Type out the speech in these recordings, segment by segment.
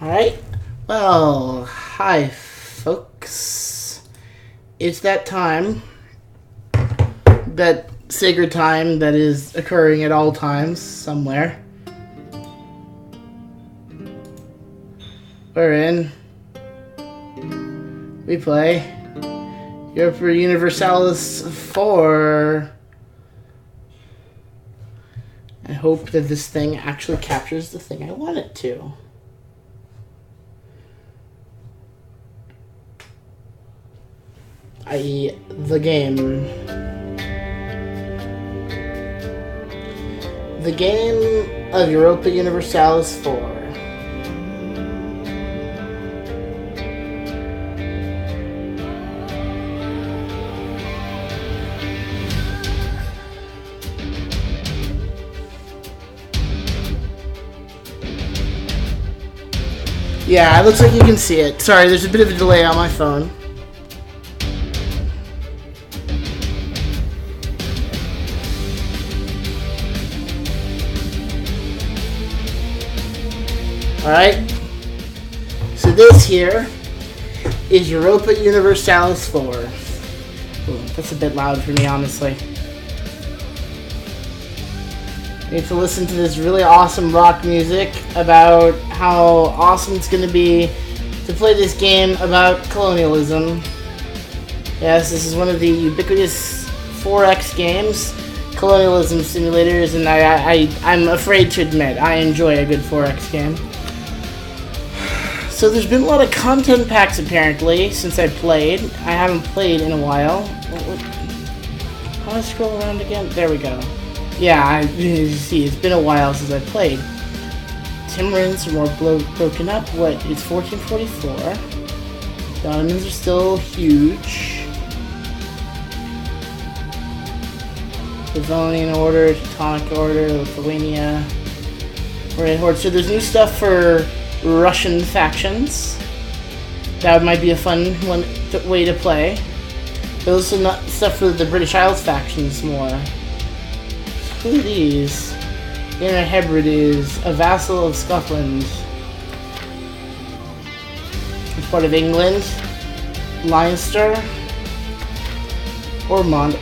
Alright, well, hi folks. It's that time, that sacred time that is occurring at all times, somewhere. Wherein we play Universalis 4. I hope that this thing actually captures the thing I want it to. I.e. the game. The game of Europa Universalis 4. Yeah, it looks like you can see it. Sorry, there's a bit of a delay on my phone. Alright, so this here is Europa Universalis 4. Ooh, that's a bit loud for me, honestly. You need to listen to this really awesome rock music about how awesome it's going to be to play this game about colonialism. Yes, this is one of the ubiquitous 4X games, colonialism simulators, and I'm afraid to admit I enjoy a good 4X game. So there's been a lot of content packs apparently since I played. I haven't played in a while. How do I scroll around again? There we go. Yeah, you see, it's been a while since I played. Timorans are more broken up. What? It's 1444. The Ottomans are still huge. Livonian Order, Teutonic Order, Lithuania. Red Horde. So there's new stuff for Russian factions. That might be a fun way to play. There's also not stuff for the British Isles factions more. Who are these? Inner Hebrides, a vassal of Scotland. It's part of England. Leinster. Ormond.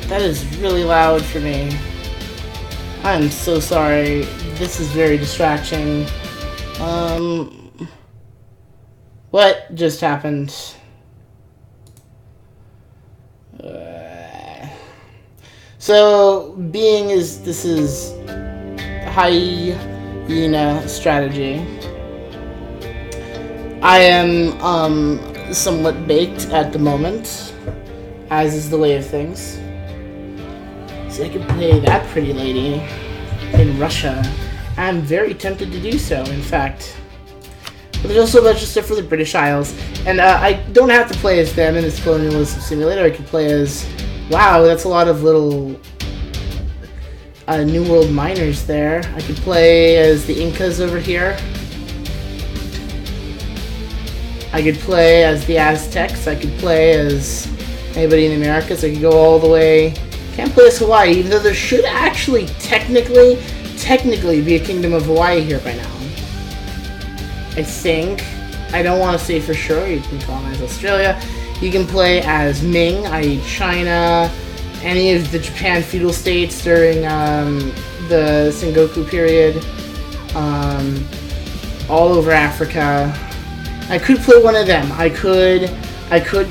That is really loud for me. I'm so sorry. This is very distracting. What just happened? So, this is hyena strategy. I am, somewhat baked at the moment, as is the way of things. See, I could play that pretty lady in Russia. I'm very tempted to do so, in fact. But there's also a bunch of stuff for the British Isles. And I don't have to play as them in this colonialism simulator. I could play as... Wow, that's a lot of little New World miners there. I could play as the Incas over here. I could play as the Aztecs. I could play as anybody in the Americas. I could go all the way... Can't play as Hawaii, even though there should actually technically be a Kingdom of Hawaii here by now. I think. I don't want to say for sure. You can colonize Australia. You can play as Ming, i.e. China, any of the Japan feudal states during the Sengoku period, all over Africa. I could play one of them. I could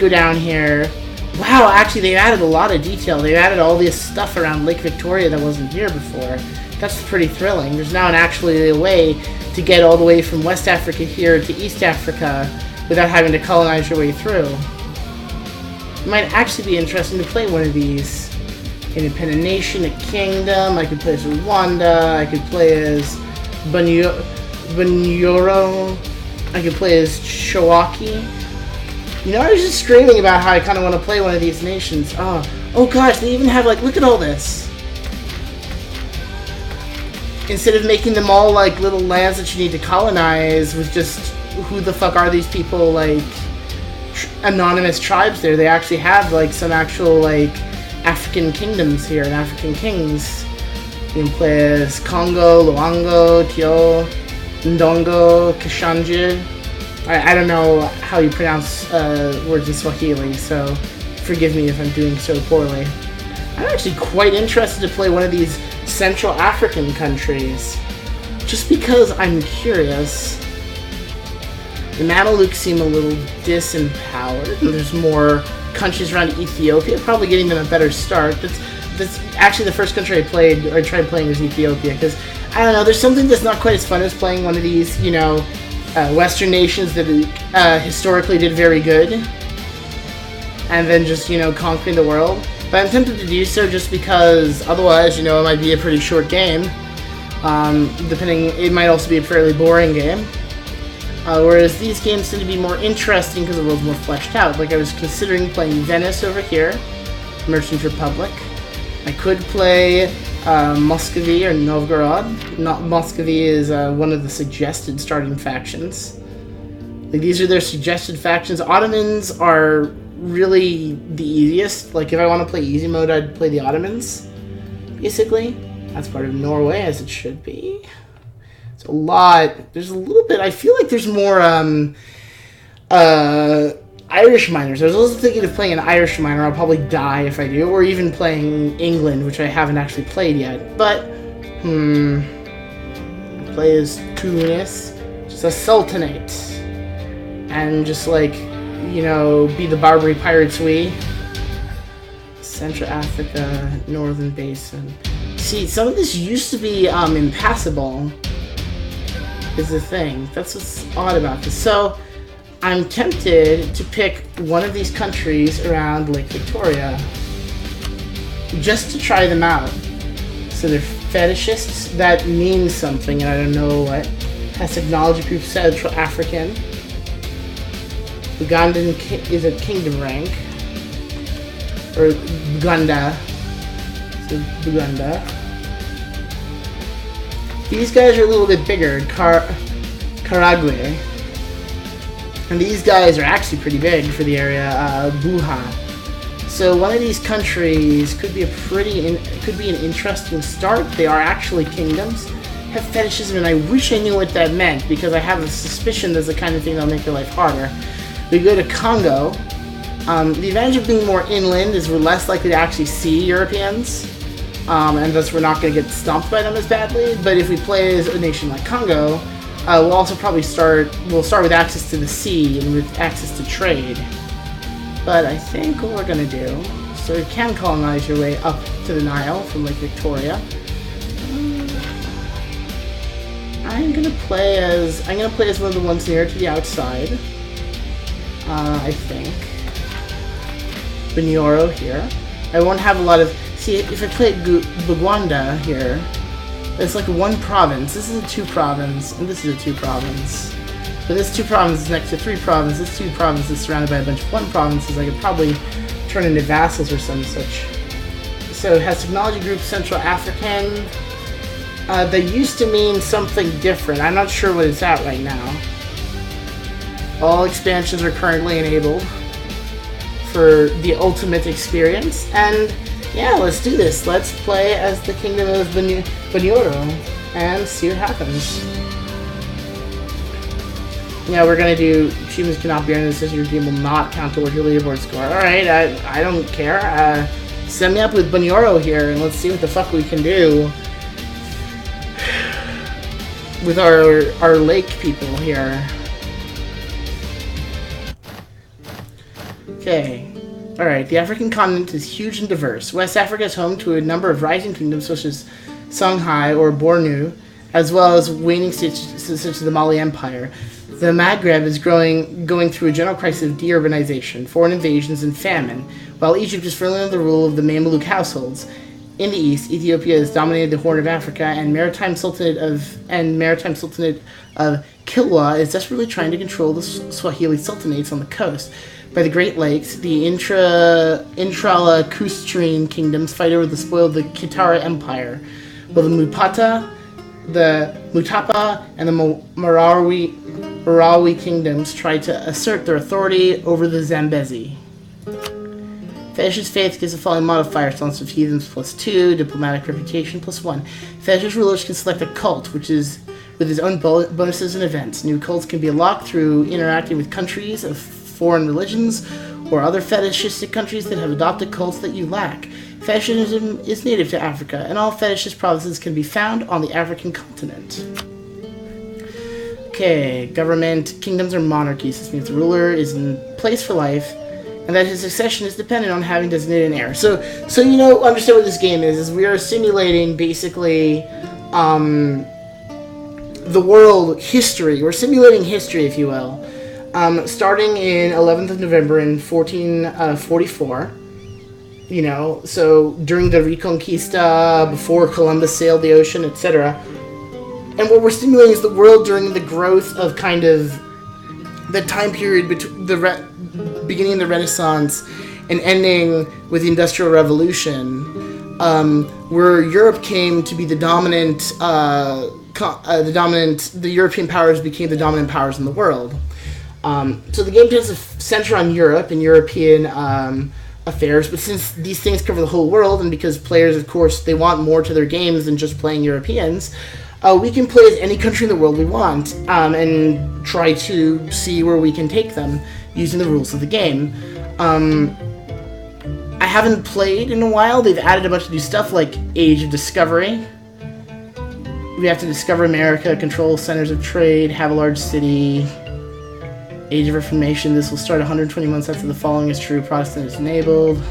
go down here. Wow, actually they've added a lot of detail. They've added all this stuff around Lake Victoria that wasn't here before. That's pretty thrilling. There's now actually a way to get all the way from West Africa here to East Africa without having to colonize your way through. It might actually be interesting to play one of these. Independent nation, a kingdom. I could play as Rwanda. I could play as Bunyoro. I could play as Shawaki. You know, I was just screaming about how I kind of want to play one of these nations. Oh gosh, they even have, like, look at all this. Instead of making them all, like, little lands that you need to colonize with just, who the fuck are these people, like, anonymous tribes there. They actually have, like, some actual, like, African kingdoms here and African kings. You can play as Congo, Luango, Tio. Ndongo Kashanje. I don't know how you pronounce words in Swahili, so forgive me if I'm doing so poorly. I'm actually quite interested to play one of these Central African countries, just because I'm curious. The Mamelukes seem a little disempowered, and there's more countries around Ethiopia, probably getting them a better start. That's actually the first country I tried playing was Ethiopia, because, I don't know, there's something that's not quite as fun as playing one of these, you know, Western nations that historically did very good, and then just, you know, conquering the world. But I'm tempted to do so just because otherwise, you know, it might be a pretty short game. It might also be a fairly boring game. Whereas these games tend to be more interesting because the world's more fleshed out. Like, I was considering playing Venice over here, Merchant Republic. I could play Muscovy or Novgorod. Muscovy is one of the suggested starting factions. Like, these are their suggested factions. Ottomans are really the easiest. Like, if I want to play easy mode, I'd play the Ottomans, basically. That's part of Norway, as it should be. It's a lot. There's a little bit. I feel like there's more Irish miners. I was also thinking of playing an Irish miner. I'll probably die if I do. Or even playing England, which I haven't actually played yet. But, play as Tunis. Just a sultanate. And just, like, you know, be the Barbary pirates we. Central Africa, Northern Basin. See, some of this used to be impassable, is the thing. That's what's odd about this. So, I'm tempted to pick one of these countries around Lake Victoria, just to try them out. So they're fetishists. That means something, and I don't know what. Has technology group Central African. Ugandan is at kingdom rank. Or Uganda. So Uganda. These guys are a little bit bigger. Karagwe. And these guys are actually pretty big for the area. Buha. So one of these countries could be an interesting start. They are actually kingdoms. Have fetishism, and I wish I knew what that meant, because I have a suspicion that's the kind of thing that'll make their life harder. We go to Congo. The advantage of being more inland is we're less likely to actually see Europeans, and thus we're not going to get stomped by them as badly. But if we play as a nation like Congo, we'll also probably start with access to the sea and with access to trade. But I think what we're going to do, so you can colonize your way up to the Nile from Lake Victoria. I'm gonna play as one of the ones near to the outside. I think Bunyoro here. I won't have a lot of. See, if I play Buganda here, it's like one province. This is a 2 province, and this is a 2 province. But this 2 provinces next to 3 provinces. This 2 provinces surrounded by a bunch of 1 provinces. I could probably turn into vassals or some such. So it has technology group Central African. They used to mean something different. I'm not sure what it's at right now. All expansions are currently enabled for the ultimate experience. And yeah, let's do this. Let's play as the Kingdom of Bunyoro and see what happens. Yeah, we're gonna do achievements cannot be earned. This says your team will not count toward your leaderboard score. Alright, I don't care. Send me up with Bunyoro here and let's see what the fuck we can do with our lake people here. Okay. Alright, the African continent is huge and diverse. West Africa is home to a number of rising kingdoms such as Songhai or Bornu, as well as waning states such as the Mali Empire. The Maghreb is going through a general crisis of de-urbanization, foreign invasions, and famine, while Egypt is firmly under the rule of the Mamluk households. In the east, Ethiopia has dominated the Horn of Africa, and Maritime Sultanate of Kilwa is desperately trying to control the Swahili sultanates on the coast. By the Great Lakes, the intralacustrine kingdoms fight over the spoil of the Kitara Empire, while the Mutapa, and the Marawi kingdoms try to assert their authority over the Zambezi. Fetish's faith gives the following modifiers: Sons of Heathens +2, diplomatic reputation +1. Fetish rulers can select a cult, which is with its own bonuses and events. New cults can be unlocked through interacting with countries of foreign religions or other fetishistic countries that have adopted cults that you lack. Fetishism is native to Africa, and all fetishist provinces can be found on the African continent. Okay, government, kingdoms, or monarchies. This means the ruler is in place for life, and that his succession is dependent on having designated an heir. So you know, understand what this game is we are simulating, basically, the world history. We're simulating history, if you will. Starting in 11th of November in 1444. You know, so during the Reconquista, before Columbus sailed the ocean, etc. And what we're simulating is the world during the growth of kind of the time period between the beginning of the Renaissance and ending with the Industrial Revolution, where Europe came to be the dominant, the European powers became the dominant powers in the world. So the game tends to center on Europe and European affairs, but since these things cover the whole world, and because players, of course, they want more to their games than just playing Europeans, we can play as any country in the world we want, and try to see where we can take them using the rules of the game. I haven't played in a while. They've added a bunch of new stuff like Age of Discovery. We have to discover America, control centers of trade, have a large city. Age of Reformation. This will start 120 months after the following is true. Protestant is enabled.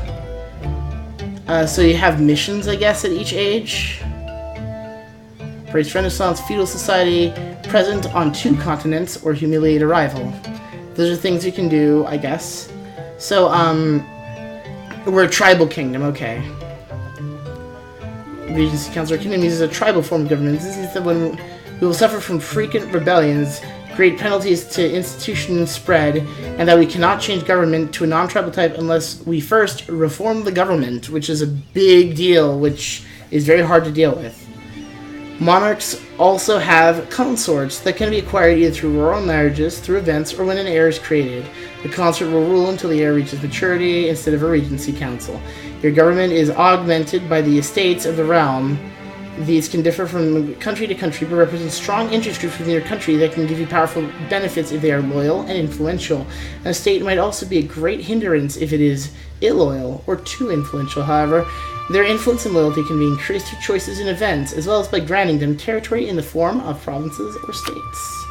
So you have missions, I guess, at each age. Embrace Renaissance, feudal society, present on 2 continents, or humiliate a rival. Those are things you can do, I guess. So, we're a tribal kingdom, okay. Regency Council. Our kingdom uses a tribal form of government. This means that when we will suffer from frequent rebellions, great penalties to institution spread, and that we cannot change government to a non-tribal type unless we first reform the government, which is a big deal, which is very hard to deal with. Monarchs also have consorts that can be acquired either through royal marriages, through events, or when an heir is created. The consort will rule until the heir reaches maturity instead of a regency council. Your government is augmented by the estates of the realm. These can differ from country to country, but represent strong interest groups within your country that can give you powerful benefits if they are loyal and influential. An estate might also be a great hindrance if it is illoyal or too influential. However, their influence and loyalty can be increased through choices in events, as well as by granting them territory in the form of provinces or states.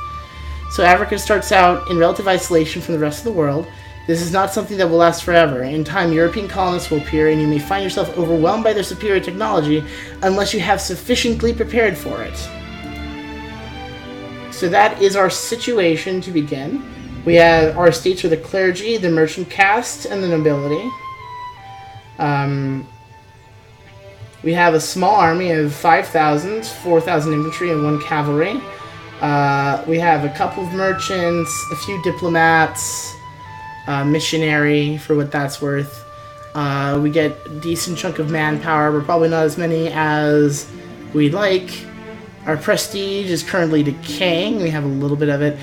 So Africa starts out in relative isolation from the rest of the world. This is not something that will last forever. In time, European colonists will appear, and you may find yourself overwhelmed by their superior technology unless you have sufficiently prepared for it. So that is our situation to begin. We have our estates are the clergy, the merchant caste, and the nobility. We have a small army of 5,000, 4,000 infantry, and 1 cavalry. We have a couple of merchants, a few diplomats, missionary, for what that's worth. We get a decent chunk of manpower. We're probably not as many as we'd like. Our prestige is currently decaying. We have a little bit of it.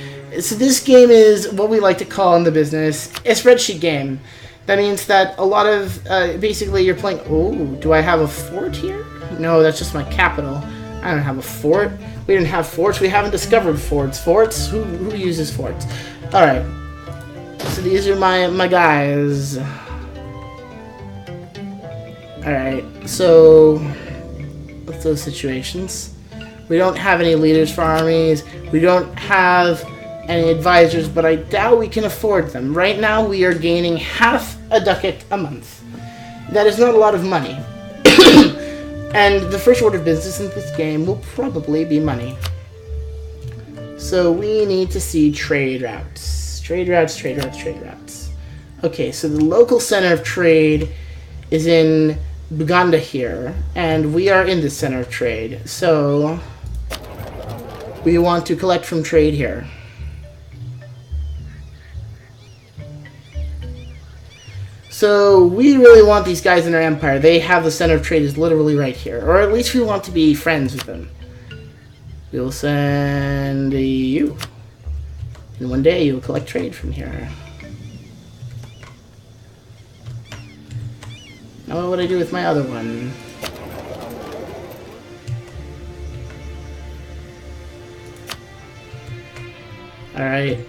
So this game is what we like to call in the business a spreadsheet game. That means that a lot of, basically you're playing, oh, do I have a fort here? No, that's just my capital. I don't have a fort. We didn't have forts. We haven't discovered forts. Forts? Who uses forts? Alright. So these are my guys. Alright, so what's those situations? We don't have any leaders for armies. We don't have any advisors, but I doubt we can afford them. Right now we are gaining half a ducat a month. That is not a lot of money. And the first order of business in this game will probably be money. So we need to see trade routes. Trade routes, trade routes, trade routes. Okay, so the local center of trade is in Buganda here, and we are in the center of trade. So we want to collect from trade here. So we really want these guys in our empire. They have the center of trade is literally right here. Or at least we want to be friends with them. We will send you. And one day you will collect trade from here. Now what would I do with my other one? Alright.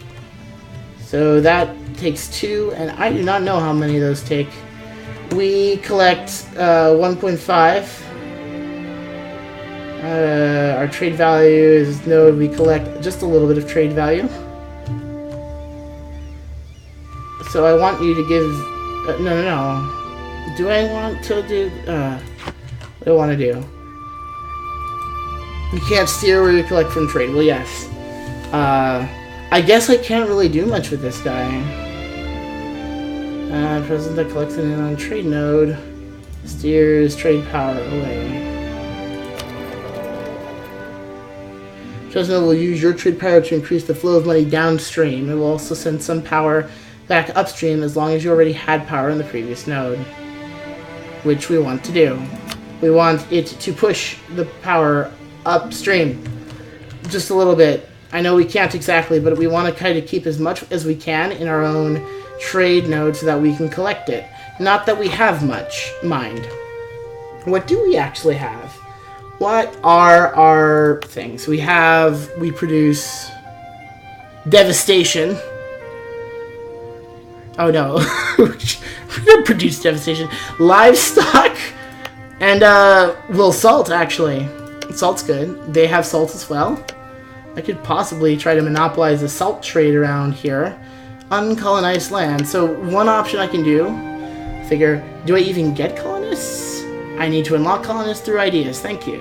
So that takes 2, and I do not know how many of those take. We collect 1.5. Our trade value is node. We collect just a little bit of trade value. So I want you to give... no. Do I want to do... what do I want to do? You can't steer where you collect from trade. Well, yes. I guess I can't really do much with this guy. President that collects it on trade node steers trade power away. President will use your trade power to increase the flow of money downstream. It will also send some power back upstream as long as you already had power in the previous node. Which we want to do. We want it to push the power upstream. Just a little bit. I know we can't exactly, but we want to kind of keep as much as we can in our own trade node so that we can collect it. Not that we have much, mind. What do we actually have? What are our things? We produce devastation. Oh no. We don't produce devastation. Livestock and, well, salt, actually. Salt's good. They have salt as well. I could possibly try to monopolize the salt trade around here. Uncolonized land. So one option I can do, figure, do I even get colonists? I need to unlock colonists through ideas. Thank you.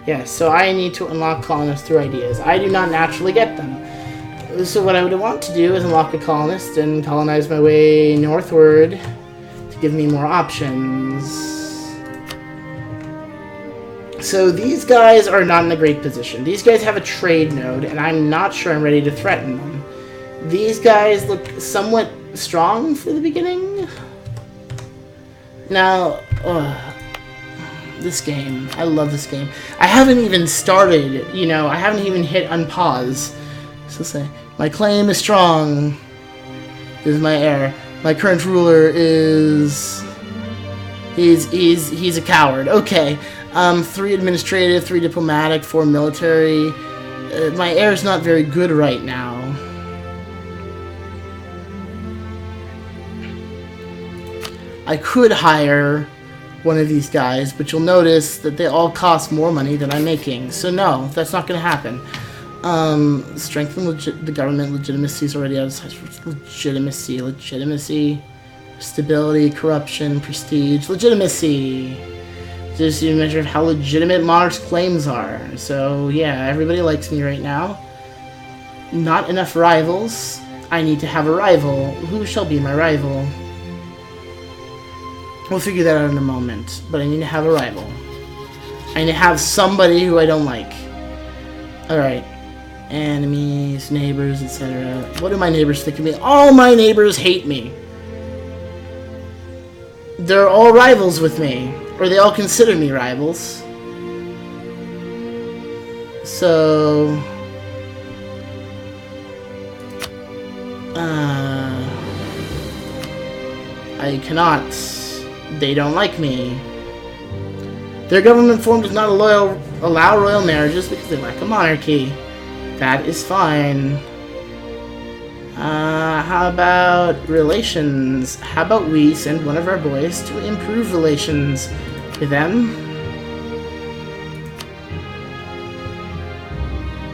Yes, so I need to unlock colonists through ideas. I do not naturally get them. So what I would want to do is unlock a colonist and colonize my way northward to give me more options. So these guys are not in a great position. These guys have a trade node, and I'm not sure I'm ready to threaten them. These guys look somewhat strong for the beginning. Now, this game. I love this game. I haven't even started, I haven't even hit unpause. So say, my claim is strong. This is my heir. My current ruler is... He's a coward. Okay. 3 administrative, 3 diplomatic, 4 military. My heir is not very good right now. I could hire one of these guys, but you'll notice that they all cost more money than I'm making. So no, that's not going to happen. Strengthen the government. Legitimacy is already out of sight. Legitimacy. Stability, corruption, prestige. Legitimacy. Just a measure of how legitimate monarch's claims are. So yeah, everybody likes me right now. Not enough rivals. I need to have a rival. Who shall be my rival? We'll figure that out in a moment. But I need to have a rival. I need to have somebody who I don't like. Alright. Enemies, neighbors, etc. What do my neighbors think of me? All my neighbors hate me. They're all rivals with me. Or they all consider me rivals. So... I cannot. They don't like me. Their government form does not allow royal marriages because they lack a monarchy. That is fine. How about relations? How about we send one of our boys to improve relations with them?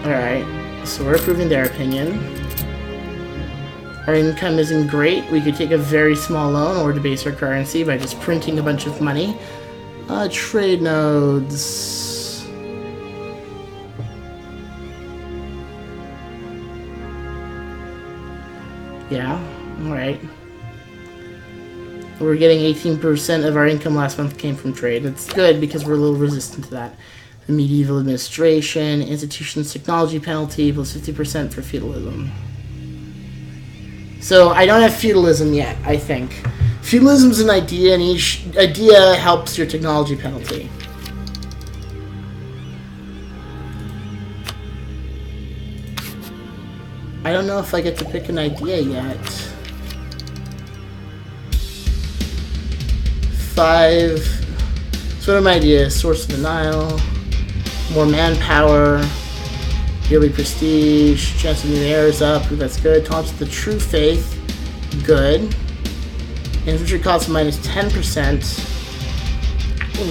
Alright, so we're approving their opinion. Our income isn't great. We could take a very small loan or debase our currency by just printing a bunch of money. Trade nodes. Yeah, alright. We're getting 18% of our income last month came from trade. It's good because we're a little resistant to that. The medieval administration, institutions, technology penalty, plus 50% for feudalism. So I don't have feudalism yet, I think. Feudalism's an idea, and each idea helps your technology penalty. I don't know if I get to pick an idea yet. 5. So what are my ideas? Source of the Nile. More manpower. Yearly prestige. Chance of new air is up. That's good. Tolerance to the true faith. Good. Infantry cost minus 10%.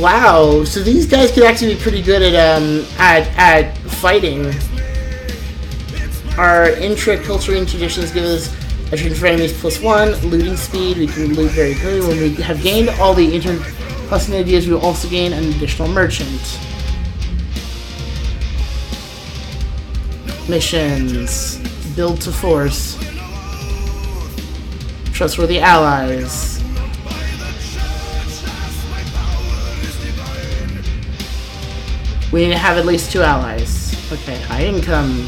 Wow. So these guys could actually be pretty good at fighting. Our intra-cultural traditions give us a trade for enemies +1, looting speed. We can loot very quickly. When we have gained all the inter-clustering ideas, we will also gain an additional merchant. Missions. Build to force. Trustworthy allies. We need to have at least 2 allies. Okay, high income.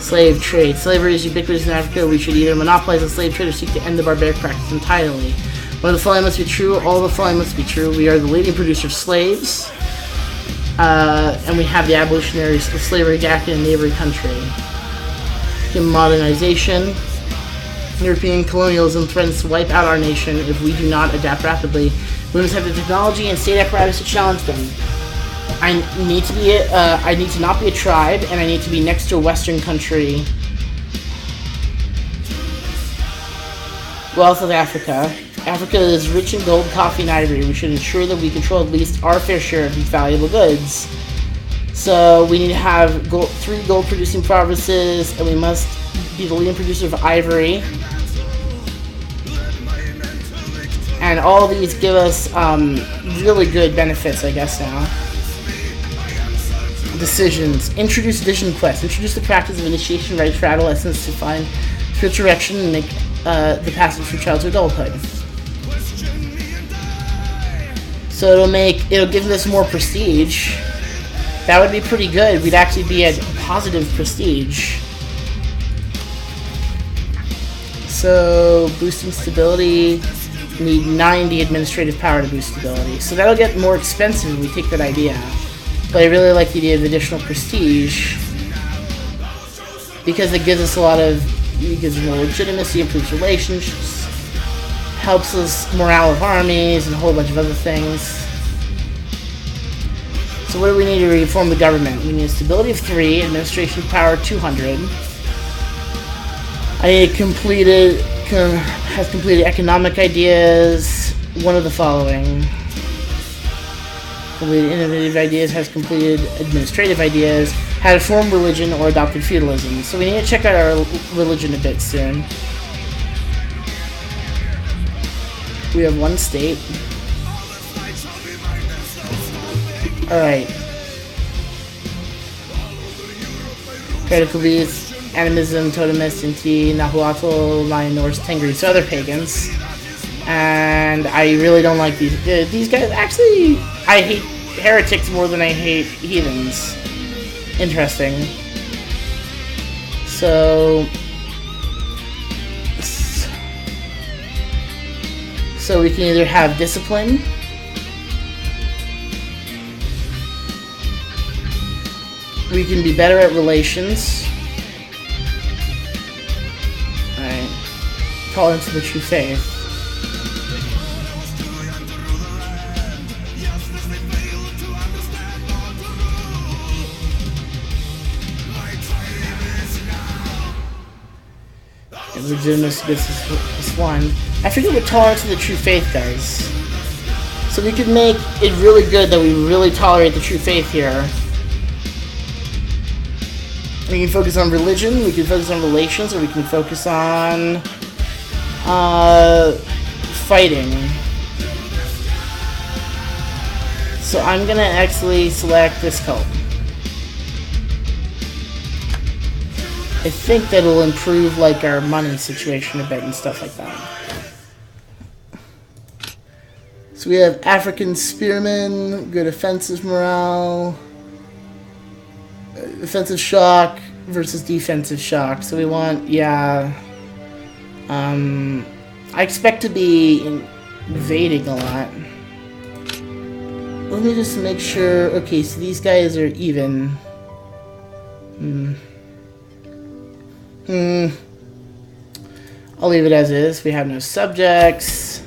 Slave trade. Slavery is ubiquitous in Africa. We should either monopolize the slave trade or seek to end the barbaric practice entirely. One of the following must be true. All the following must be true. We are the leading producer of slaves. And we have the abolitionaries of slavery acting in neighboring country. Modernization. European colonialism threatens to wipe out our nation if we do not adapt rapidly. We must have the technology and state apparatus to challenge them. I need to not be a tribe, and I need to be next to a Western country. Wealth of Africa. Africa is rich in gold, coffee, and ivory. We should ensure that we control at least our fair share of these valuable goods. So we need to have 3 gold-producing provinces, and we must be the leading producer of ivory. And all these give us really good benefits, I guess, now. Decisions. Introduce vision quests. Introduce the practice of initiation rites for adolescents to find spiritual direction and make the passage from child to adulthood. So it'll give us more prestige. That would be pretty good. We'd actually be at positive prestige. So boosting stability. We need 90 administrative power to boost stability. So that'll get more expensive if we take that idea. But I really like the idea of additional prestige because it gives us more legitimacy, improves relationships, helps us morale of armies, and a whole bunch of other things. So what do we need to reform the government? We need a stability of 3, administration power 200. I need has completed economic ideas, one of the following. Completed innovative ideas, has completed administrative ideas, had a formed religion, or adopted feudalism. So we need to check out our religion a bit soon. We have 1 state. Alright. Critical beasts, animism, totemist, Inti, Nahuatl, Mayan, Norse, Tengri, so other pagans. And I really don't like these guys. Actually, I hate heretics more than I hate heathens. Interesting. So we can either have discipline, we can be better at relations. Alright. Tolerance to the true faith. Legitimacy gets this 1. I forget what tolerance to the true faith does. So we could make it really good that we really tolerate the true faith here. We can focus on religion, we can focus on relations, or we can focus on fighting. So I'm gonna actually select this cult. I think that'll improve like our money situation a bit and stuff like that. So we have African spearmen, good offensive morale, offensive shock versus defensive shock. So we want, I expect to be invading a lot. Let me just make sure. Okay, so these guys are even. I'll leave it as is. We have no subjects.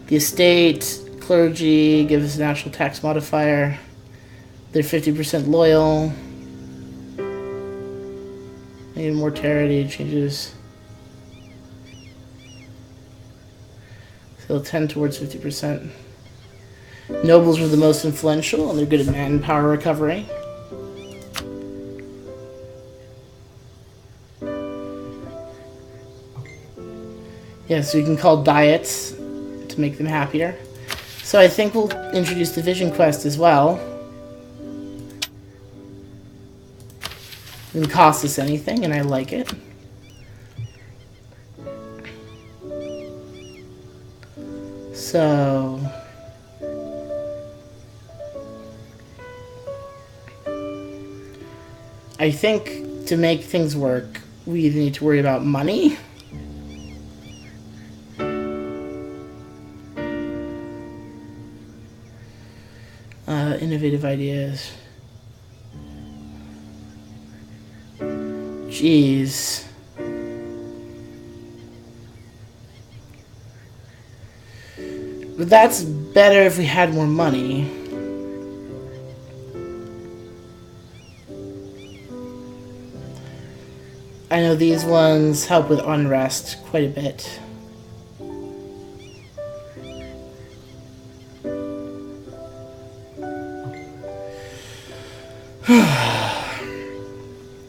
The estate, clergy, give us a national tax modifier. They're 50% loyal. Maybe mortality changes. They'll tend towards 50%. Nobles were the most influential, and they're good at manpower recovery. Yeah, so you can call diets to make them happier. So I think we'll introduce the Vision Quest as well. It didn't cost us anything, and I like it. So... I think to make things work, we either need to worry about money. Innovative ideas. Jeez. But that's better if we had more money. I know these ones help with unrest quite a bit.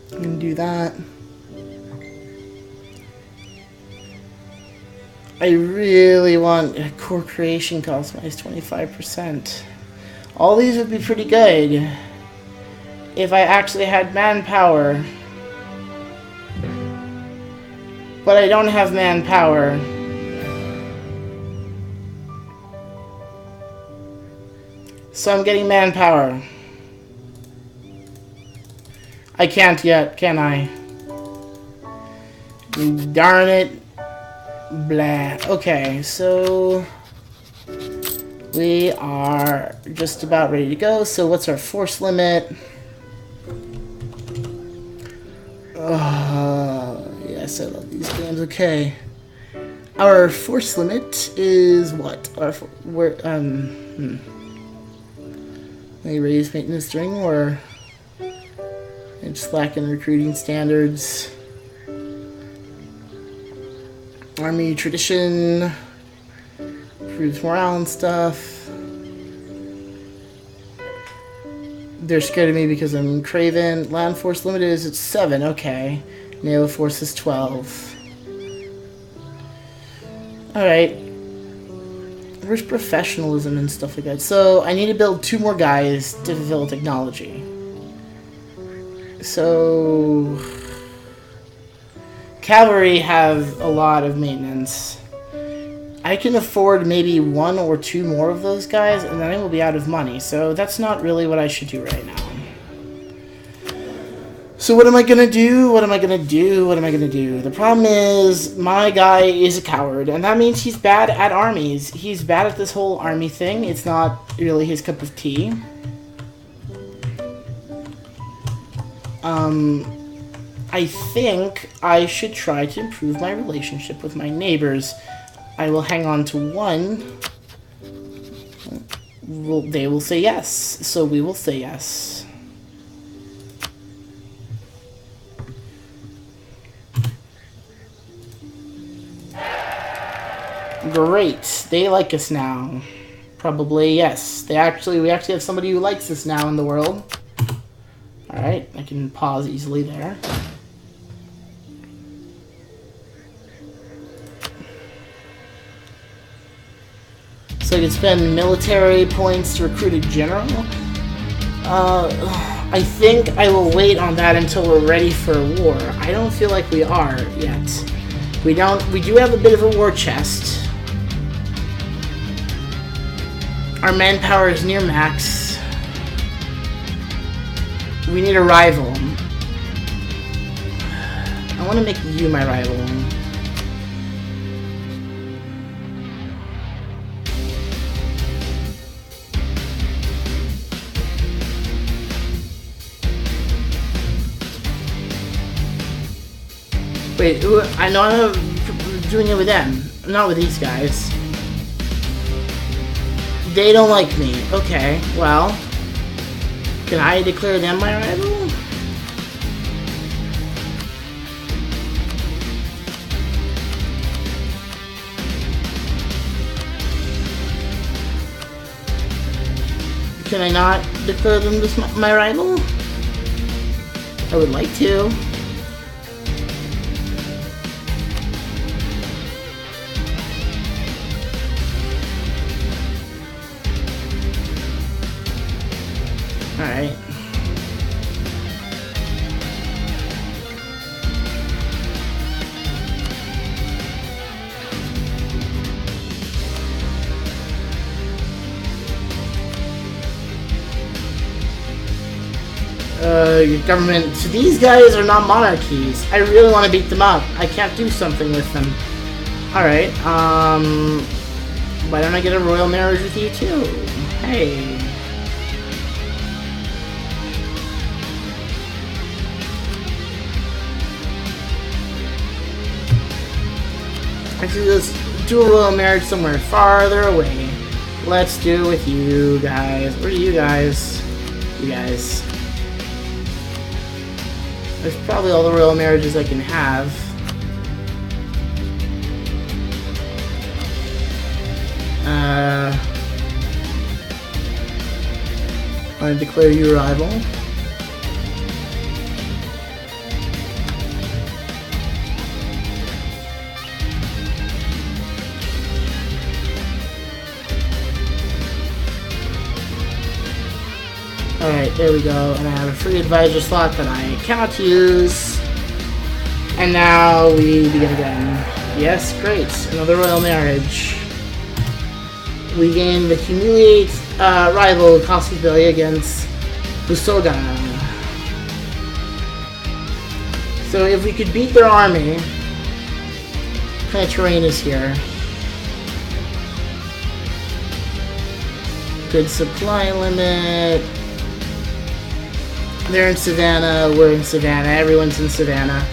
I'm gonna do that. I really want a core creation cost minus 25%. All these would be pretty good if I actually had manpower. But I don't have manpower. So I'm getting manpower. I can't yet, can I? Darn it. Blah. Okay, so we are just about ready to go. So what's our force limit? Yes, I love these games. Okay. Our force limit is what? May raise maintenance during war. It's lacking recruiting standards. Army tradition. Improves morale and stuff. They're scared of me because I'm Craven. Land force limit is at 7. Okay. Naval force is 12. Alright. Where's professionalism and stuff like that? So I need to build 2 more guys to fulfill technology. So cavalry have a lot of maintenance. I can afford maybe 1 or 2 more of those guys, and then I will be out of money. So that's not really what I should do right now. So what am I gonna do? What am I gonna do? What am I gonna do? The problem is my guy is a coward, and that means he's bad at armies. He's bad at this whole army thing. It's not really his cup of tea. I think I should try to improve my relationship with my neighbors. I will hang on to 1. Well, they will say yes, so we will say yes. Great, they like us now. Probably yes. We actually have somebody who likes us now in the world. Alright, I can pause easily there. So I can spend military points to recruit a general. I think I will wait on that until we're ready for a war. I don't feel like we are yet. We do have a bit of a war chest. Our manpower is near max. We need a rival. I want to make you my rival. Wait, I know I'm doing it with them. Not with these guys. They don't like me. Okay, well. Can I declare them my rival? Can I not declare them as my rival? I would like to. Alright. Your government. So these guys are not monarchies. I really want to beat them up. I can't do something with them. Alright, why don't I get a royal marriage with you too? Hey. Actually, let's do a royal marriage somewhere farther away. Let's do it with you guys. Where are you guys? You guys. There's probably all the royal marriages I can have. I declare you rival. Alright, there we go. And I have a free advisor slot that I cannot use. And now we begin again. Yes, great. Another royal marriage. We gain the humiliate rival possibility against Busoda. So if we could beat their army, what kind of terrain is here? Good supply limit. They're in Savannah, we're in Savannah, everyone's in Savannah.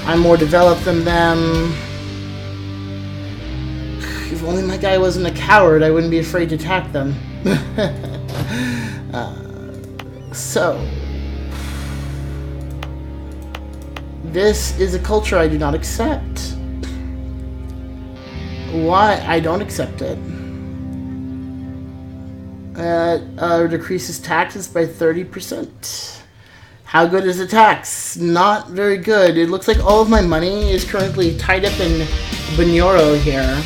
I'm more developed than them. If only my guy wasn't a coward, I wouldn't be afraid to attack them. So, this is a culture I do not accept. Why? I don't accept it. Decreases taxes by 30%. How good is the tax? Not very good. It looks like all of my money is currently tied up in Bunyoro here.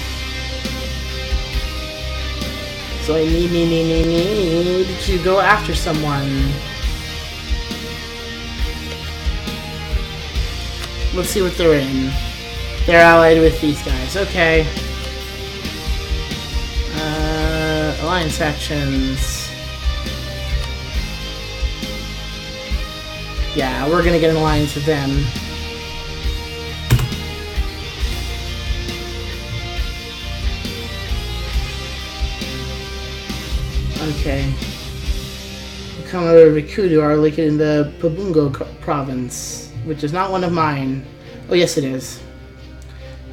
So I need to go after someone. Let's see what they're in. They're allied with these guys. Okay. Alliance actions. Yeah, we're gonna get an alliance with them. Okay. The Commodore Rikudu are located in the Pabungo province, which is not one of mine. Oh, yes, it is.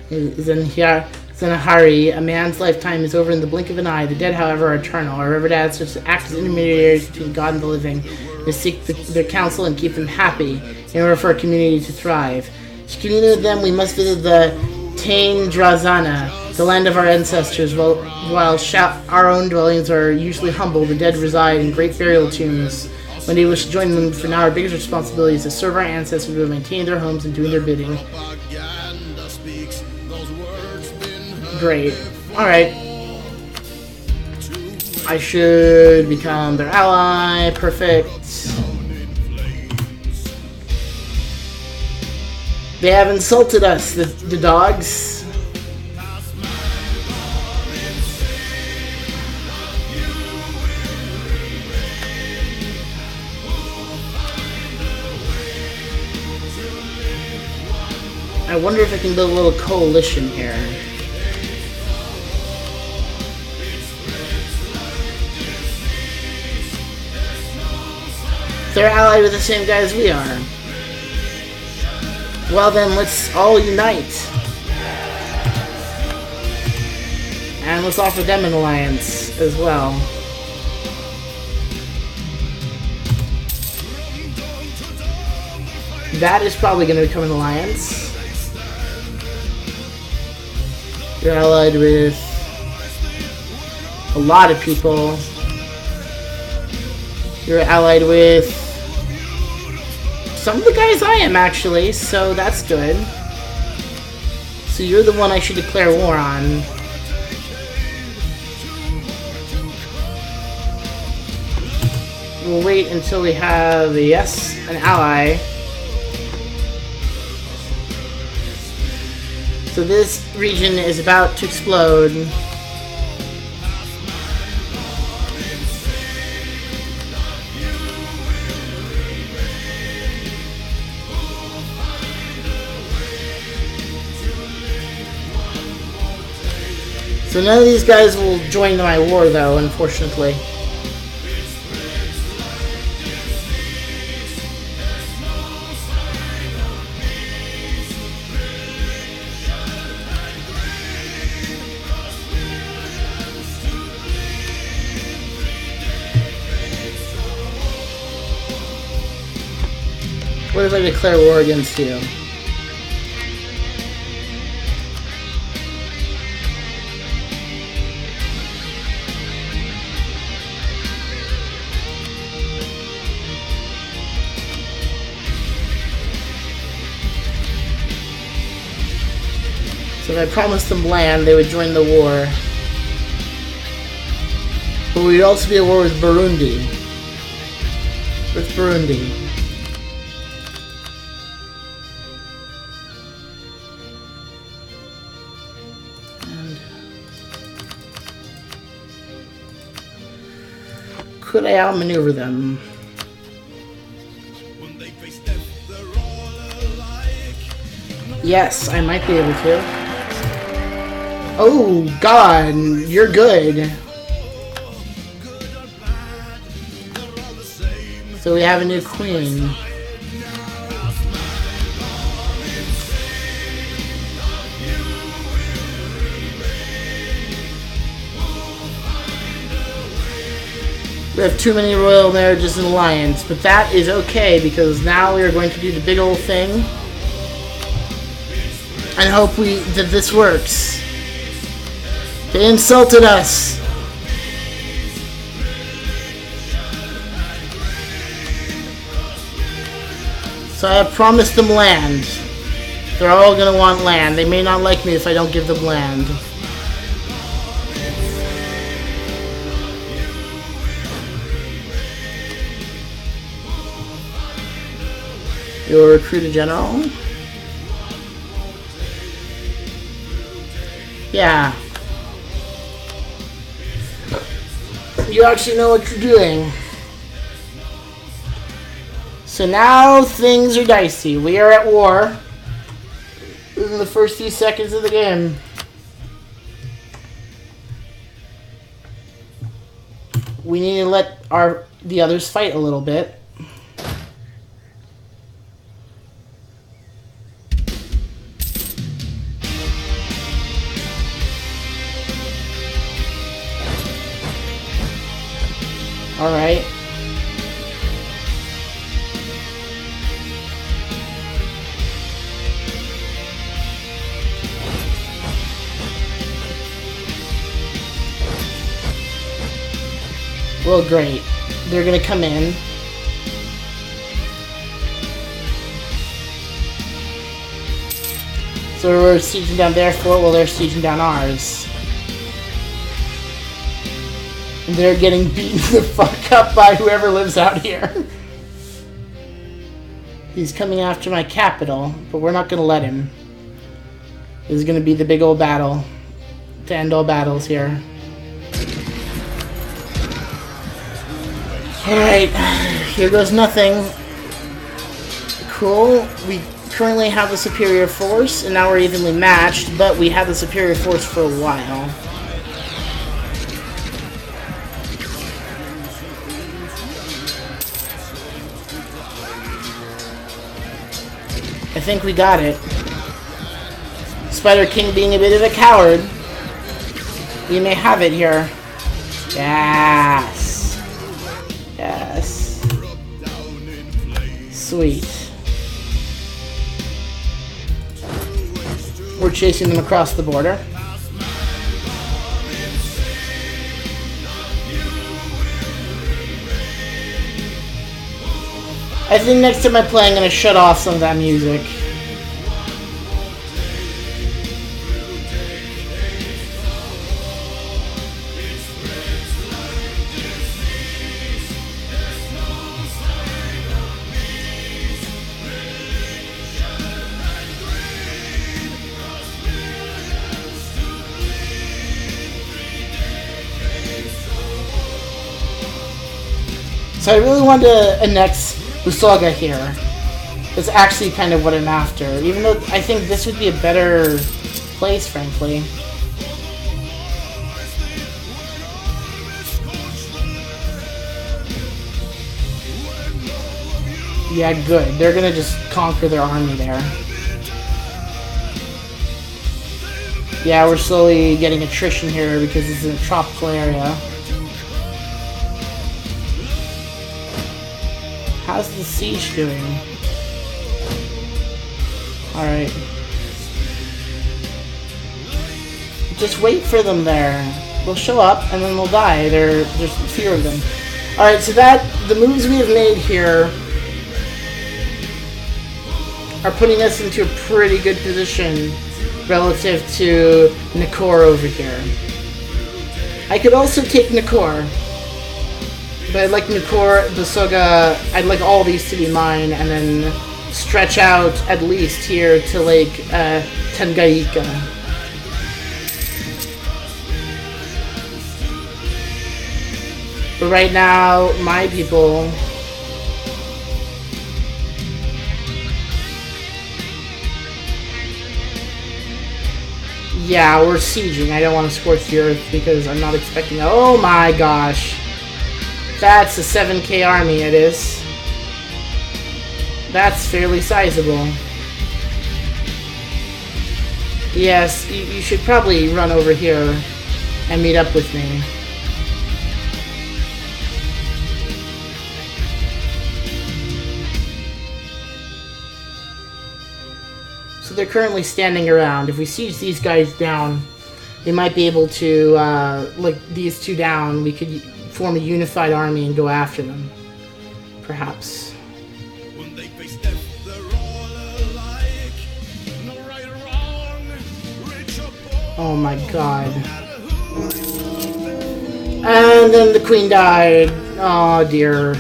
Zenahari, a man's lifetime is over in the blink of an eye. The dead, however, are eternal. Our river dads act as intermediaries between God and the living. They seek their counsel and keep them happy in order for our community to thrive. To communicate with them, we must visit the Tain Drazana, the land of our ancestors. While our own dwellings are usually humble, the dead reside in great burial tombs. When they wish to join them, for now our biggest responsibility is to serve our ancestors to maintain their homes and doing their bidding. Great. Alright. I should become their ally. Perfect. They have insulted us, the dogs. I wonder if I can build a little coalition here. They're allied with the same guys we are. Well then, let's all unite. And let's offer them an alliance as well. That is probably going to become an alliance. You're allied with a lot of people. You're allied with some of the guys I am, actually, so that's good. So you're the one I should declare war on. We'll wait until we have, yes, an ally. So this region is about to explode. So none of these guys will join my war, though, unfortunately. What if I declare war against you? So if I promised them land, they would join the war. But we'd also be at war with Burundi. With Burundi. And could I outmaneuver them? Yes, I might be able to. Oh, God, you're good. So we have a new queen. We have too many royal marriages in alliance, but that is okay because now we are going to do the big old thing and hope that this works. They insulted us. So I have promised them land. They're all gonna want land. They may not like me if I don't give them land. You'll recruit a general? Yeah. You actually know what you're doing. So now things are dicey. We are at war. In the first few seconds of the game. We need to let the others fight a little bit. Alright. Well, great. They're gonna come in. So we're sieging down their fort while they're sieging down ours. And they're getting beaten the fuck up by whoever lives out here. He's coming after my capital, but we're not gonna let him. This is gonna be the big old battle to end all battles here. Alright, here goes nothing. Cool. We currently have the superior force, and now we're evenly matched, but we had the superior force for a while. I think we got it. Spider King being a bit of a coward. We may have it here. Yes. Yes. Sweet. We're chasing them across the border. I think next time I play, I'm gonna shut off some of that music. So I really want to annex Usoga here. That's actually kind of what I'm after. Even though I think this would be a better place, frankly. Yeah, good. They're gonna just conquer their army there. Yeah, we're slowly getting attrition here because this is a tropical area. How's the siege doing? Alright. Just wait for them there. They'll show up and then they'll die. There's fear of them. Alright, so the moves we have made here are putting us into a pretty good position relative to Nakor over here. I could also take Nakor. But I'd like Nakor, Busoga, I'd like all these to be mine, and then stretch out at least here to like Tengaika. But right now, my people... Yeah, we're sieging. I don't want to scorch the earth because I'm not expecting... Oh my gosh. That's a 7k army, it is. That's fairly sizable. Yes, you should probably run over here and meet up with me. So they're currently standing around. If we siege these guys down, they might be able to, like these two down, we could form a unified army and go after them. Perhaps. When they face death, they're all alike. No right or wrong, rich or poor. Oh my god. And then the queen died. Oh dear.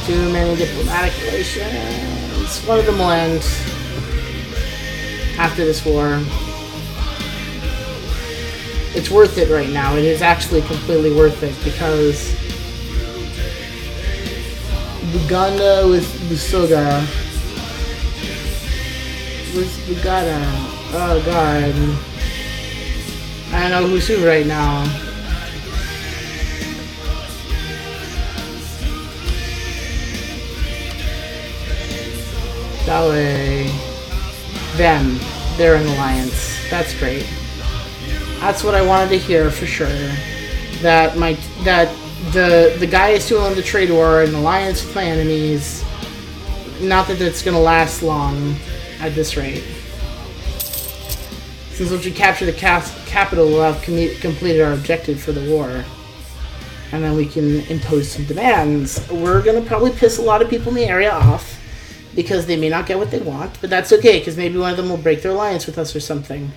Too many diplomatic relations. One of them went after this war. It's worth it right now. It is actually completely worth it because Buganda with Busoga. Where's Buganda? Oh god. I don't know who's who right now. That way. Them. They're an alliance. That's great. That's what I wanted to hear for sure. That the guys who own the trade war are an alliance with my enemies. Not that it's gonna last long at this rate. Since once we capture the capital, we'll have completed our objective for the war. And then we can impose some demands. We're gonna probably piss a lot of people in the area off because they may not get what they want, but that's okay because maybe one of them will break their alliance with us or something.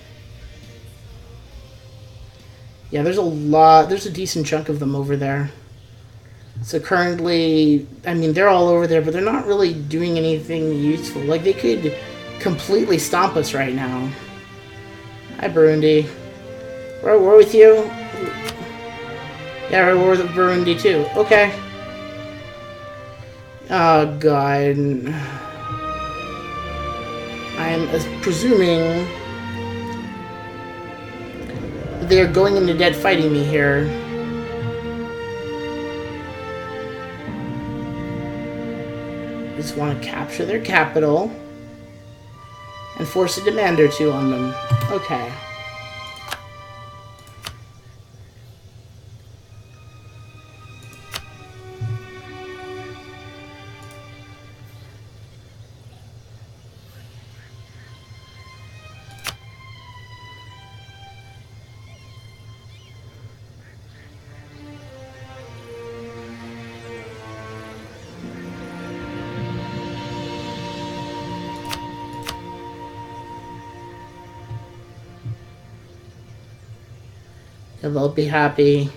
Yeah, there's a decent chunk of them over there. So currently, I mean, they're all over there, but they're not really doing anything useful. Like, they could completely stomp us right now. Hi, Burundi. We're at war with you? Yeah, we're at war with Burundi, too. Okay. Oh, God. I'm presuming they're going into dead fighting me here. Just want to capture their capital and force a demand or two on them. Okay. And they'll be happy.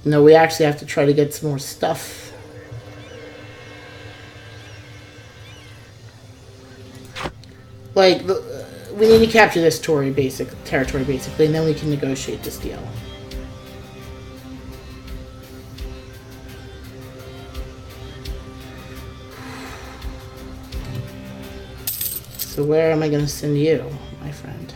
No, we actually have to try to get some more stuff. Like, we need to capture this territory, basically, and then we can negotiate this deal. So where am I going to send you, my friend?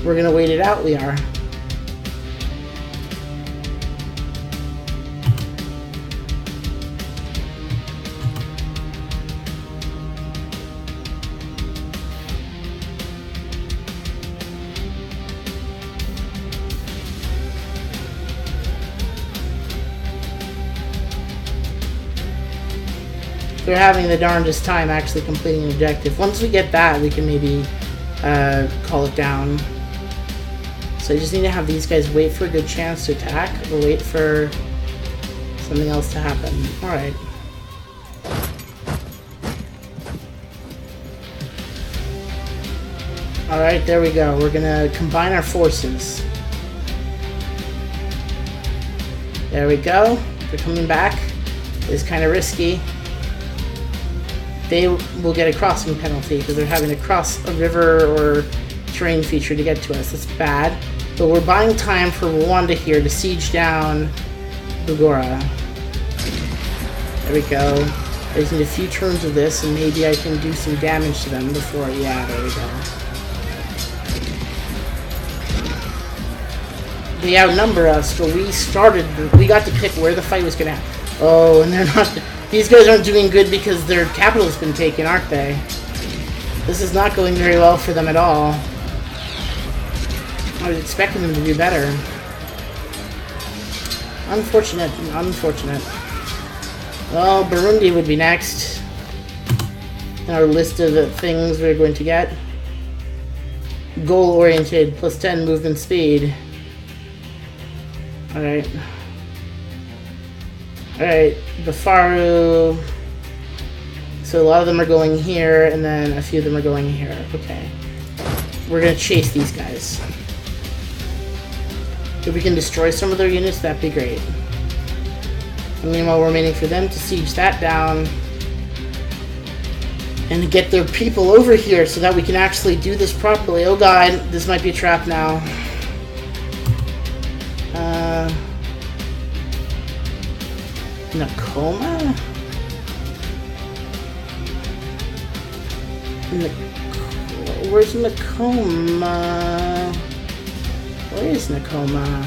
We're going to wait it out, we are. We're having the darndest time actually completing an objective. Once we get that, we can maybe call it down. So I just need to have these guys wait for a good chance to attack, or wait for something else to happen. Alright. Alright, there we go. We're gonna combine our forces. There we go. They're coming back. It's kind of risky. They will get a crossing penalty because they're having to cross a river or terrain feature to get to us. That's bad. But we're buying time for Rwanda here to siege down Bugora. There we go. I just need a few turns of this and maybe I can do some damage to them before... Yeah, there we go. They outnumber us, but we got to pick where the fight was gonna happen. Oh, and they're not... These guys aren't doing good because their capital's been taken, aren't they? This is not going very well for them at all. I was expecting them to do better. Unfortunate, unfortunate. Well, Burundi would be next in our list of things we're going to get. Goal-oriented, plus 10 movement speed. Alright. Alright, Bafaru. So a lot of them are going here, and then a few of them are going here. Okay. We're gonna chase these guys. If we can destroy some of their units, that'd be great. And meanwhile, we're waiting for them to siege that down. And to get their people over here so that we can actually do this properly. Oh god, this might be a trap now. Nakoma? Where's Nakoma? Where is Nakoma?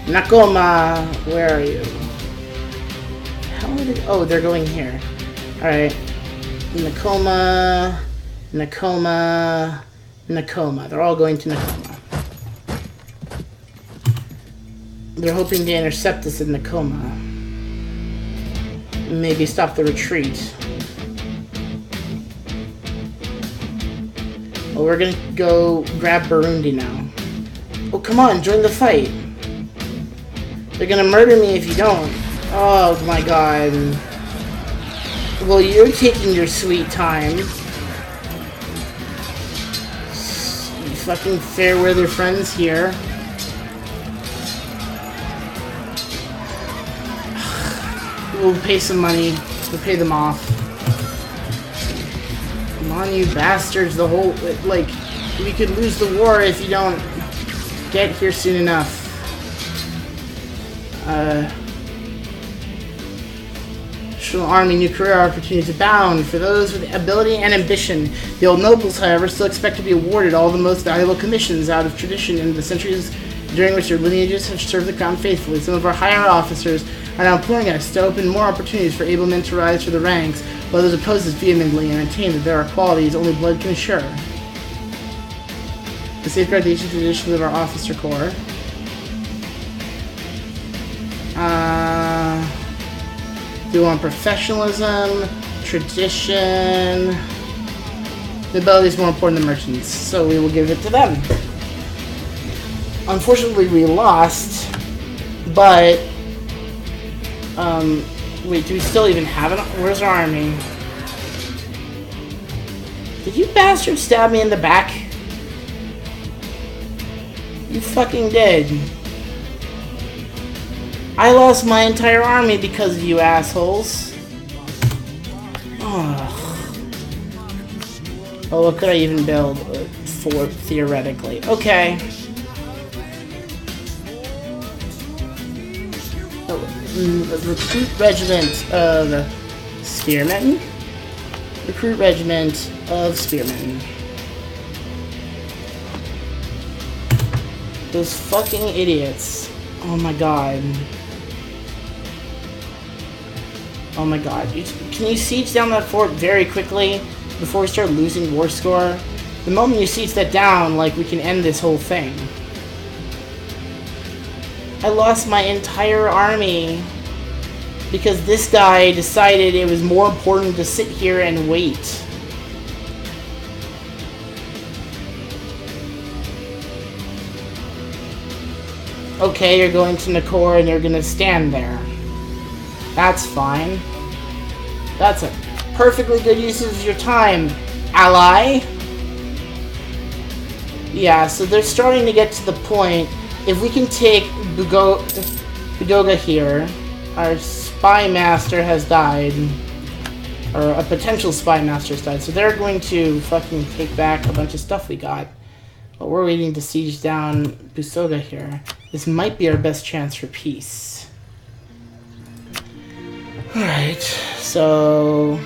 Nakoma! Where are you? How are they? Oh, they're going here. Alright. Nakoma. Nakoma. Nakoma. They're all going to Nakoma. They're hoping to intercept us in Nakoma. Maybe stop the retreat. Well, we're gonna go grab Burundi now. Oh, come on, join the fight. They're gonna murder me if you don't. Oh my god. Well, you're taking your sweet time. You fucking fair weather friends here. We'll pay some money. We'll pay them off. Come on, you bastards. The whole... Like, we could lose the war if you don't get here soon enough. National Army, new career opportunities abound for those with ability and ambition. The old nobles, however, still expect to be awarded all the most valuable commissions out of tradition in the centuries during which their lineages have served the crown faithfully. Some of our higher officers are now imploring us to open more opportunities for able men to rise through the ranks, while those opposed us vehemently and maintain that there are qualities only blood can assure. To safeguard the ancient traditions of our officer corps. Do we want professionalism, tradition? The ability is more important than merchants, so we will give it to them. Unfortunately, we lost, but Wait, do we still even have an... Where's our army? Did you bastard stab me in the back? You fucking did. I lost my entire army because of you assholes. Ugh. Oh, what could I even build for, theoretically? Okay. Recruit regiment of spearmen. Recruit regiment of spearmen. Those fucking idiots. Oh my god. Oh my god. Can you siege down that fort very quickly before we start losing war score? The moment you siege that down, like, we can end this whole thing. I lost my entire army because this guy decided it was more important to sit here and wait. Okay, you're going to Nakor and you're gonna stand there. That's fine. That's a perfectly good use of your time, ally. Yeah, so they're starting to get to the point. If we can take Budoga here, our spy master has died. Or a potential spy master has died. So they're going to fucking take back a bunch of stuff we got. But we're waiting to siege down Busoga here. This might be our best chance for peace. Alright, so...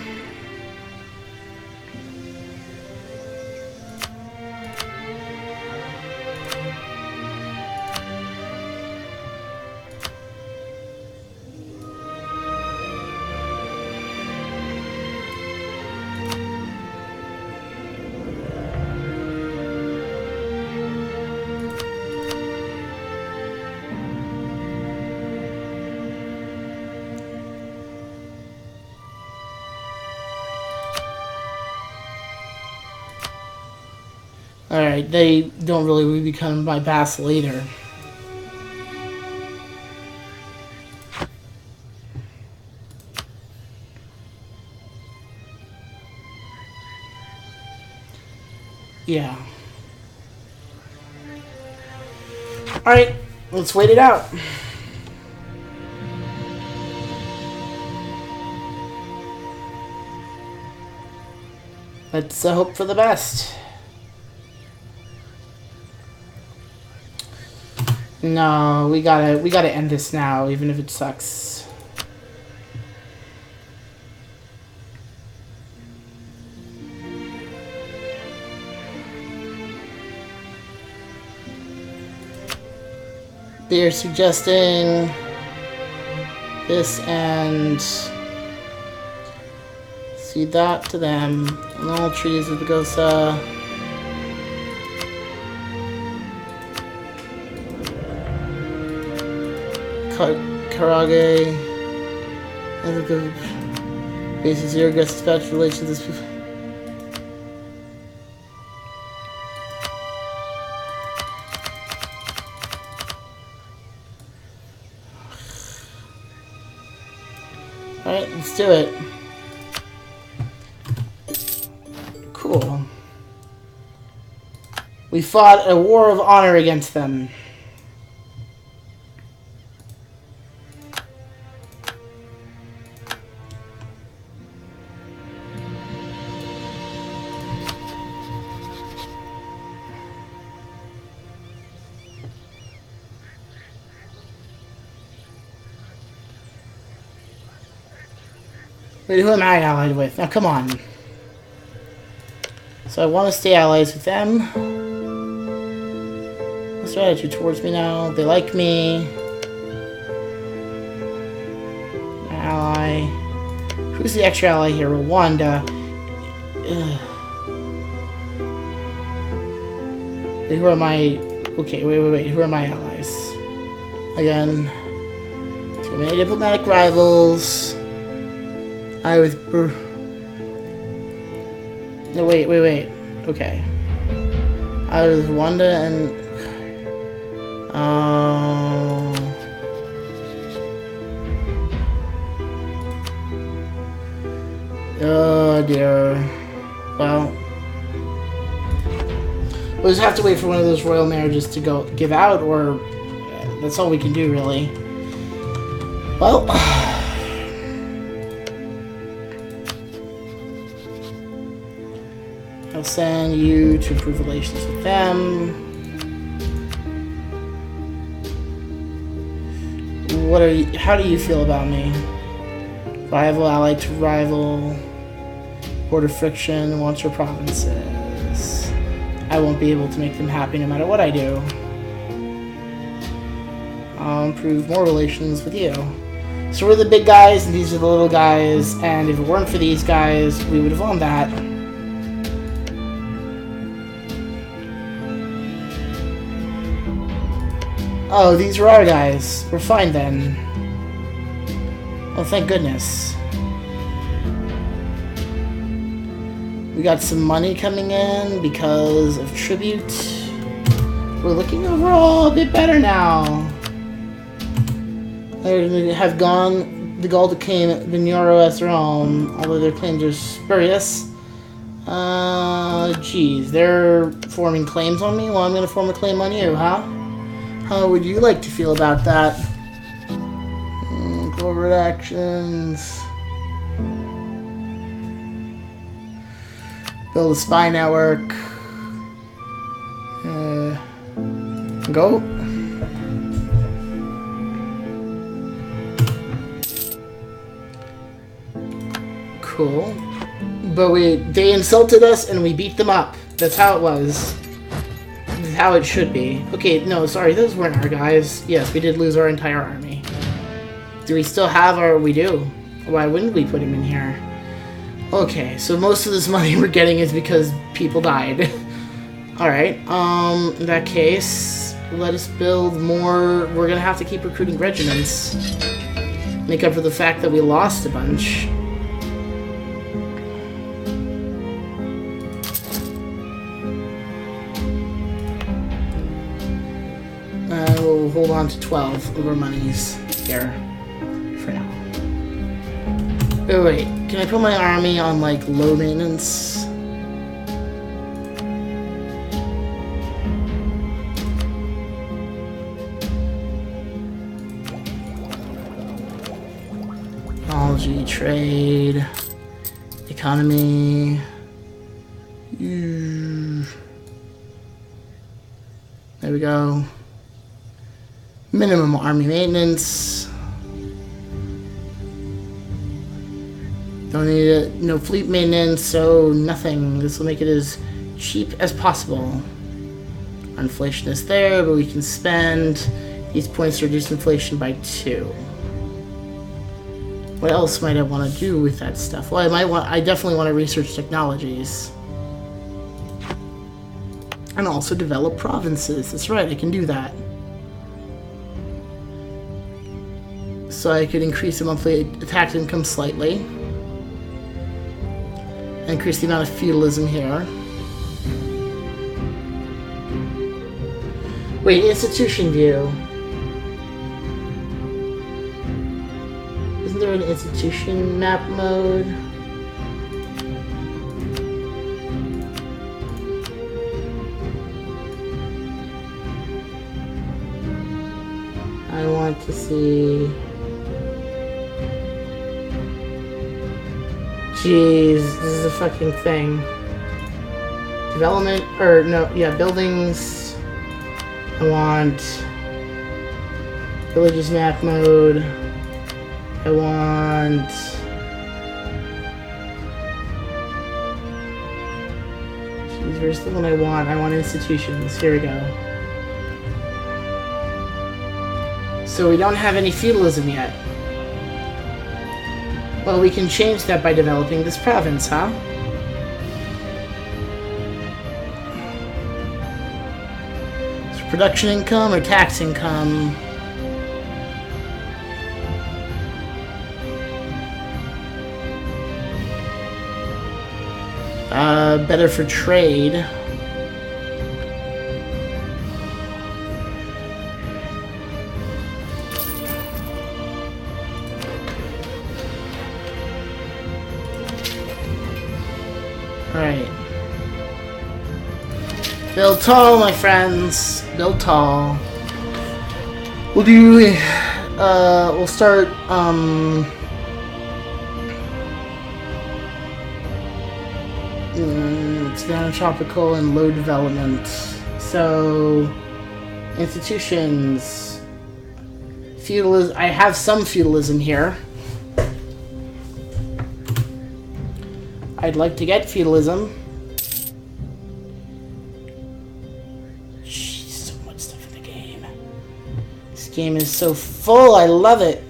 Alright, they don't really become my vassal either. Yeah. Alright, let's wait it out. Let's hope for the best. No, we gotta end this now, even if it sucks. They're suggesting this and see that to them. All trees of the Gosa. Karage, and the basis zero aggressive dispatch relations this people. Alright, let's do it. Cool. We fought a war of honor against them. Wait, who am I allied with? Now, come on. So I want to stay allies with them. What's their attitude towards me now? They like me. Ally. Who's the extra ally here? Rwanda. Ugh. Wait, who are my... Okay, wait. Who are my allies? Again. Too many diplomatic rivals. I was... No, wait. Okay. I was Rwanda and... Oh dear. Well, we'll just have to wait for one of those royal marriages to give out, or that's all we can do, really. Well, I'll send you to improve relations with them. How do you feel about me? Rival, allied to rival, border friction, wants your provinces. I won't be able to make them happy no matter what I do. I'll improve more relations with you. So we're the big guys, and these are the little guys, and if it weren't for these guys, we would have won that. Oh, these are our guys. We're fine then. Oh, thank goodness. We got some money coming in because of tribute. We're looking overall a bit better now. They have gone. The Gaul came Vignoro as their own, although their claims are spurious. Geez, they're forming claims on me. Well, I'm gonna form a claim on you, huh? How would you like to feel about that? Corporate actions. Build a spy network. Go. Cool. But they insulted us and we beat them up. That's how it was. This is how it should be. Okay, no, sorry, those weren't our guys. Yes, we did lose our entire army. Do we still have our... We do. Why wouldn't we put him in here? Okay, so most of this money we're getting is because people died. Alright, in that case, let us build more... We're gonna have to keep recruiting regiments. Make up for the fact that we lost a bunch. We'll hold on to 12 of our monies here. For now. Oh wait, can I put my army on like low maintenance? Technology, trade, economy. There we go. Minimum army maintenance. Don't need it. No fleet maintenance, so nothing. This will make it as cheap as possible. Inflation is there, but we can spend these points to reduce inflation by 2. What else might I want to do with that stuff? Well, I definitely want to research technologies. And also develop provinces. That's right, I can do that. So I could increase the monthly tax income slightly. Increase the amount of feudalism here. Wait, institution view. Isn't there an institution map mode? I want to see... Jeez, this is a fucking thing. Development, or no, yeah, buildings. I want villages map mode. I want jeez, where's the one I want? I want institutions. Here we go. So we don't have any feudalism yet. Well, we can change that by developing this province, huh? So production income or tax income? Better for trade. Alright. Build tall, my friends. Build tall. We'll do... we'll start, Savannah Tropical and low development. So... Institutions. Feudalism. I have some feudalism here. I'd like to get feudalism. Jeez, so much stuff in the game. This game is so full. I love it.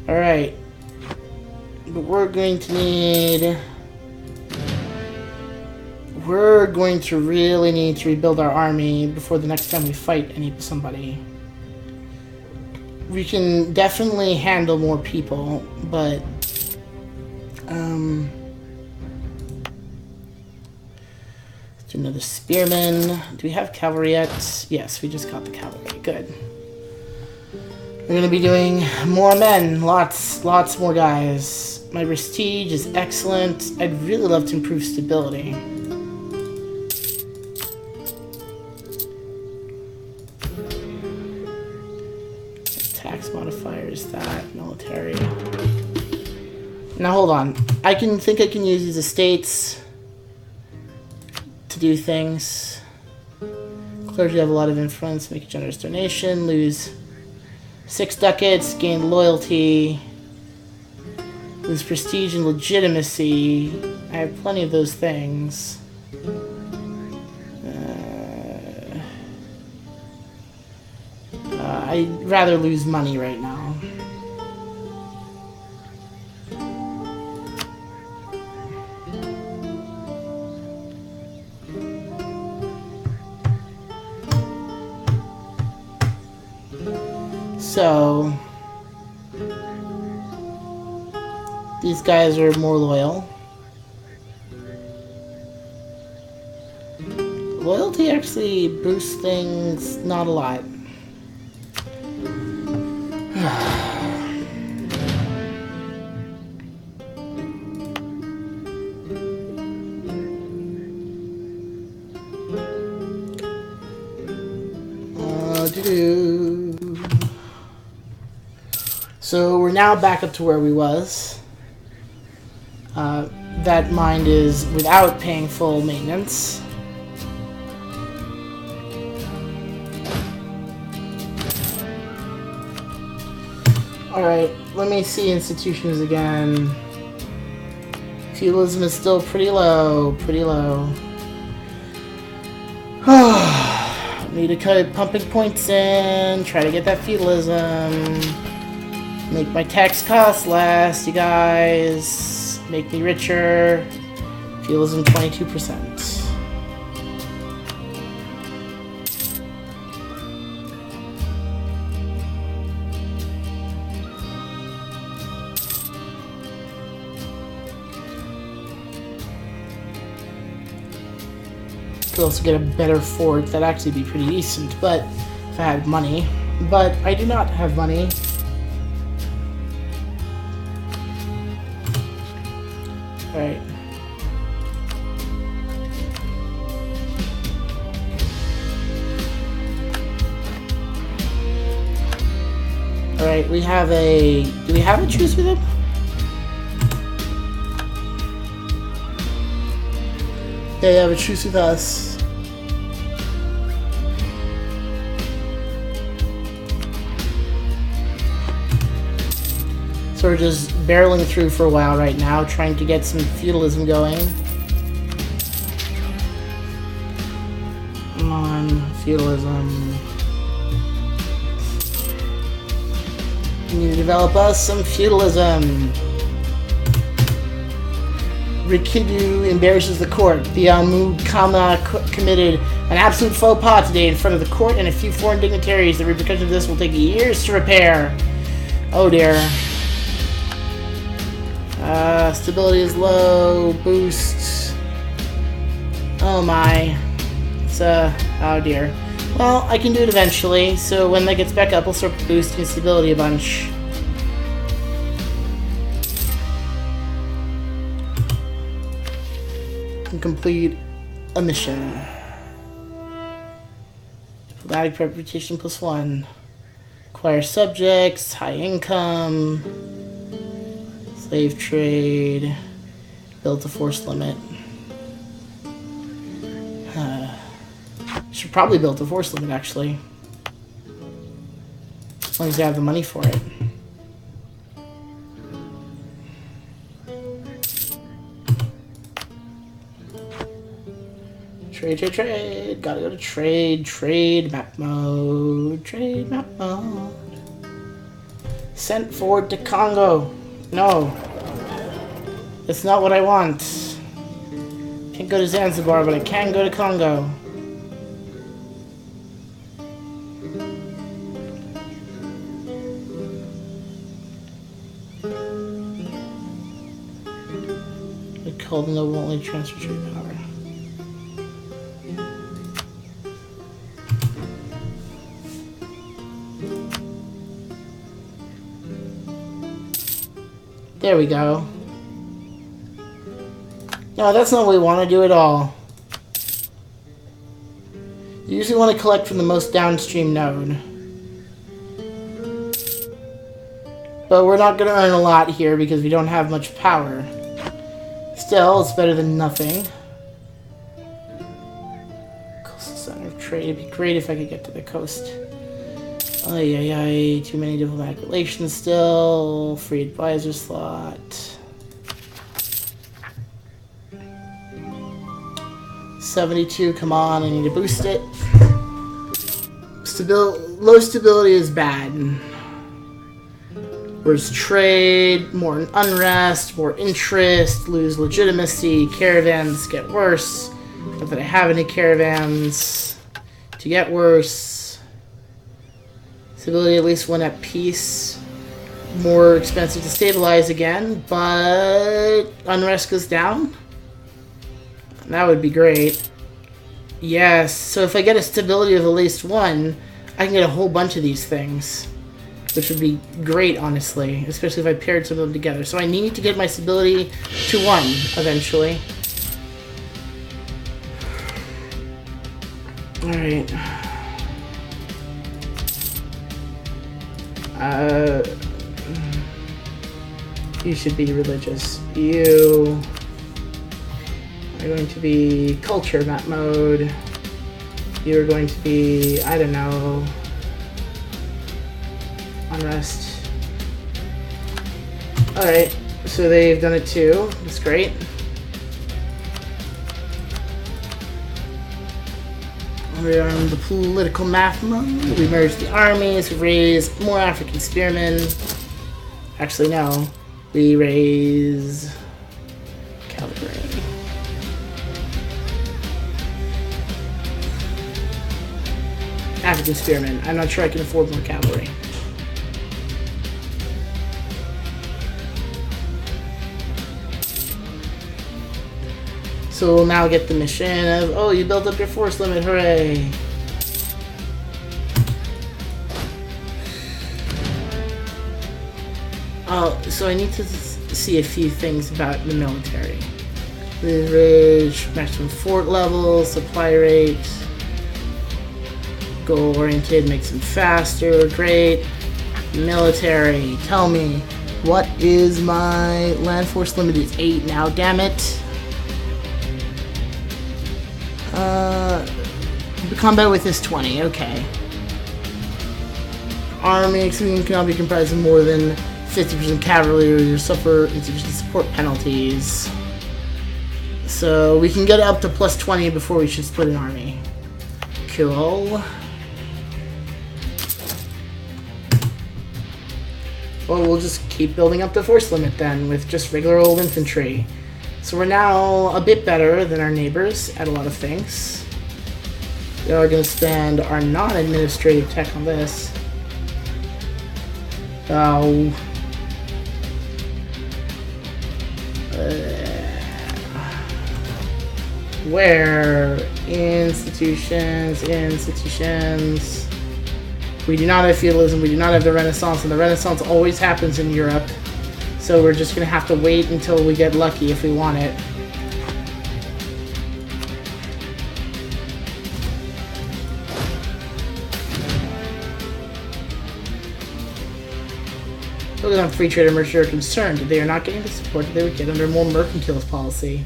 Alright. But we're going to need... We're going to really need to rebuild our army before the next time we fight somebody. We can definitely handle more people, but... Let's do another spearman. Do we have cavalry yet? Yes, we just got the cavalry. Good. We're going to be doing more men. Lots more guys. My prestige is excellent. I'd really love to improve stability. Tax modifiers, that, military. Now hold on. I think I can use these estates to do things. Clergy have a lot of influence, make a generous donation, lose 6 ducats, gain loyalty, lose prestige and legitimacy. I have plenty of those things. I'd rather lose money right now. So, these guys are more loyal. Loyalty actually boosts things not a lot. So we're now back up to where we was. That mine is without paying full maintenance. Alright, let me see institutions again. Feudalism is still pretty low, Need to cut pumping points in, try to get that feudalism. Make my tax costs less, you guys. Make me richer. Feudalism 22%. Could also get a better fort. That'd actually be pretty decent, but if I had money. But I do not have money. Alright. Alright, we have a... Do we have a truce with him? Yeah, they have a truce with us. So we're just barreling through for a while right now, trying to get some feudalism going. Come on, feudalism. We need to develop us some feudalism. Rikidu embarrasses the court. The Almukama committed an absolute faux pas today in front of the court and a few foreign dignitaries. The repercussions of this will take years to repair. Oh dear. Stability is low. Boost. Oh my. It's oh dear. Well, I can do it eventually, so when that gets back up, I'll start boosting stability a bunch. can complete a mission. Diplomatic reputation +1. Acquire subjects, high income, slave trade, build a force limit. Should probably build a force limit actually. As long as you have the money for it. Trade, trade, trade. Gotta go to trade, trade, map mode, trade, map mode. Sent forward to Congo. No. That's not what I want. Can't go to Zanzibar, but I can go to Congo. The cold noble only transfer trade power. There we go. No, that's not what we want to do at all. You usually want to collect from the most downstream node. But we're not going to earn a lot here because we don't have much power. Still, it's better than nothing. Coastal center of trade. It'd be great if I could get to the coast. Ay, ay, ay. Too many diplomatic relations still. Free advisor slot. $72, come on, I need to boost it. Low stability is bad. Whereas trade, more unrest, more interest, lose legitimacy, caravans get worse. Not that I have any caravans to get worse. Stability at least one at peace. More expensive to stabilize again, but unrest goes down. That would be great. Yes, so if I get a stability of at least 1, I can get a whole bunch of these things. Which would be great, honestly. Especially if I paired some of them together. So I need to get my stability to 1, eventually. Alright. You should be religious. You are going to be culture map mode. You are going to be, I don't know, unrest. Alright, so they've done it too. That's great. We are on the political map mode. We merge the armies, raise more African spearmen. Actually, no. We raise cavalry. African spearmen. I'm not sure I can afford more cavalry. So we'll now get the mission of, oh, you built up your force limit, hooray! Oh, so I need to see a few things about the military. Leverage, maximum fort level, supply rate, goal-oriented, makes them faster, great. Military, tell me, what is my land force limit? It's 8 now, damn it. Combat with is 20, okay. Army cannot be comprised of more than 50% cavalry or you suffer insufficient support penalties. So we can get up to plus 20 before we should split an army. Cool. Well, we'll just keep building up the force limit then with just regular old infantry. So we're now a bit better than our neighbors at a lot of things. We are going to spend our non-administrative tech on this. Oh. Where? Institutions. We do not have feudalism, we do not have the Renaissance, and the Renaissance always happens in Europe. So we're just going to have to wait until we get lucky if we want it. Focus on free trade and merchants are concerned that they are not getting the support that they would get under a more mercantilist policy.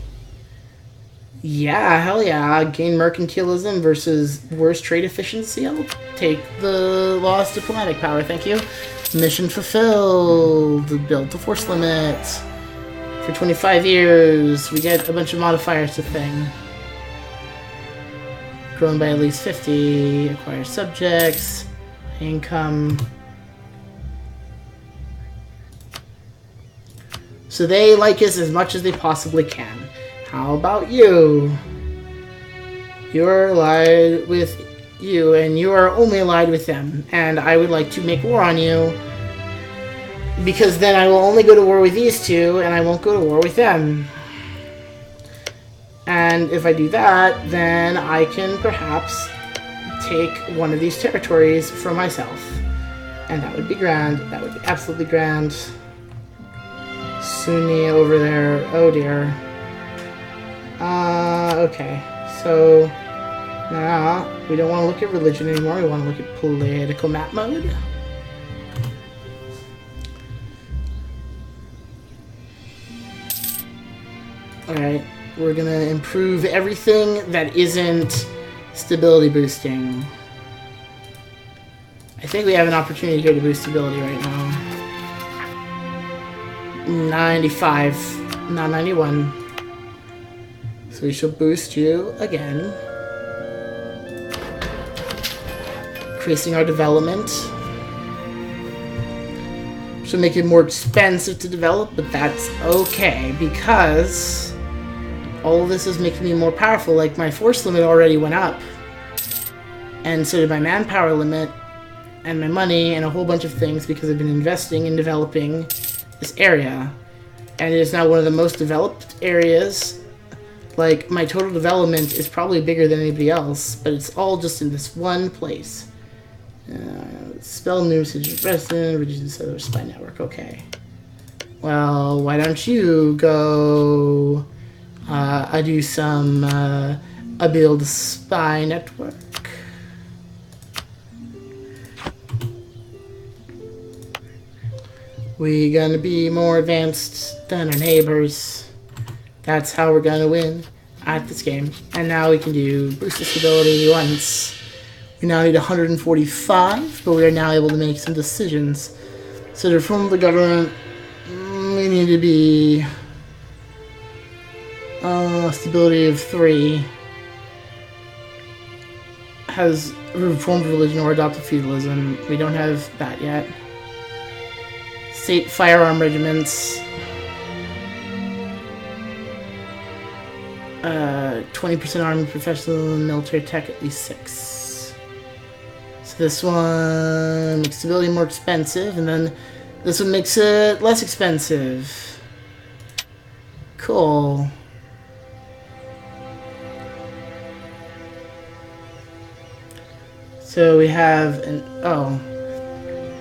Yeah, hell yeah. Gain mercantilism versus worse trade efficiency. I'll take the lost diplomatic power, thank you. Mission fulfilled. Build the force limit. For 25 years, we get a bunch of modifiers to thing. Grown by at least 50. Acquire subjects. Income. So they like us as much as they possibly can. How about you? You're allied with you, and you are only allied with them. And I would like to make war on you, because then I will only go to war with these two, and I won't go to war with them. And if I do that, then I can perhaps take one of these territories for myself. And that would be grand. That would be absolutely grand. Sunni over there. Oh dear. Okay. So now we don't want to look at religion anymore. We want to look at political map mode. Alright. We're gonna improve everything that isn't stability boosting. I think we have an opportunity here to boost stability right now. 95, not 91. So we shall boost you again. Increasing our development. Should make it more expensive to develop, but that's okay because all of this is making me more powerful. Like my force limit already went up, and so did my manpower limit, and my money, and a whole bunch of things because I've been investing in developing this area, and it is now one of the most developed areas. Like, my total development is probably bigger than anybody else, but it's all just in this one place. Spell new usage resident, reduces the spy network. Okay. Well, why don't you go? I do some. I build a spy network. We gonna be more advanced than our neighbors. That's how we're gonna win at this game. And now we can do boost the stability once. We now need 145, but we are now able to make some decisions. So to reform the government, we need to be stability of 3. Has reformed religion or adopted feudalism. We don't have that yet. State firearm regiments. 20% army professional military tech, at least 6. So this one makes stability more expensive, and then this one makes it less expensive. Cool. So we have an... oh.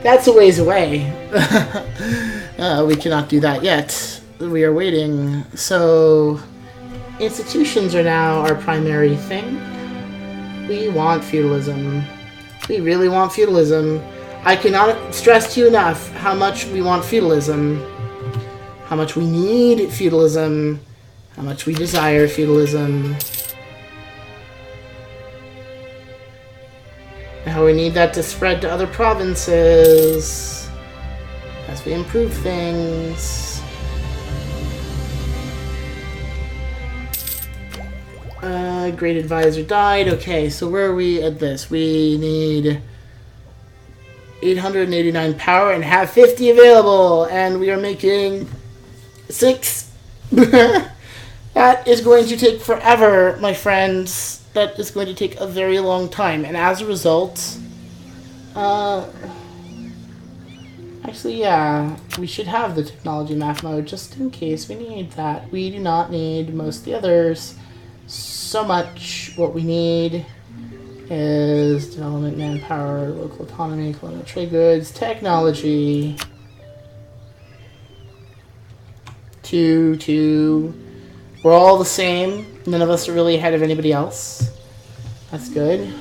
That's a ways away. We cannot do that yet. We are waiting. So... institutions are now our primary thing. We want feudalism. We really want feudalism. I cannot stress to you enough how much we want feudalism. How much we need feudalism. How much we desire feudalism. And how we need that to spread to other provinces as we improve things. Great advisor died. Okay, so where are we at this? We need 889 power and have 50 available, and we are making 6. That is going to take forever, my friends. That is going to take a very long time, and as a result, actually, yeah, we should have the technology map mode just in case we need that. We do not need most of the others so much. What we need is development, manpower, local autonomy, colonial trade goods, technology. 2. We're all the same. None of us are really ahead of anybody else. That's good.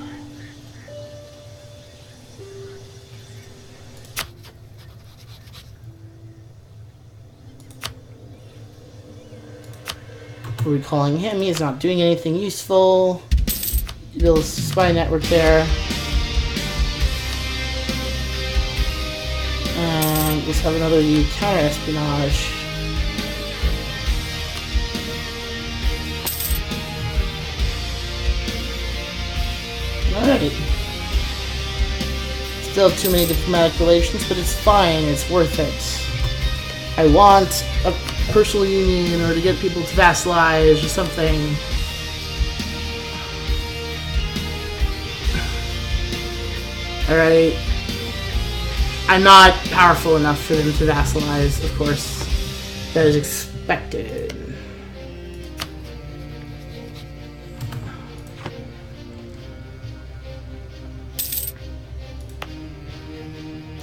We're recalling him. He's not doing anything useful. Build a spy network there. And let's have another counter-espionage. Alright. Still have too many diplomatic relations, but it's fine. It's worth it. I want a personal union or to get people to vassalize or something. Alright. I'm not powerful enough for them to vassalize, of course. That is expected.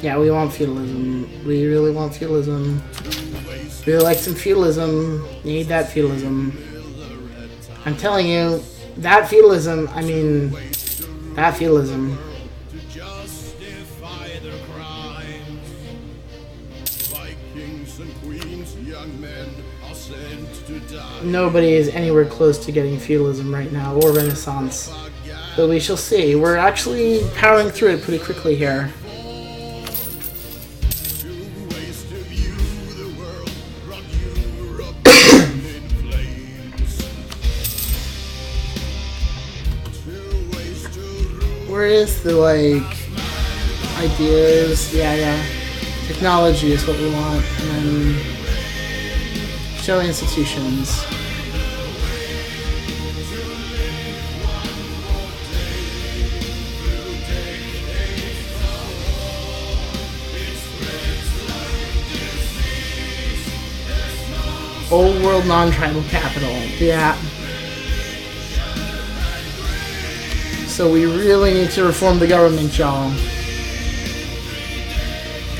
Yeah, we want feudalism. We really want feudalism. We really like some feudalism. Need that feudalism. I'm telling you, that feudalism, I mean, that feudalism. Nobody is anywhere close to getting feudalism right now, or Renaissance. But we shall see. We're actually powering through it pretty quickly here. Where is the, like, ideas? Yeah. Technology is what we want. And then show institutions. Old world non-tribal capital. Yeah. So we really need to reform the government, y'all.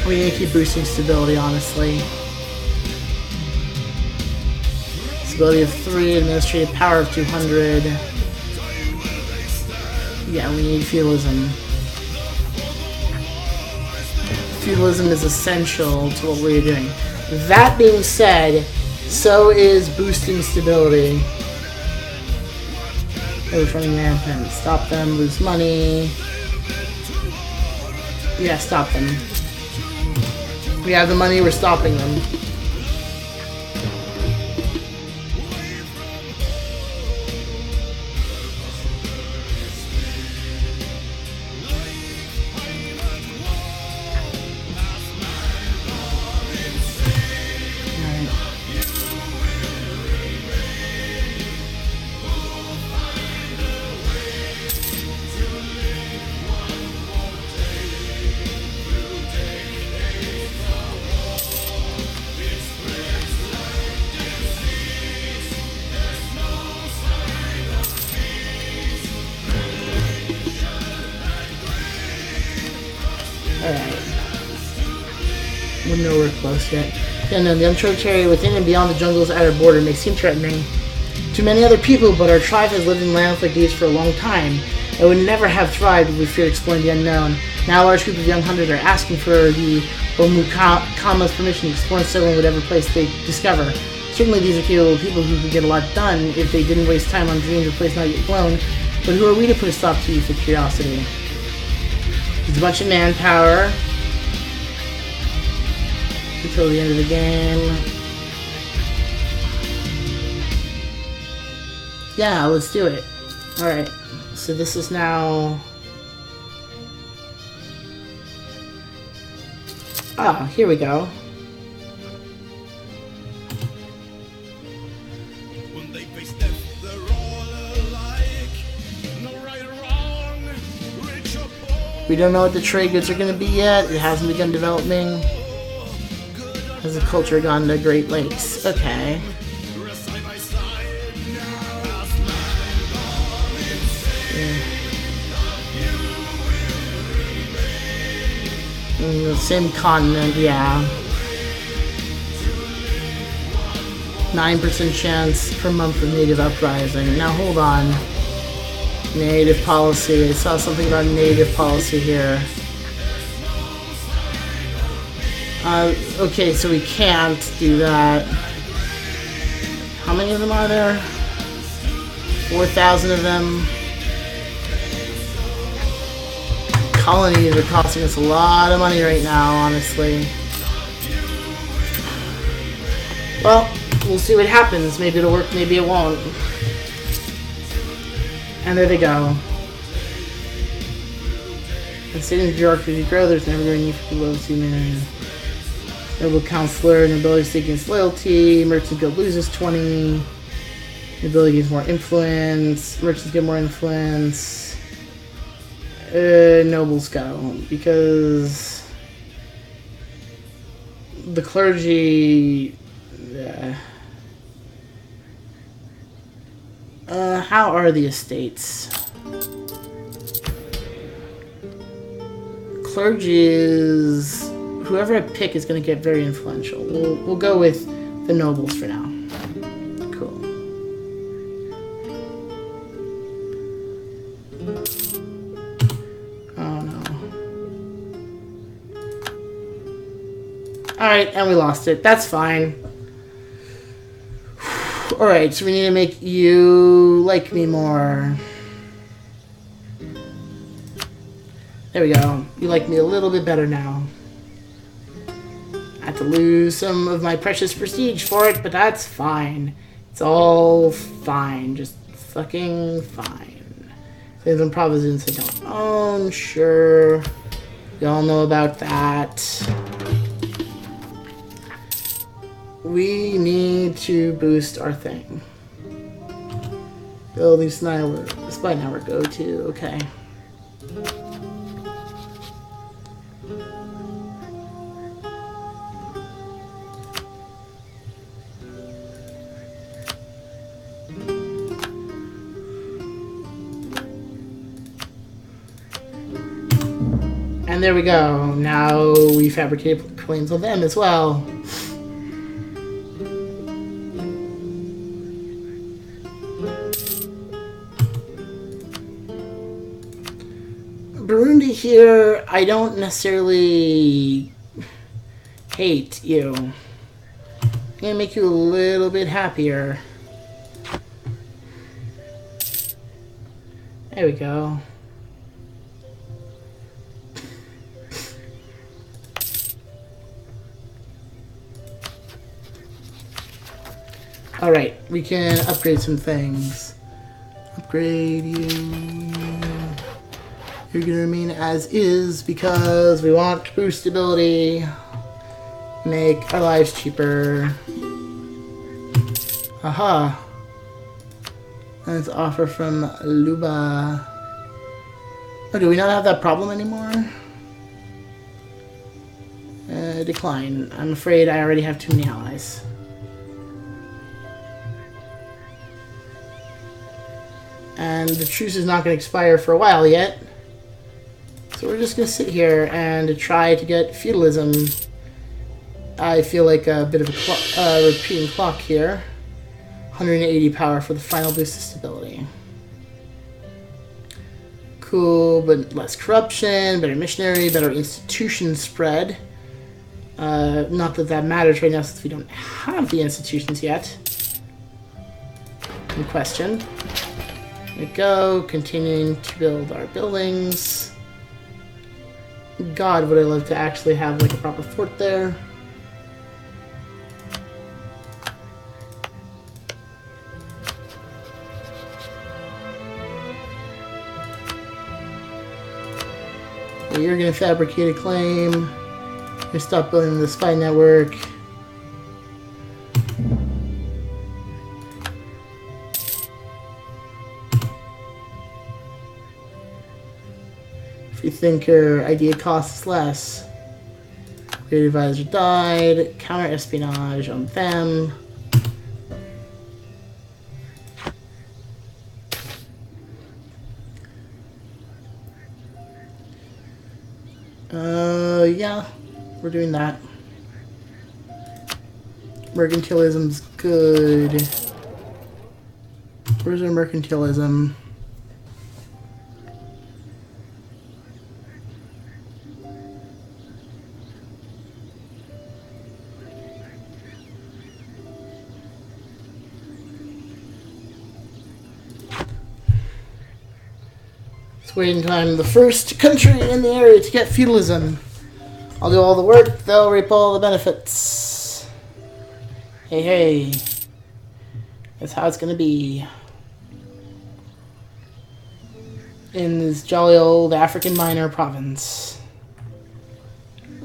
We need to keep boosting stability, honestly. Stability of 3, administrative power of 200. Yeah, we need feudalism. Feudalism is essential to what we're doing. That being said, so is boosting stability. Running rampant. Stop them, lose money. Yeah, stop them. We have the money, we're stopping them. We're nowhere close yet. Yeah, no, the uncharted area within and beyond the jungle's outer border may seem threatening to many other people, but our tribe has lived in lands like these for a long time. It would never have thrived if we feared exploring the unknown. Now a large group of young hunters are asking for the Omukama's permission to explore and settle in whatever place they discover. Certainly these are capable people who could get a lot done if they didn't waste time on dreams of a place not yet flown, but who are we to put a stop to you for curiosity? There's a bunch of manpower until the end of the game. Yeah, let's do it. Alright, so this is now... Ah, here we go. We don't know what the trade goods are going to be yet. It hasn't begun developing. Has the culture gone to Great Lakes? Okay. The same continent, yeah. 9% chance per month of native uprising. Now hold on. Native policy. I saw something about native policy here. Okay, so we can't do that. How many of them are there? 4,000 of them. Colonies are costing us a lot of money right now, honestly. Well, we'll see what happens. Maybe it'll work, maybe it won't. And there they go. The state of bureaucracy grow, there's never going to need for people to see me. Noble counselor, nobility seeking loyalty, merchant guild loses 20. Nobility gets more influence, merchants get more influence. Nobles go, because the clergy. How are the estates? Clergy is whoever I pick is going to get very influential. We'll go with the nobles for now. Cool. Oh no. Alright, and we lost it. That's fine. Alright, so we need to make you like me more. There we go. You like me a little bit better now. I have to lose some of my precious prestige for it, but that's fine. It's all fine. Just fucking fine. There's some provinces I don't own, sure. We all know about that. We need to boost our thing. Building spy network, go to, okay. And there we go. Now we fabricated claims on them as well. Burundi here, I don't necessarily hate you. I'm gonna make you a little bit happier. There we go. Alright, we can upgrade some things. Upgrade you. You're gonna remain as is because we want to boost stability. Make our lives cheaper. Aha. That's an offer from Luba. Oh, do we not have that problem anymore? Decline. I'm afraid I already have too many allies. And the truce is not going to expire for a while yet. So we're just going to sit here and try to get feudalism. I feel like a bit of a repeating clock here. 180 power for the final boost of stability. Cool, but less corruption, better missionary, better institution spread. Not that that matters right now since we don't have the institutions yet in question. There we go, continuing to build our buildings. God, would I love to actually have like a proper fort there. Well, you're gonna fabricate a claim. You're gonna stop building the spy network. If you think your idea costs less. Creative advisor died. Counter espionage on them. Yeah, we're doing that. Mercantilism's good. Where's our mercantilism? It's waiting time. The first country in the area to get feudalism. I'll do all the work, they'll reap all the benefits. Hey, hey. That's how it's gonna be. In this jolly old African minor province.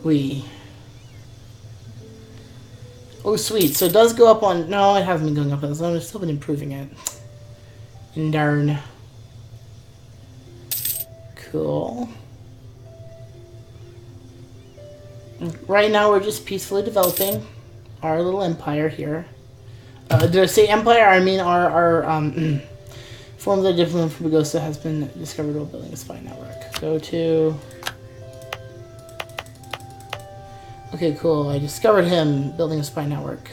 Oh, sweet. So it does go up on... No, it hasn't been going up. I've still been improving it. And darn. Cool. Right now, we're just peacefully developing our little empire here. Did I say empire? I mean our form of the diplomat from Bagosta has been discovered while building a spy network. Go to... Okay, cool. I discovered him building a spy network.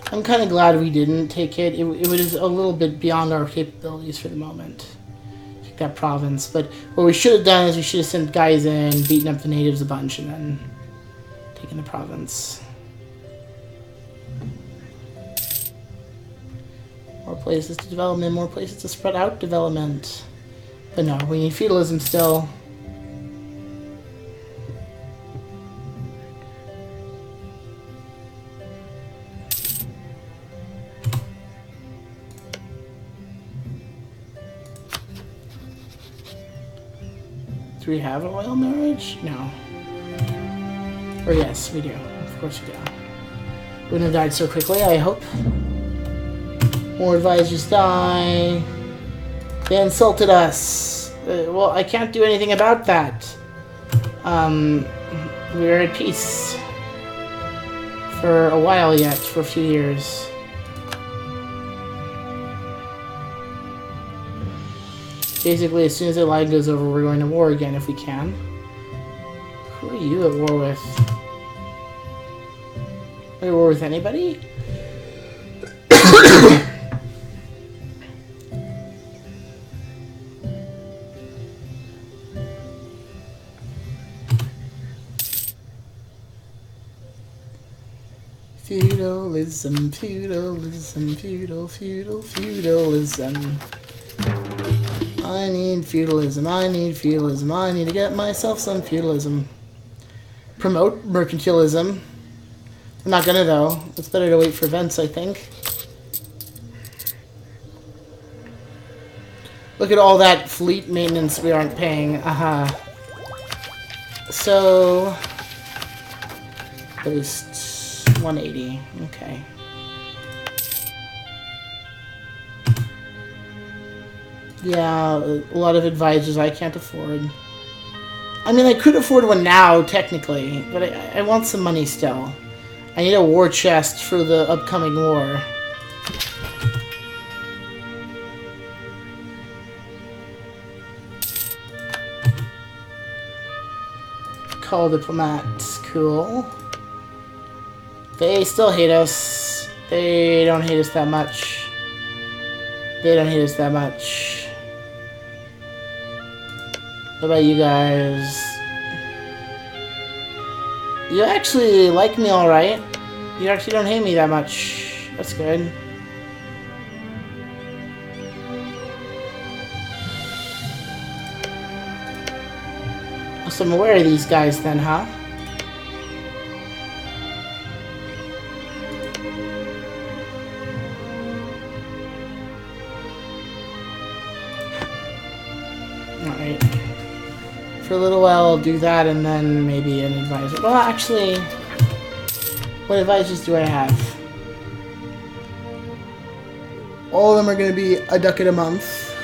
I'm kind of glad we didn't take it. It was a little bit beyond our capabilities for the moment. Take that province. But what we should have done is we should have sent guys in, beaten up the natives a bunch, and then taken the province. More places to development, more places to spread out development. But no, we need feudalism still. Do we have a royal marriage? No. Or yes, we do. Of course we do. Wouldn't have died so quickly, I hope. More advisors die. They insulted us. Well, I can't do anything about that. We're at peace. For a while yet, for a few years. Basically, as soon as the line goes over, we're going to war again if we can. Who are you at war with? Are you at war with anybody? Feudalism, feudalism, feudalism. I need feudalism, I need feudalism, I need to get myself some feudalism. Promote mercantilism. I'm not gonna though. It's better to wait for events, I think. Look at all that fleet maintenance we aren't paying. So... at least 180. Okay. Yeah, a lot of advisors I can't afford. I mean, I could afford one now, technically, but I want some money still. I need a war chest for the upcoming war. Call diplomats. Cool. They still hate us. They don't hate us that much. They don't hate us that much. What about you guys? You actually like me alright. You actually don't hate me that much. That's good. So I'm aware of these guys then, huh? Alright. For a little while I'll do that and then maybe an advisor. Well, actually, what advisors do I have? All of them are going to be a ducat a month.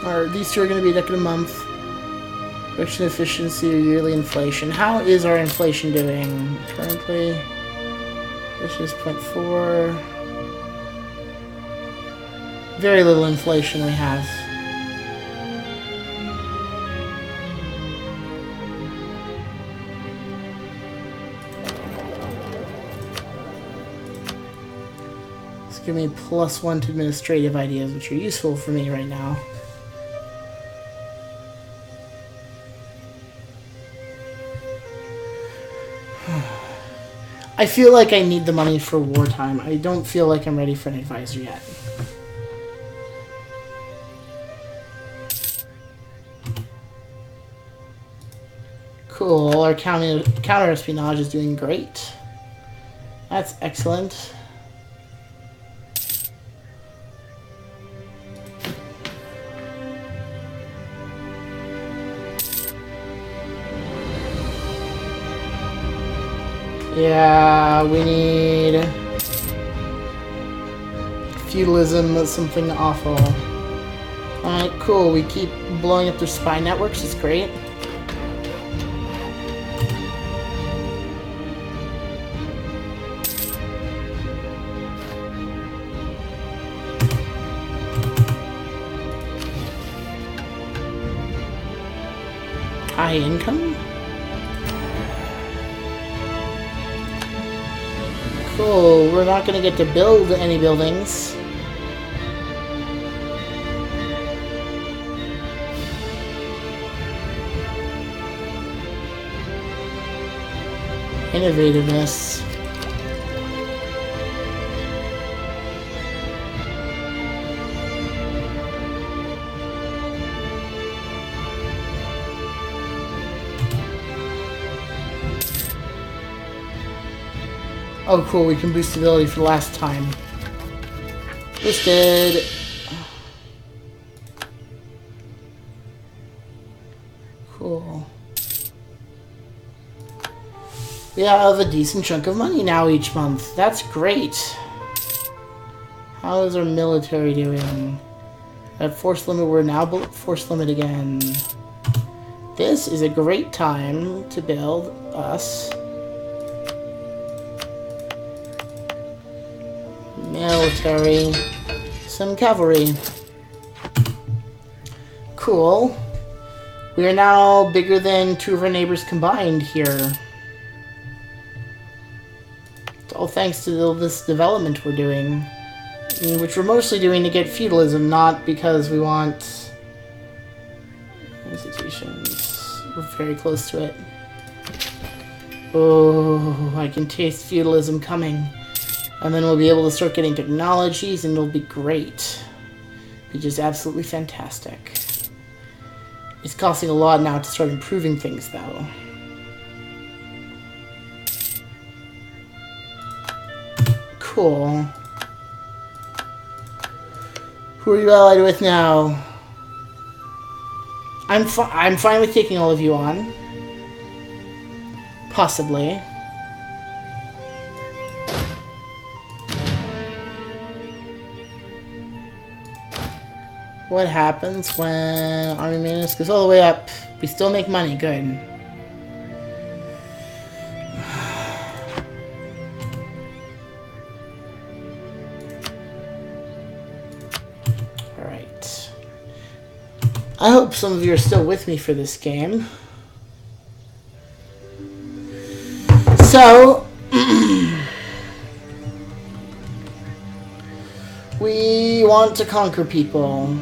Or these two are going to be a ducat a month. Production efficiency or yearly inflation. How is our inflation doing currently? Which is 0.4. Very little inflation we have. This gives me +1 to administrative ideas, which are useful for me right now. I feel like I need the money for wartime. I don't feel like I'm ready for an advisor yet. Cool. Our counter-espionage is doing great. That's excellent. Yeah, we need feudalism, that's something awful. Alright, cool. We keep blowing up their spy networks. It's great. High income? Cool, we're not gonna get to build any buildings. Innovativeness. Oh cool, we can boost ability for the last time. Boosted. Cool. We have a decent chunk of money now each month. That's great. How is our military doing? At force limit, we're now force limit again. This is a great time to build us military, some cavalry. Cool. We are now bigger than two of our neighbors combined here. It's all thanks to this development we're doing. Which we're mostly doing to get feudalism, not because we want institutions. We're very close to it. Oh, I can taste feudalism coming. And then we'll be able to start getting technologies, and it'll be great. Be just absolutely fantastic. It's costing a lot now to start improving things, though. Cool. Who are you allied with now? I'm fine with taking all of you on. Possibly. What happens when army maintenance goes all the way up? We still make money. Good. Alright. I hope some of you are still with me for this game. So, we want to conquer people.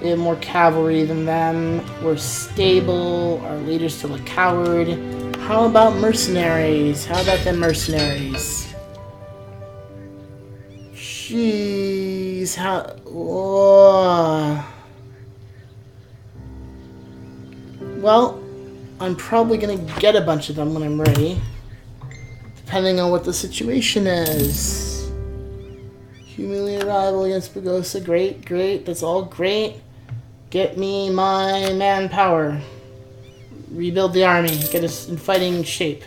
We have more cavalry than them. We're stable. Our leader's still a coward. How about mercenaries? How about them mercenaries? Jeez, how... Whoa. Well, I'm probably gonna get a bunch of them when I'm ready. Depending on what the situation is. Humiliate rival against Burgosa. Great, great. That's all great. Get me my manpower. Rebuild the army. Get us in fighting shape.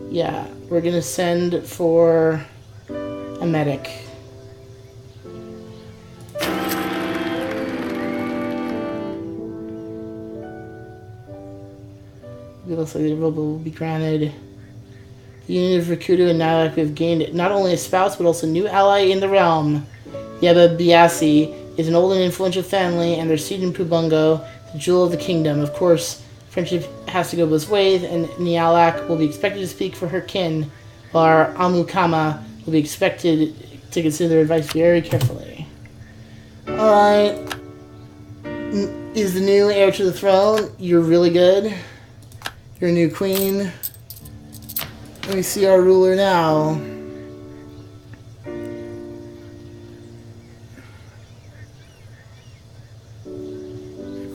Yeah, we're gonna send for a medic. It looks like the rebel will be granted. The Union of Rakudu and Nilak have gained not only a spouse, but also a new ally in the realm. Yeba Biasi is an old and influential family, and their seat in Pubungo, the jewel of the kingdom. Of course, friendship has to go both ways, and Nialak will be expected to speak for her kin, while our Amukama will be expected to consider their advice very carefully. Alright. is the new heir to the throne. You're really good. You're a new queen. Let me see our ruler now.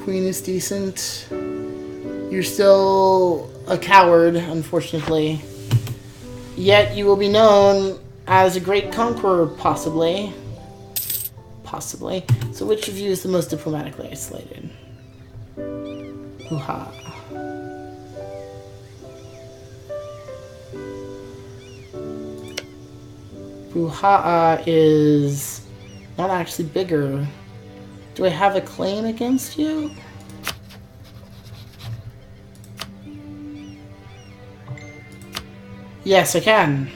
Queen is decent. You're still a coward, unfortunately. Yet you will be known as a great conqueror, possibly. Possibly. So which of you is the most diplomatically isolated? Hoo-ha. Hoo-ha is not actually bigger. Do I have a claim against you? Yes, I can.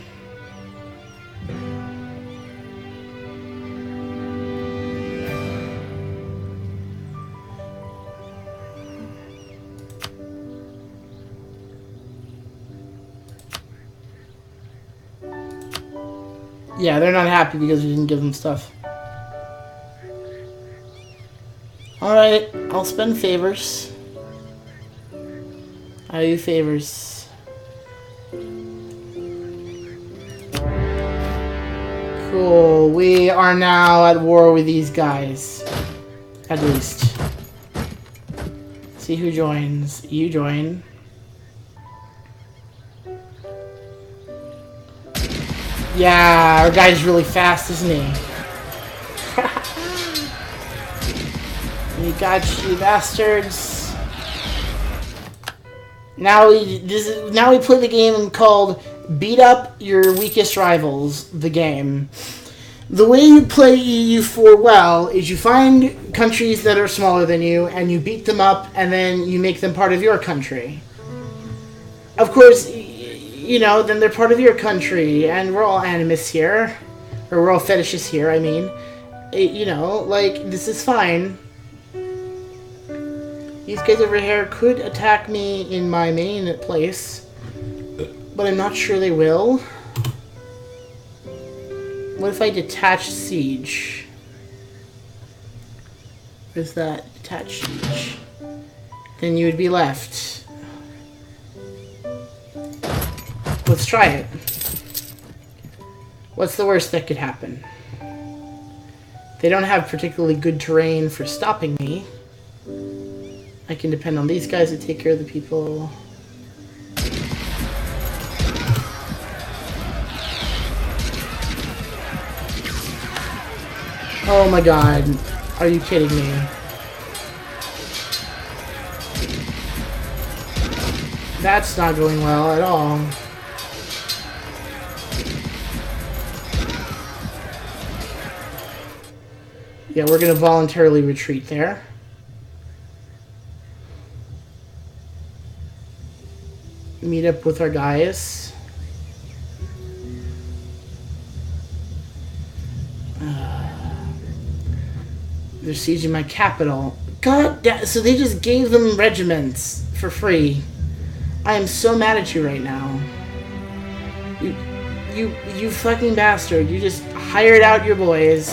Yeah, they're not happy because we didn't give them stuff. Alright, I'll spend favors. I do favors. Cool, we are now at war with these guys. At least. See who joins. You join. Yeah, our guy's really fast, isn't he? We got you bastards. Now we play the game called Beat Up Your Weakest Rivals, the game. The way you play EU4 well is you find countries that are smaller than you and you beat them up and then you make them part of your country. Of course, you know, then they're part of your country, and we're all animists here. Or we're all fetishists here, I mean. You know, like, this is fine. These guys over here could attack me in my main place, but I'm not sure they will. What if I detach siege? What is that? Detach siege. Then you would be left. Let's try it. What's the worst that could happen? They don't have particularly good terrain for stopping me. I can depend on these guys to take care of the people. Oh my god. Are you kidding me? That's not going well at all. Yeah, we're going to voluntarily retreat there. Meet up with our guys. They're sieging my capital. God damn, so they just gave them regiments for free. I am so mad at you right now. You fucking bastard. You just hired out your boys.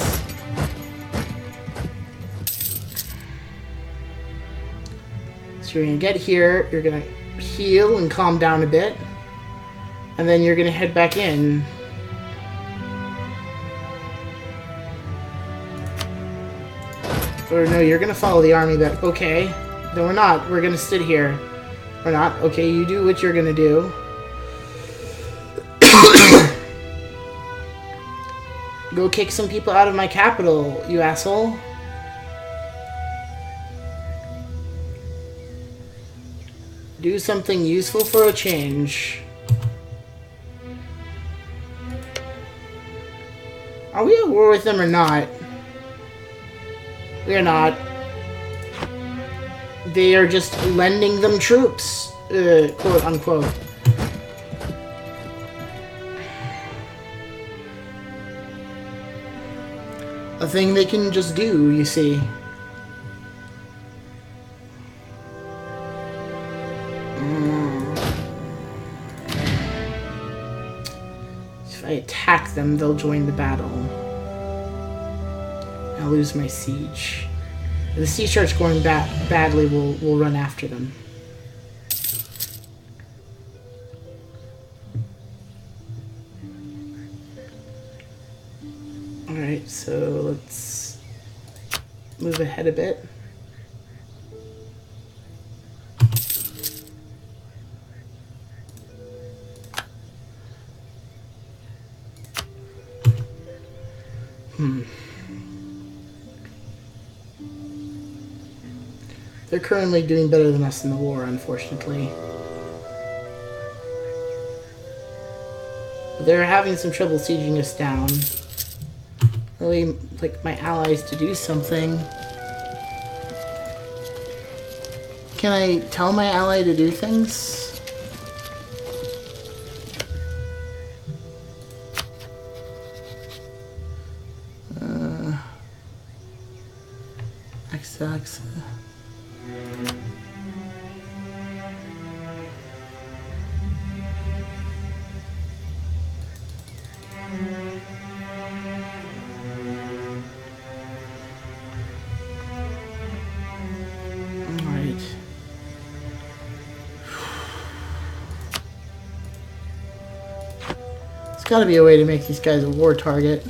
So you're gonna get here, you're gonna heal and calm down a bit, and then you're gonna head back in. Or no, you're gonna follow the army back. Okay. No, we're not. We're gonna sit here. We're not. Okay, you do what you're gonna do. Go kick some people out of my capital, you asshole. Do something useful for a change. Are we at war with them or not? We are not. They are just lending them troops, quote unquote. A thing they can just do, you see. If I attack them, they'll join the battle. I'll lose my siege. If the sea starts going badly, we'll run after them. Alright, so let's move ahead a bit. They're currently doing better than us in the war, unfortunately. They're having some trouble sieging us down. Really, like, my allies to do something. Can I tell my ally to do things? XX. There's gotta be a way to make these guys a war target.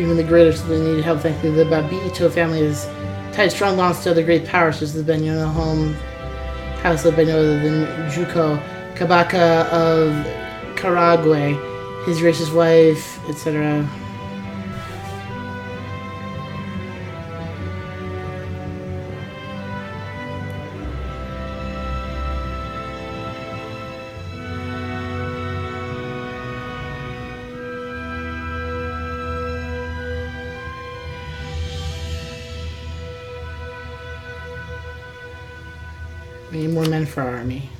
Even the greatest that needed help, thankfully, the Babito family is tied strong bonds to other great powers, such as the Benyono home house led by no other than Juko Kabaka of Karagwe, his gracious wife, etc. We need more men for our army.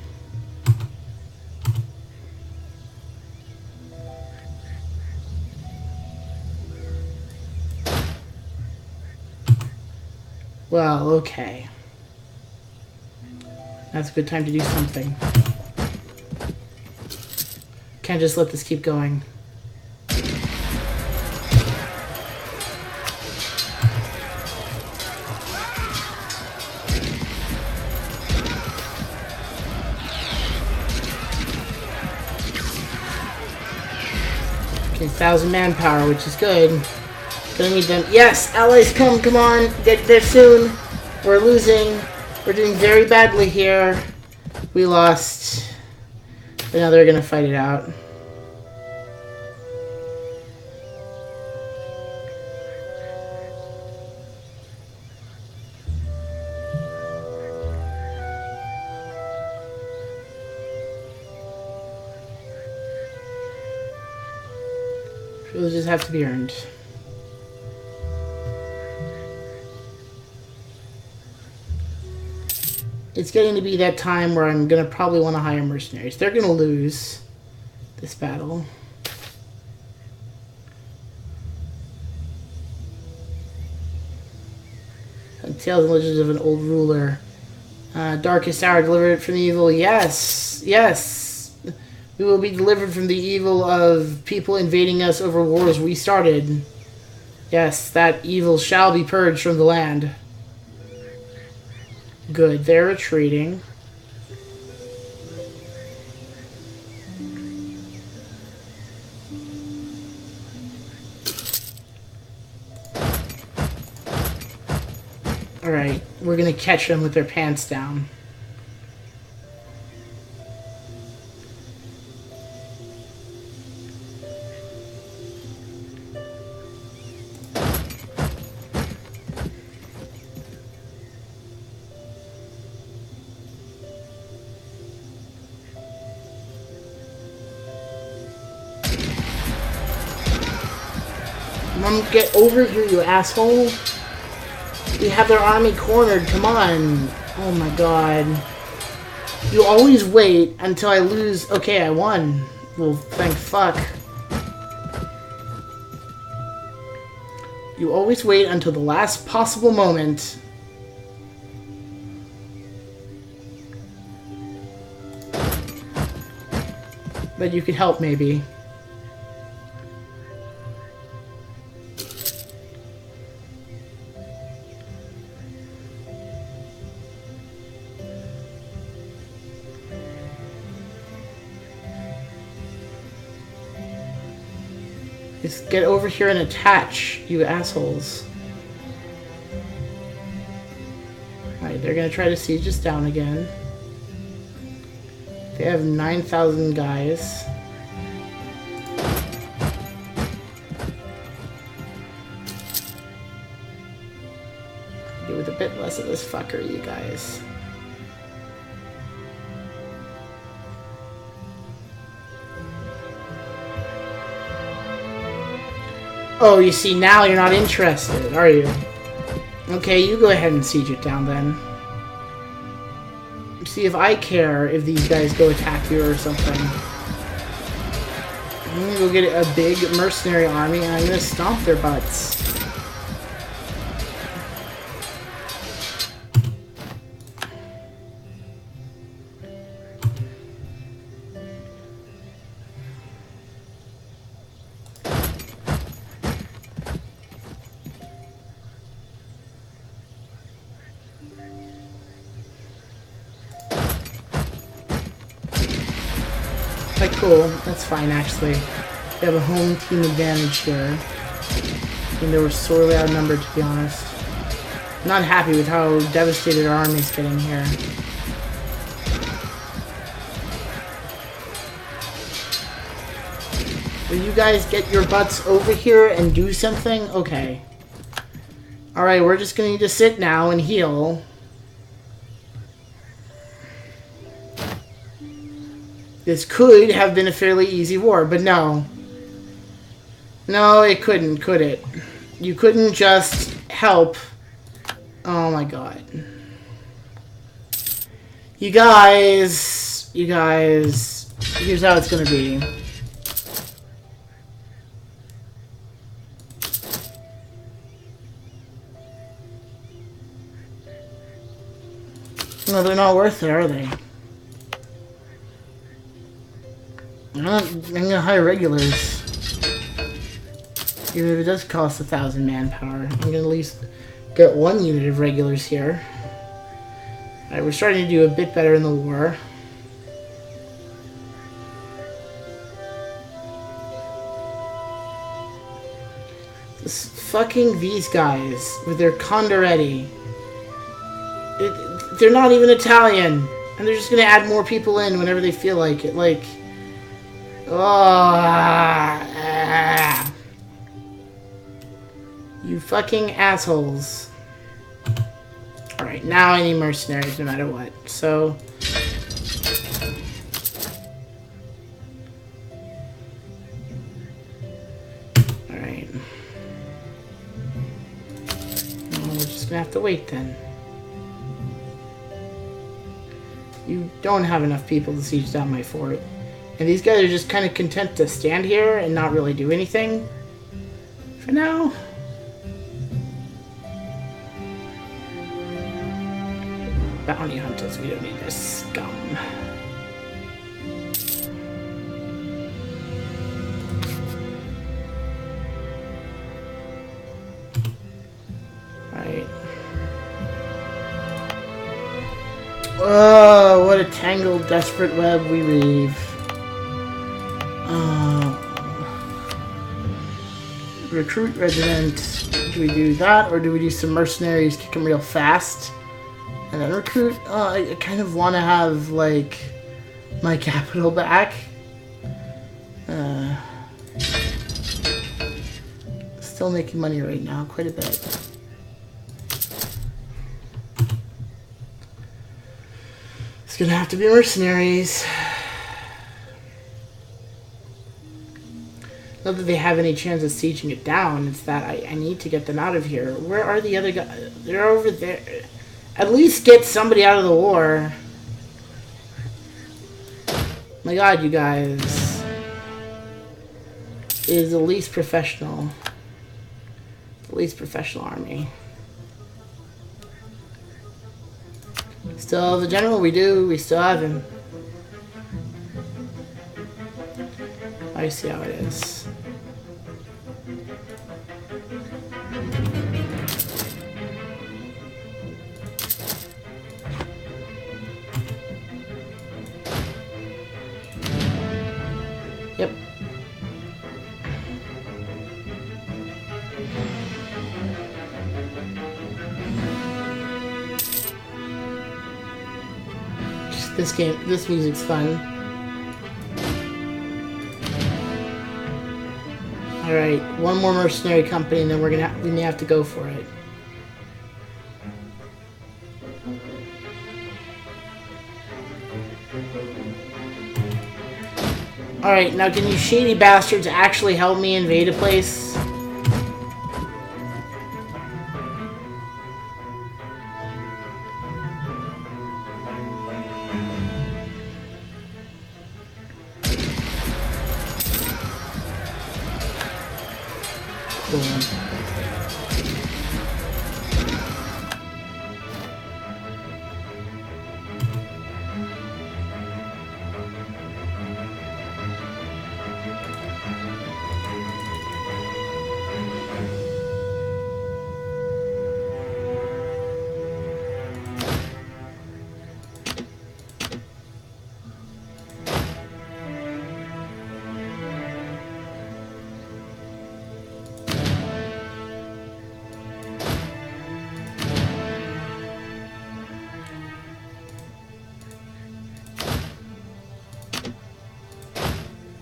Well, okay. That's a good time to do something. Can't just let this keep going. Okay, 1,000 manpower, which is good. Gonna need them. Yes, allies come on. Get there soon. We're losing. We're doing very badly here. We lost. But now they're gonna fight it out. Privileges have to be earned. It's getting to be that time where I'm going to probably want to hire mercenaries. They're going to lose this battle. Tales and Legends of an Old Ruler. Darkest hour delivered from the evil. Yes, yes. We will be delivered from the evil of people invading us over wars we started. Yes, that evil shall be purged from the land. Good, they're retreating. Alright, we're gonna catch them with their pants down. Mom, get over here, you asshole. We have their army cornered, come on. Oh my god. You always wait until I lose. Okay, I won. Well, thank fuck. You always wait until the last possible moment. But you could help, maybe. Just get over here and attach, you assholes. Alright, they're gonna try to siege us down again. They have 9,000 guys. Do with a bit less of this fucker, you guys. Oh, you see, now you're not interested, are you? Okay, you go ahead and siege it down then. See if I care if these guys go attack you or something. I'm gonna go get a big mercenary army and I'm gonna stomp their butts. Cool, that's fine actually. We have a home team advantage here. And they were sorely outnumbered, to be honest. I'm not happy with how devastated our army's getting here. Will you guys get your butts over here and do something? Okay. Alright, we're just gonna need to sit now and heal. This could have been a fairly easy war, but no. No, it couldn't, could it? You couldn't just help. Oh my god. You guys, here's how it's gonna be. No, they're not worth it, are they? I'm gonna hire regulars. Even if it does cost 1,000 manpower. I'm gonna at least get 1 unit of regulars here. Alright, we're starting to do a bit better in the war. This fucking these guys with their Condorretti. They're not even Italian. And they're just gonna add more people in whenever they feel like it. Like... You fucking assholes. Alright, now I need mercenaries no matter what. So... Alright. Well, we're just gonna have to wait then. You don't have enough people to siege down my fort. And these guys are just kind of content to stand here and not really do anything. For now. Bounty hunters, we don't need this scum. Right. Oh, what a tangled, desperate web we weave. Recruit regiment. Do we do that, or do we do some mercenaries, kick them real fast, and then recruit? I kind of want to have, like, my capital back. Still making money right now, quite a bit. It's gonna have to be mercenaries. Not that they have any chance of sieging it down, it's that I need to get them out of here. Where are the other guys? They're over there. At least get somebody out of the war. My god, you guys. It is the least professional. Police professional army. Still have the general? We do. We still have him. I see how it is. Yep. This music's fun. All right, one more mercenary company, and then we may have to go for it. All right, now can you shady bastards actually help me invade a place?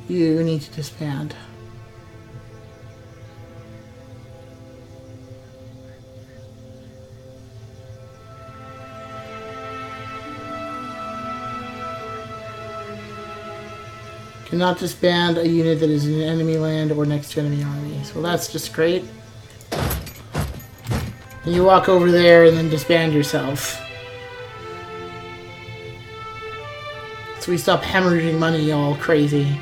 You need to disband. Cannot disband a unit that is in enemy land or next to enemy armies. Well, that's just great. And you walk over there and then disband yourself. So we stop hemorrhaging money all crazy.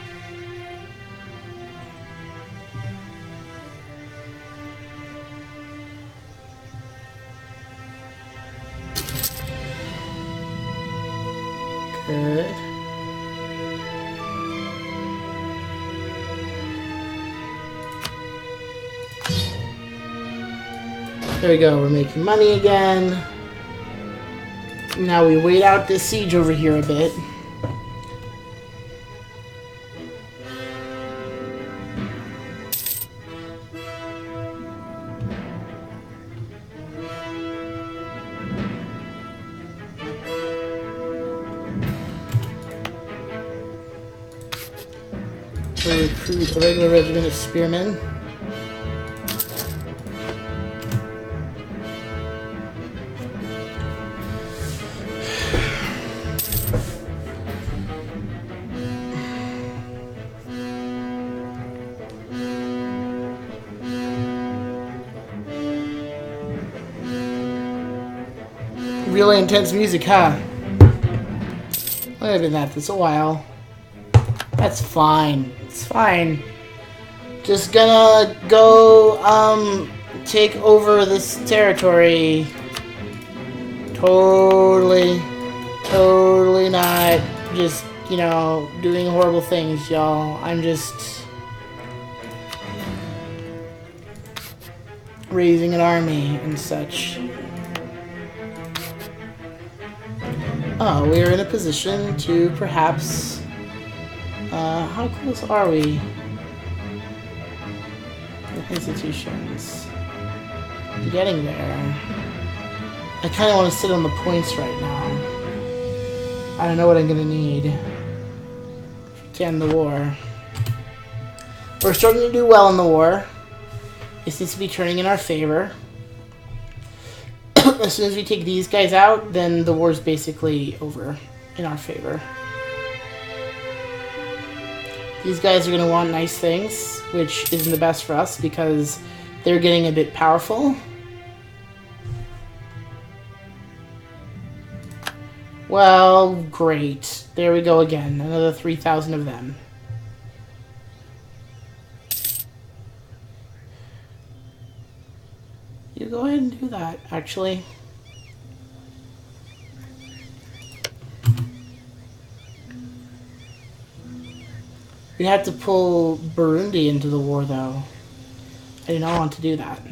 Good. There we go, we're making money again. Now we wait out this siege over here a bit. We'll recruit a regular regiment of spearmen. Really intense music, huh? I've been at this a while. That's fine. It's fine. Just gonna go, take over this territory. Totally not just, you know, doing horrible things, y'all. I'm just raising an army and such. Oh, we are in a position to perhaps... how close are we? With institutions. I'm getting there. I kind of want to sit on the points right now. I don't know what I'm going to need to end the war. We're starting to do well in the war. It seems to be turning in our favor. As soon as we take these guys out, then the war's basically over in our favor. These guys are going to want nice things, which isn't the best for us because they're getting a bit powerful. Well, great. There we go again. Another 3,000 of them. You go ahead and do that, actually. We have to pull Burundi into the war, though. I do not want to do that.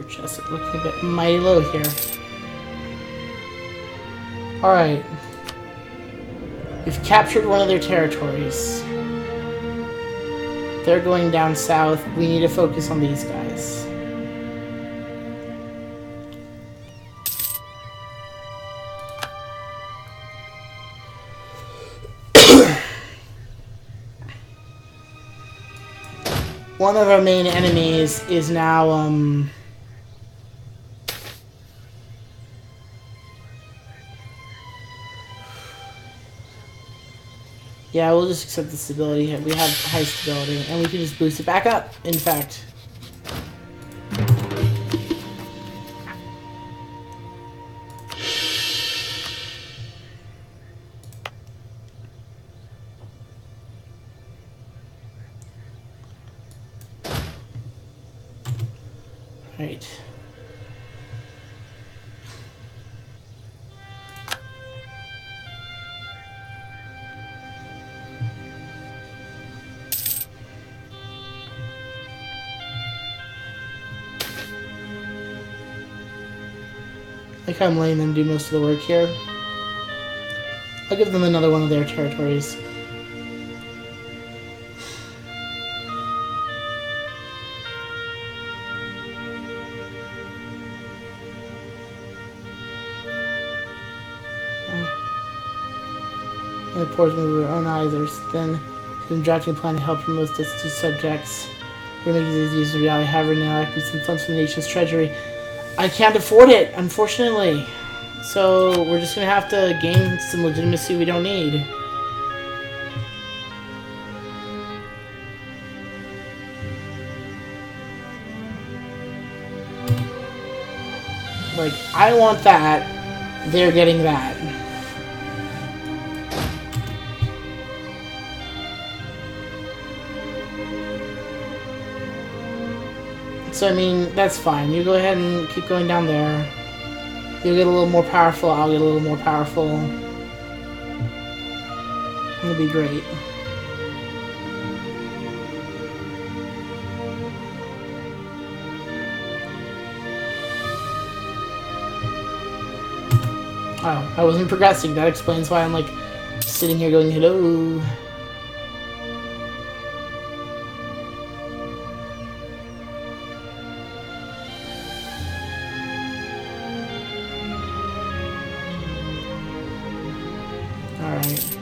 Just looking a bit mighty low here. Alright. We've captured one of their territories. They're going down south. We need to focus on these guys. One of our main enemies is now, yeah, we'll just accept the stability here. We have high stability, and we can just boost it back up, in fact. Right. Like I'm letting them do most of the work here. I'll give them another one of their territories. And the portion of our own eyes are then drafting a plan to help promote this to subjects. We're making these use of reality. However, now I can some funds from the nation's treasury. I can't afford it, unfortunately. So we're just gonna have to gain some legitimacy we don't need. Like, I want that. They're getting that. So, I mean, that's fine. You go ahead and keep going down there. You'll get a little more powerful, I'll get a little more powerful. It'll be great. Oh, I wasn't progressing. That explains why I'm, like, sitting here going, hello. Alright.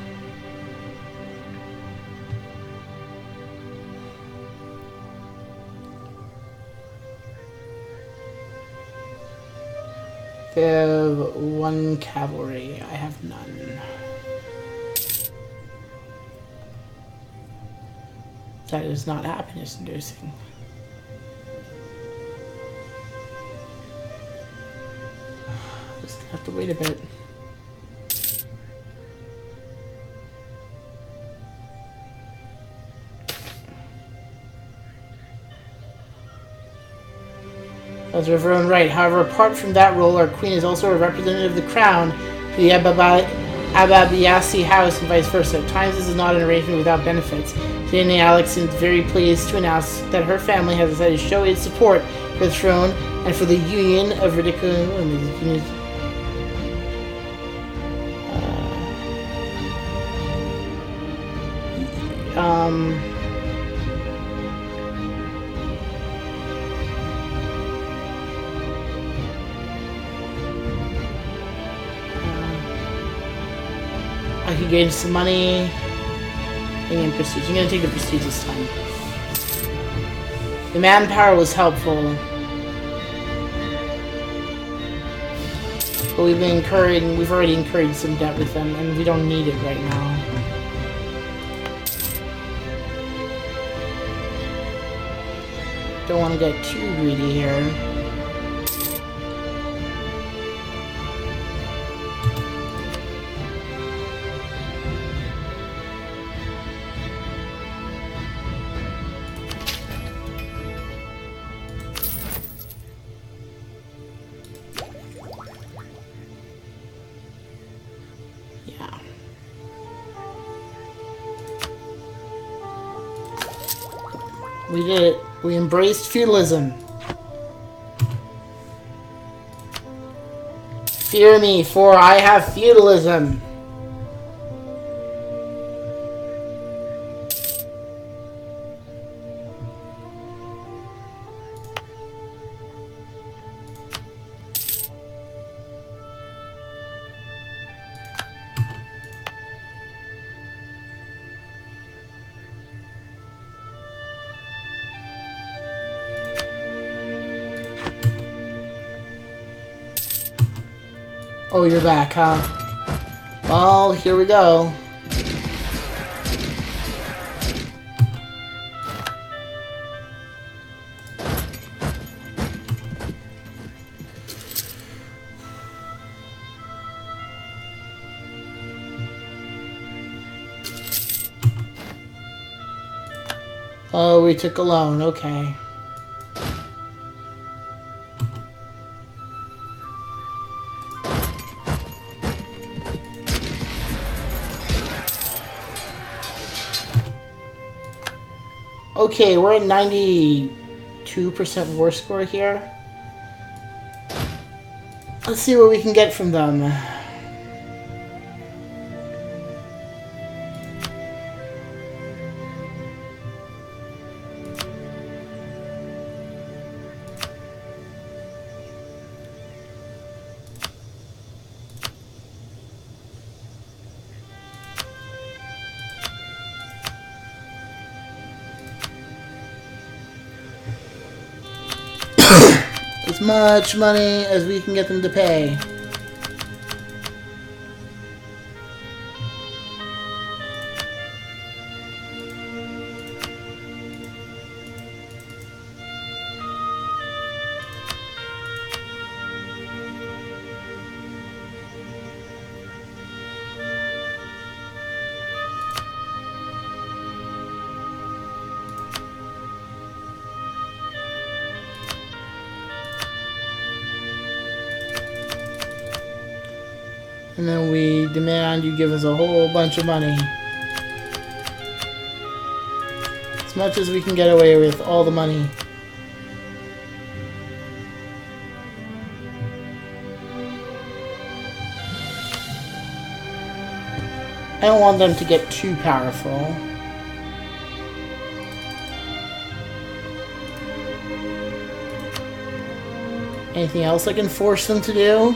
They have one cavalry. I have none. That is not happiness-inducing. Just gonna have to wait a bit. As of her own right. However, apart from that role, our queen is also a representative of the crown to the Ababiasi house and vice versa. At times, this is not an arrangement without benefits. Today, Alex is very pleased to announce that her family has decided to show its support for the throne and for the union of ridiculous. I could gain some money and gain prestige. I'm going to take the prestige this time. The manpower was helpful. But we've already incurred some debt with them, and we don't need it right now. Don't want to get too greedy here. We did it. We embraced feudalism. Fear me, for I have feudalism. Oh, you're back, huh? Well, here we go. Oh, we took a loan, okay. Okay, we're at 92% war score here. Let's see what we can get from them. As much money as we can get them to pay. And then we demand you give us a whole bunch of money. As much as we can get away with, all the money. I don't want them to get too powerful. Anything else I can force them to do?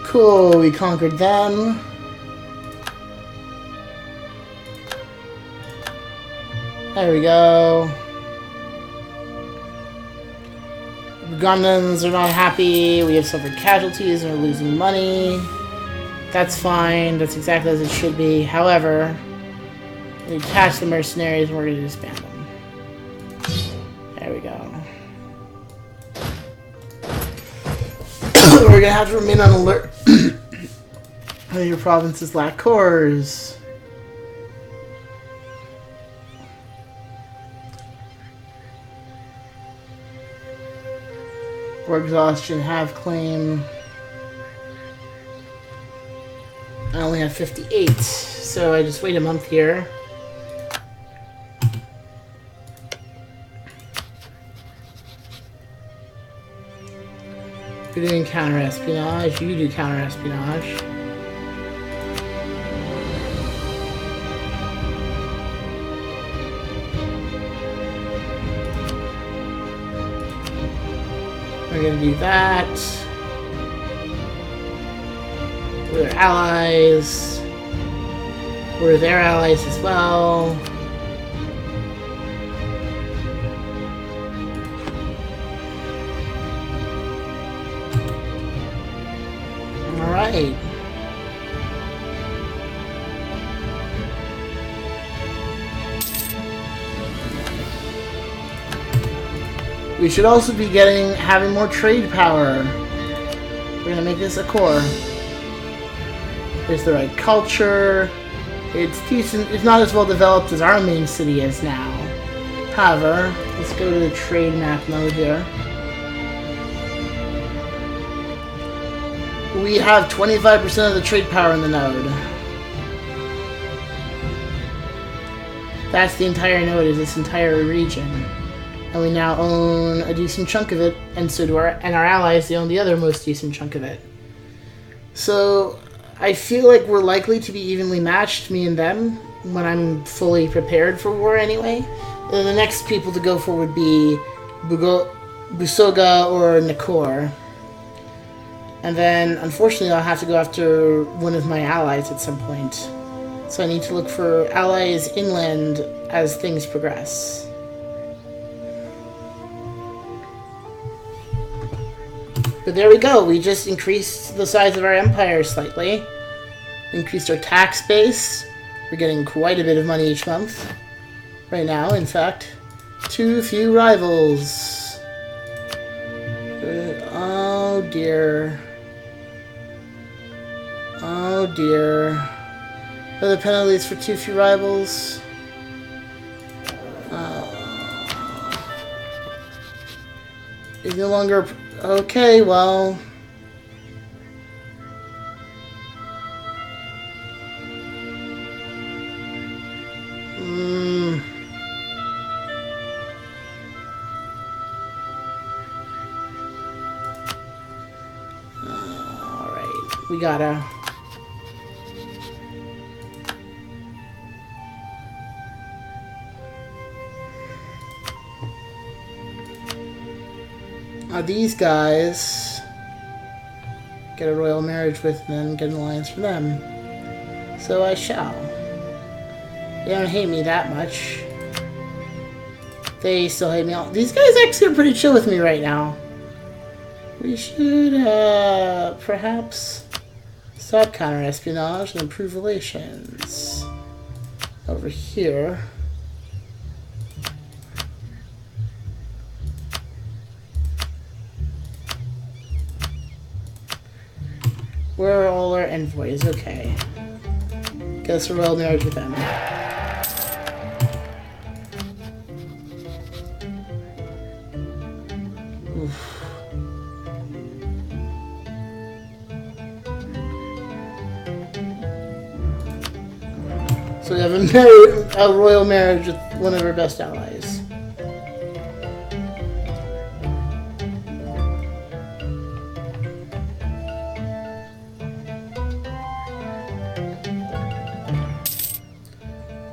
Cool, we conquered them. There we go. The Ugandans are not happy. We have suffered casualties and are losing money. That's fine. That's exactly as it should be. However, we detach the mercenaries and we're going to disband them. There we go. We're gonna have to remain on alert. Your provinces lack cores. War exhaustion, have claim. I only have 58, so I just wait a month here. You're doing counter-espionage, you do counter-espionage. We're gonna do that. We're allies. We're their allies as well. Alright. We should also be having more trade power. We're gonna make this a core. It's the right culture. It's decent. It's not as well developed as our main city is now. However, let's go to the trade map mode here. We have 25% of the trade power in the node. That's the entire node, is this entire region. And we now own a decent chunk of it, and so do our allies, they own the other most decent chunk of it. So I feel like we're likely to be evenly matched, me and them, when I'm fully prepared for war anyway. And the next people to go for would be Busoga or Nakor. And then, unfortunately, I'll have to go after one of my allies at some point. So I need to look for allies inland as things progress. But there we go, we just increased the size of our empire slightly. Increased our tax base. We're getting quite a bit of money each month. Right now, in fact. Too few rivals. Oh dear. Oh dear. Are the penalties for too few rivals? Is no longer... Okay, well... Alright, we gotta... These guys get a royal marriage with and then get an alliance for them. So I shall. They don't hate me that much. They still hate me all. These guys actually are pretty chill with me right now. We should perhaps stop counter-espionage and improve relations. Over here. Where are all our envoys? Okay. Guess a royal marriage with them. Oof. So we have a royal marriage with one of our best allies.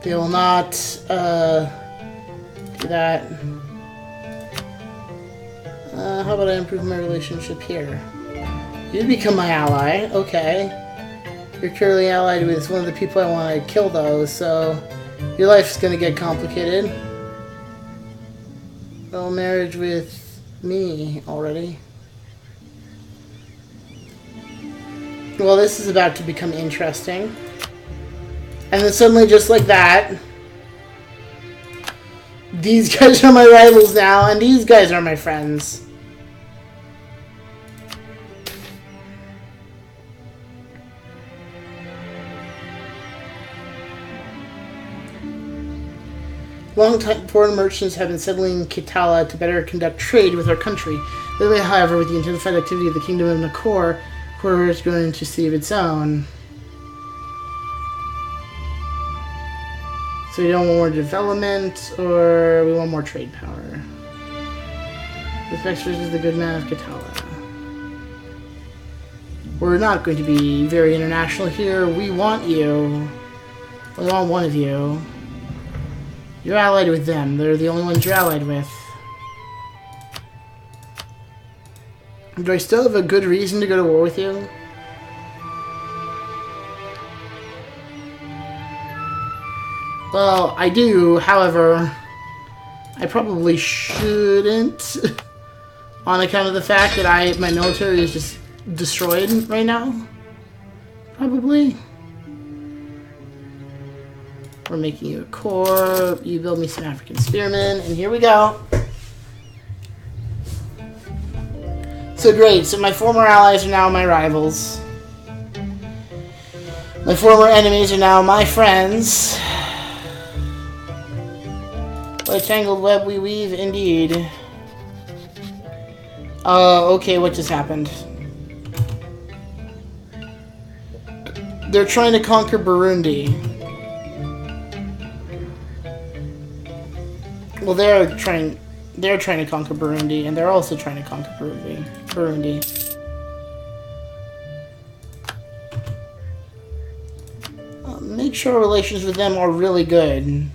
They will not do that. How about I improve my relationship here? You become my ally, okay. You're currently allied with one of the people I want to kill though, so your life's gonna get complicated. Well, marriage with me already. Well, this is about to become interesting. And then suddenly, just like that, these guys are my rivals now, and these guys are my friends. Long-time foreign merchants have been settling Kitala to better conduct trade with our country. Lately, however, with the intensified activity of the Kingdom of Nakor, Nakor is going into sea of its own. So we don't want more development, or we want more trade power. This next is the good man of Kitala. We're not going to be very international here. We want you. We want one of you. You're allied with them. They're the only ones you're allied with. Do I still have a good reason to go to war with you? Well, I do, however, I probably shouldn't on account of the fact that my military is just destroyed right now. Probably. We're making you a core. You build me some African spearmen, and here we go. So great. So my former allies are now my rivals. My former enemies are now my friends. What a tangled web we weave, indeed. Okay, what just happened? They're trying to conquer Burundi. Well, they're trying to conquer Burundi, and they're also trying to conquer Burundi. Make sure relations with them are really good.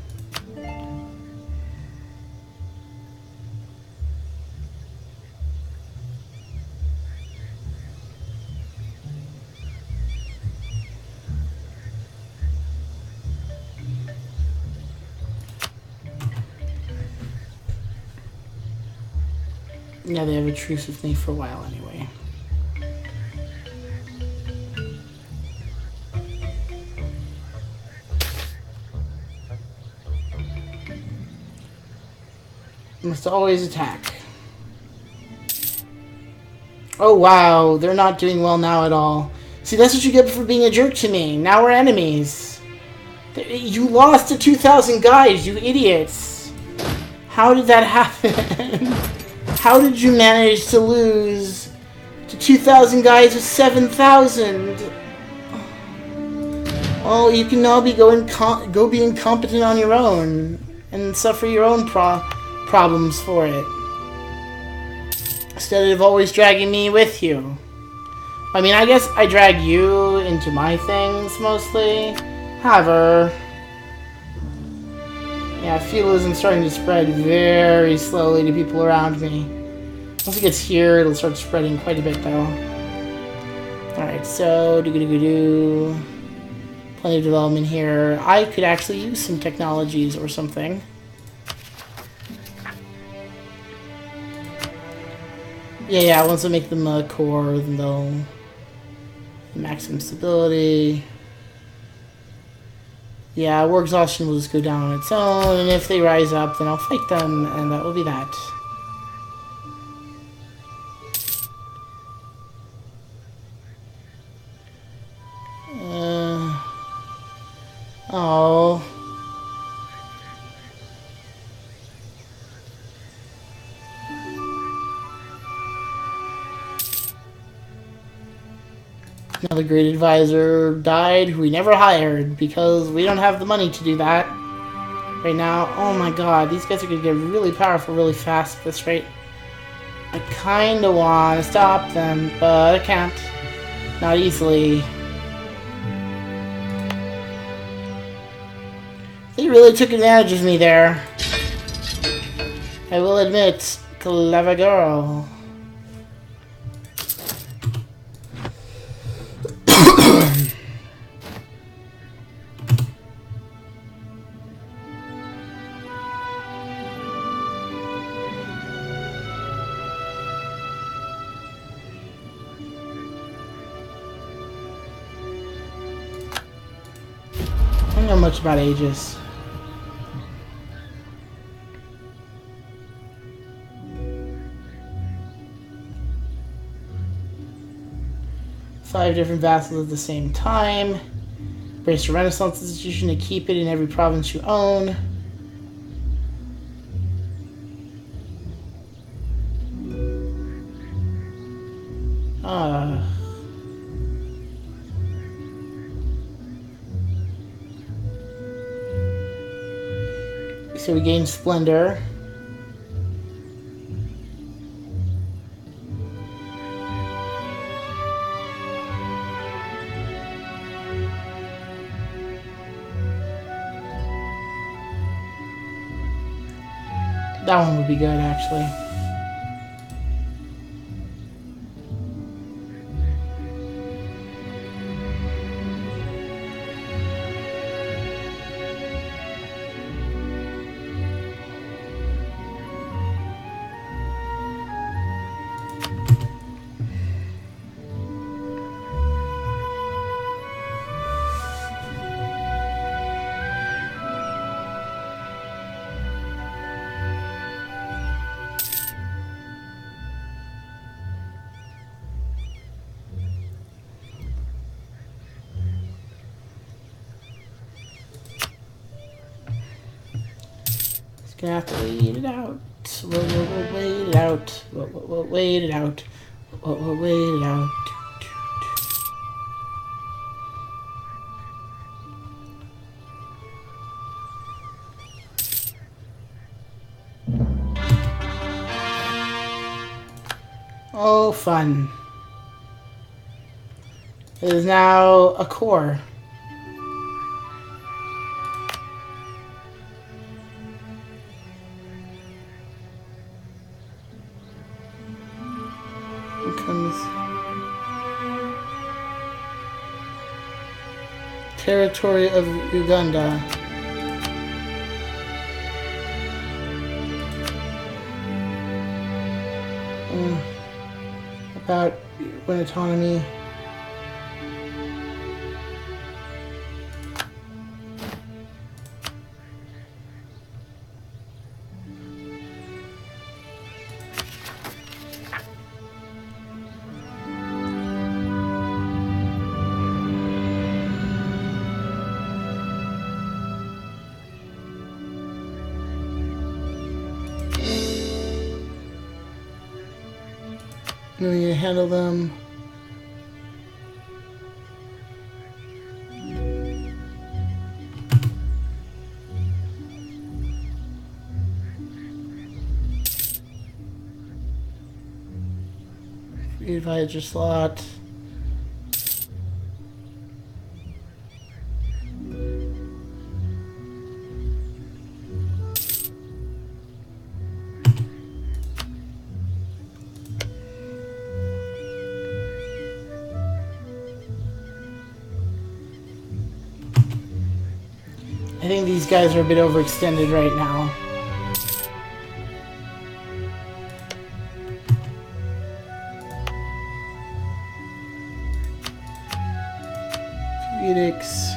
Yeah, they have a truce with me for a while anyway. Must always attack. Oh wow, they're not doing well now at all. See, that's what you get for being a jerk to me. Now we're enemies. You lost to 2,000 guys, you idiots. How did that happen? How did you manage to lose to 2,000 guys with 7,000? Oh, you can now go be incompetent on your own and suffer your own problems for it. Instead of always dragging me with you. I mean, I guess I drag you into my things mostly. However, yeah, feudalism's starting to spread very slowly to people around me. Once it gets here, it'll start spreading quite a bit, though. Alright, so, plenty of development here. I could actually use some technologies or something. Yeah, once I make them a core, then they'll maximum stability. Yeah, war exhaustion will just go down on its own, and if they rise up, then I'll fight them, and that will be that. Oh. Another great advisor died who we never hired because we don't have the money to do that right now. Oh my god, these guys are going to get really powerful really fast at this rate. I kind of want to stop them, but I can't. Not easily. They really took advantage of me there. I will admit, clever girl. I don't know much about Aegis. Five different vassals at the same time. Embrace a Renaissance institution to keep it in every province you own. So we gain Splendor. That one would be good, actually. gonna have to wait it out. We'll wait it out. We'll wait it out. We'll wait it out. Oh, fun. It is now a core. Here comes territory of Uganda. About when autonomy. We need to handle them. Free advisor slot. I think these guys are a bit overextended right now. Edicts.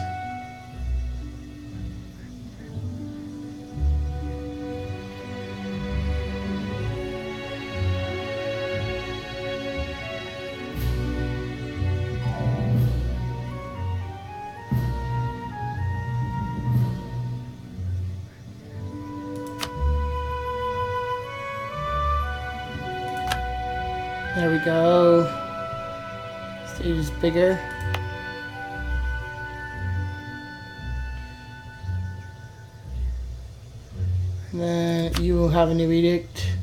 There we go. Stage is bigger. And then you will have a new edict.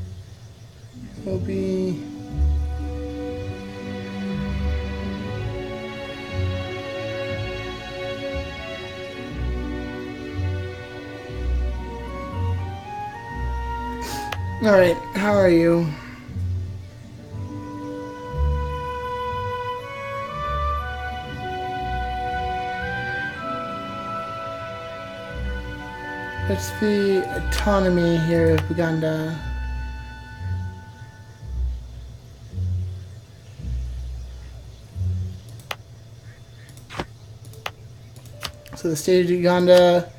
It will be alright, how are you? What's the autonomy here of Uganda? So the state of Uganda,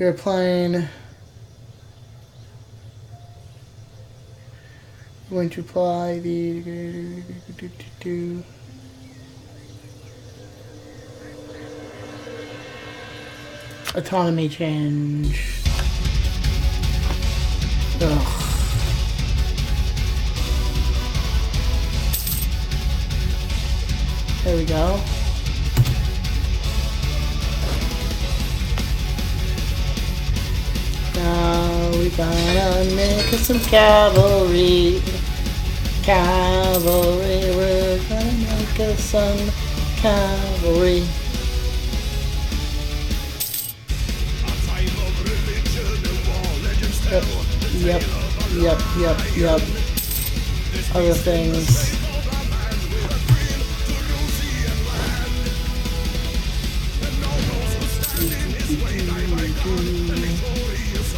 you're applying, going to apply the autonomy change. Ugh. There we go. Now we gotta make us some cavalry. Cavalry, we're gonna make us some cavalry. Yep. Other things.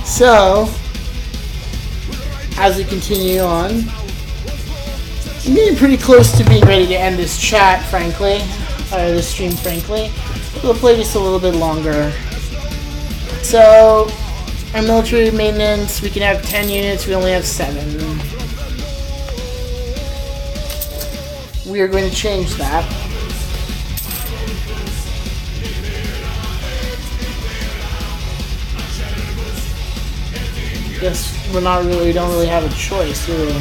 So, as we continue on, I'm getting pretty close to being ready to end this chat, frankly. Or this stream, frankly. We'll play just a little bit longer. So, our military maintenance, we can have 10 units, we only have 7. We are going to change that. Guess we don't really have a choice, do we?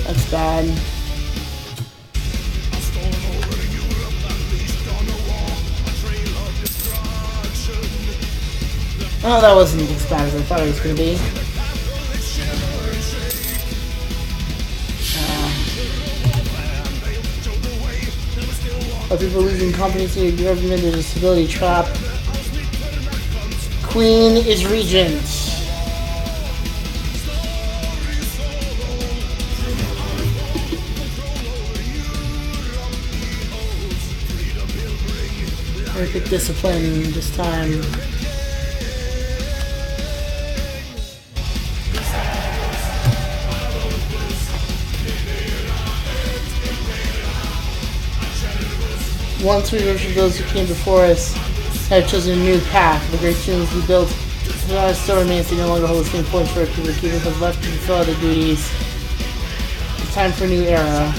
That's bad. Oh, that wasn't as bad as I thought it was going to be. People losing confidence in your government is a stability trap. Queen is regent. Perfect discipline this time. Once we worship those who came before us, have chosen a new path. The great tombs we built still remains to no longer hold the same point for people keep us left to fulfill other duties. It's time for a new era.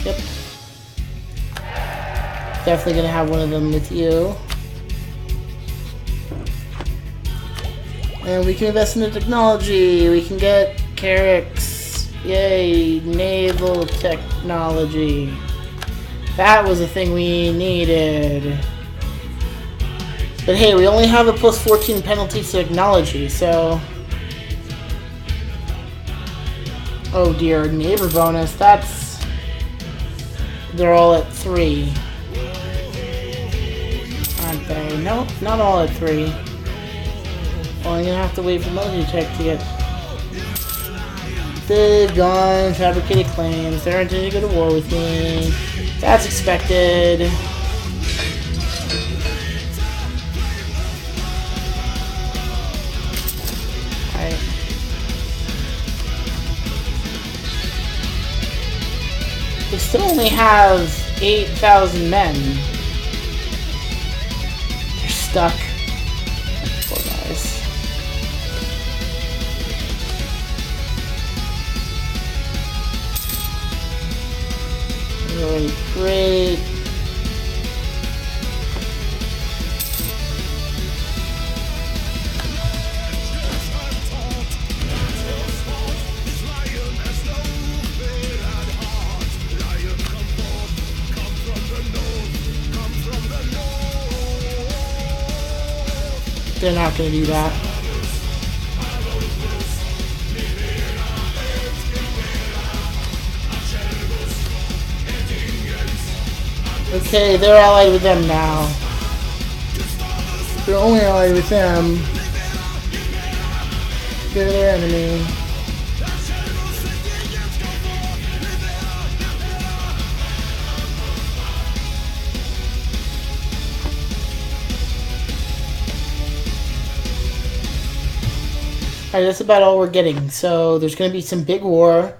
Yep. Definitely gonna have one of them with you. And we can invest in the technology. We can get Carricks. Yay, naval technology. That was the thing we needed. But hey, we only have a plus 14 penalty to technology, so... Oh dear, neighbor bonus, that's... They're all at 3. Aren't they? Nope, not all at 3. Well, I'm gonna have to wait for military tech to get... They've gone, fabricated claims, they're intending to go to war with me. That's expected. Alright. We still only have 8,000 men. They're stuck. Poor guys. Really great. They're not going to do that. Okay, they're allied with them now. They're only allied with them. They're their enemy. Alright, that's about all we're getting. So there's going to be some big war.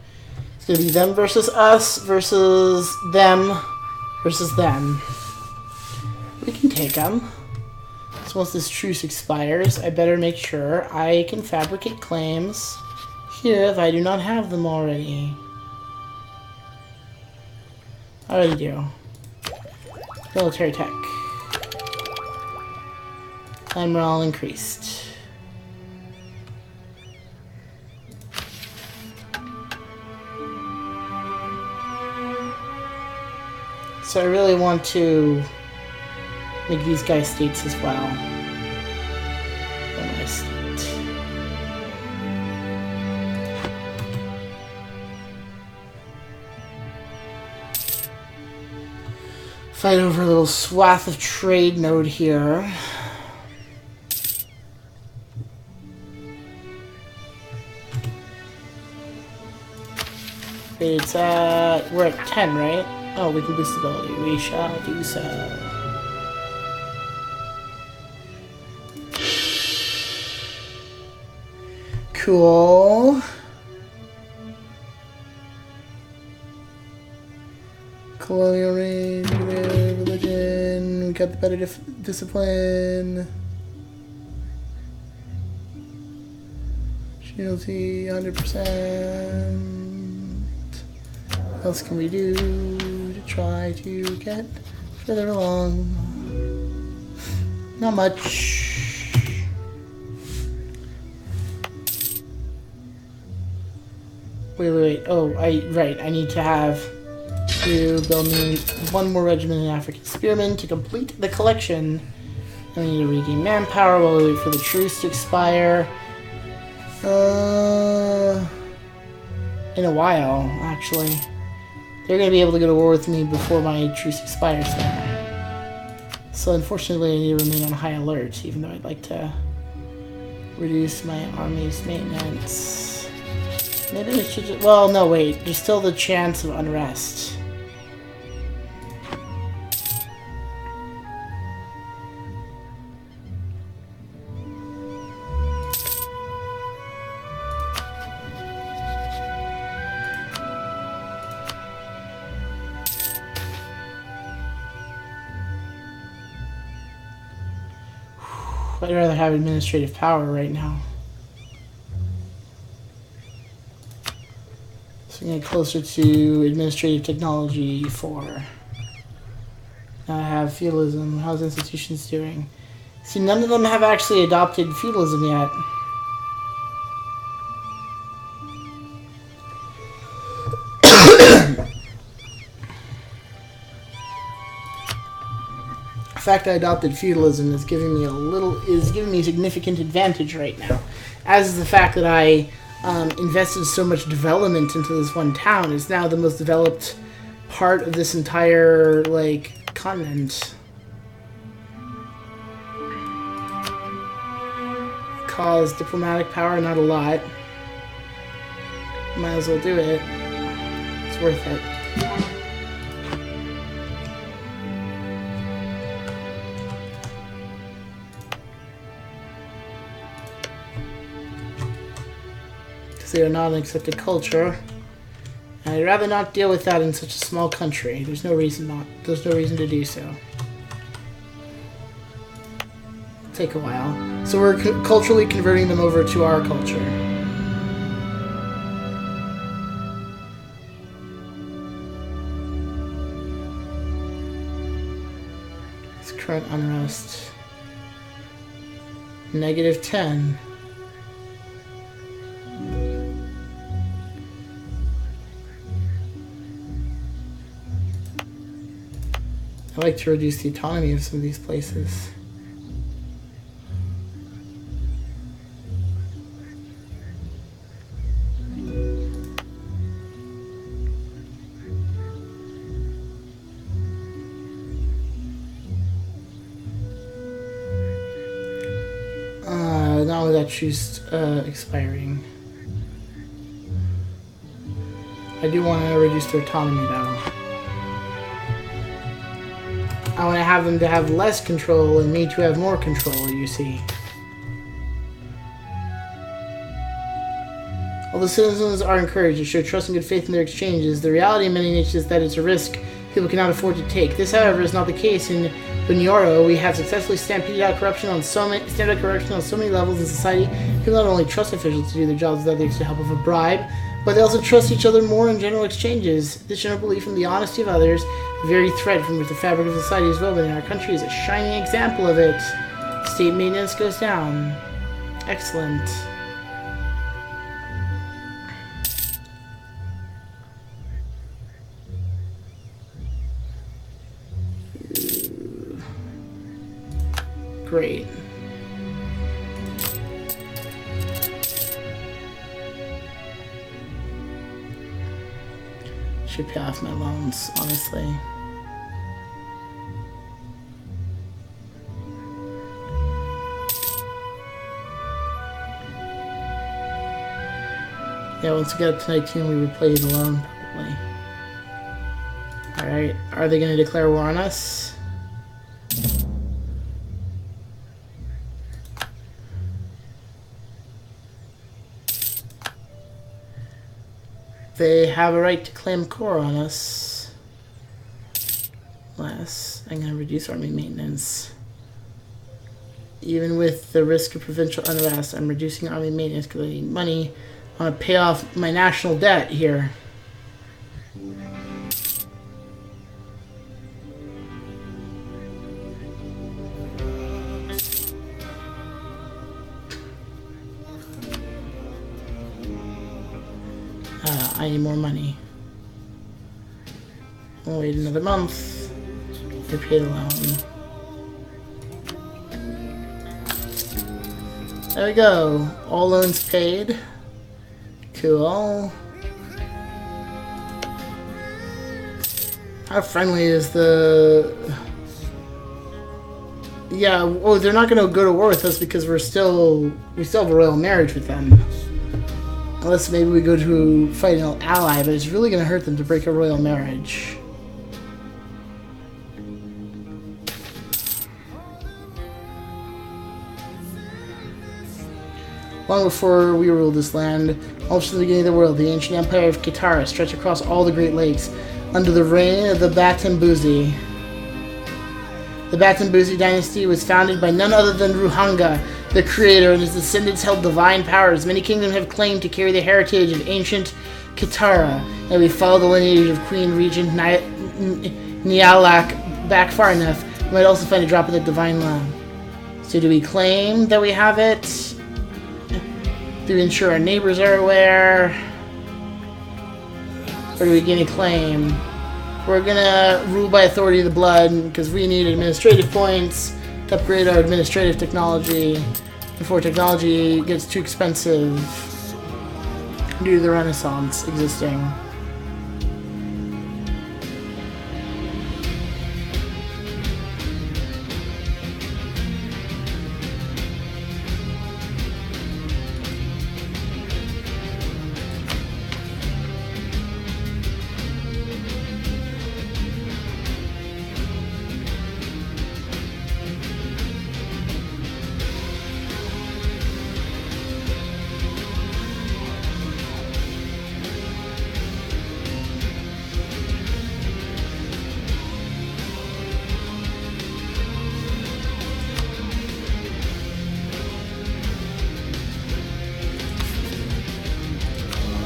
It's going to be them versus us versus them versus them. We can take them. So once this truce expires, I better make sure I can fabricate claims here if I do not have them already. I already do. Military tech. And morale increased. So I really want to make these guys states as well. Nice state. Fight over a little swath of trade node here. It's we're at 10, right? Oh, we can boost stability. We shall do so. Cool. Colonial range, religion. We got the better discipline. Shieldy, 100%. What else can we do? try to get further along. Not much. Wait. Oh, right. I need to build me one more regiment in African Spearmen to complete the collection. I need to regain manpower while we wait for the truce to expire. In a while, actually. They're going to be able to go to war with me before my truce expires there. So unfortunately I need to remain on high alert, even though I'd like to reduce my army's maintenance. Maybe we should just, well, no, wait. There's still the chance of unrest. I'd rather have administrative power right now. So I'm getting closer to administrative technology 4. Now I have feudalism. How's institutions doing? See, none of them have actually adopted feudalism yet. The fact I adopted feudalism is giving me a significant advantage right now, as is the fact that I invested so much development into this one town. It's now the most developed part of this entire continent. Cause diplomatic power, not a lot. Might as well do it. It's worth it. They are not an accepted culture, and I'd rather not deal with that in such a small country. There's no reason to do so. It'll take a while. So we're culturally converting them over to our culture. It's current unrest. -10. I like to reduce the autonomy of some of these places. Not with that truce expiring. I do want to reduce their autonomy though. I want to have them to have less control and me to have more control, you see. Although citizens are encouraged to show trust and good faith in their exchanges, the reality in many nations is that it's a risk people cannot afford to take. This, however, is not the case in Bunyoro. We have successfully stampeded out corruption on so many levels in society. People not only trust officials to do their jobs without the extra help of a bribe, but they also trust each other more in general exchanges. This general belief in the honesty of others, the very thread from which the fabric of society is woven in our country, is a shining example of it. State maintenance goes down. Excellent. Great. Should pay off my loans, honestly. Yeah, once we get up to 19, we repay the loan, probably. Alright, are they going to declare war on us? They have a right to claim core on us. Less. I'm going to reduce army maintenance. Even with the risk of provincial unrest, I'm reducing army maintenance because I need money. I want to pay off my national debt here. I need more money. I'll wait another month. You're paid a loan. There we go. All loans paid. Cool. How friendly is the... Yeah, well, they're not going to go to war with us because we still have a royal marriage with them. Unless maybe we go to fight an ally, but it's really going to hurt them to break a royal marriage. Long before we ruled this land, almost from the beginning of the world, the ancient empire of Kitara stretched across all the Great Lakes under the reign of the Batambuzi. The Batambuzi dynasty was founded by none other than Ruhanga, the creator, and his descendants held divine powers. Many kingdoms have claimed to carry the heritage of ancient Kitara, and we follow the lineage of Queen Regent Nyalak back far enough, we might also find a drop of the divine law. So do we claim that we have it? Do we ensure our neighbors are aware? Or do we get a claim? We're gonna rule by authority of the blood because we need administrative points to upgrade our administrative technology before technology gets too expensive due to the Renaissance existing.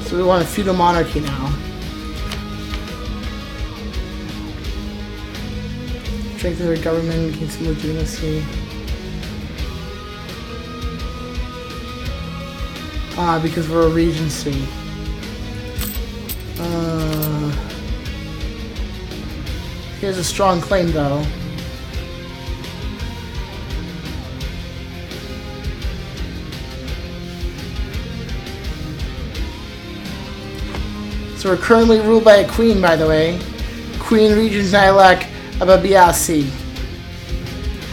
So we want a feudal monarchy now. Strength of their government, gain some legitimacy. Because we're a regency. He has a strong claim though. So we're currently ruled by a queen, by the way. Queen Regent Nylak Ababiasi,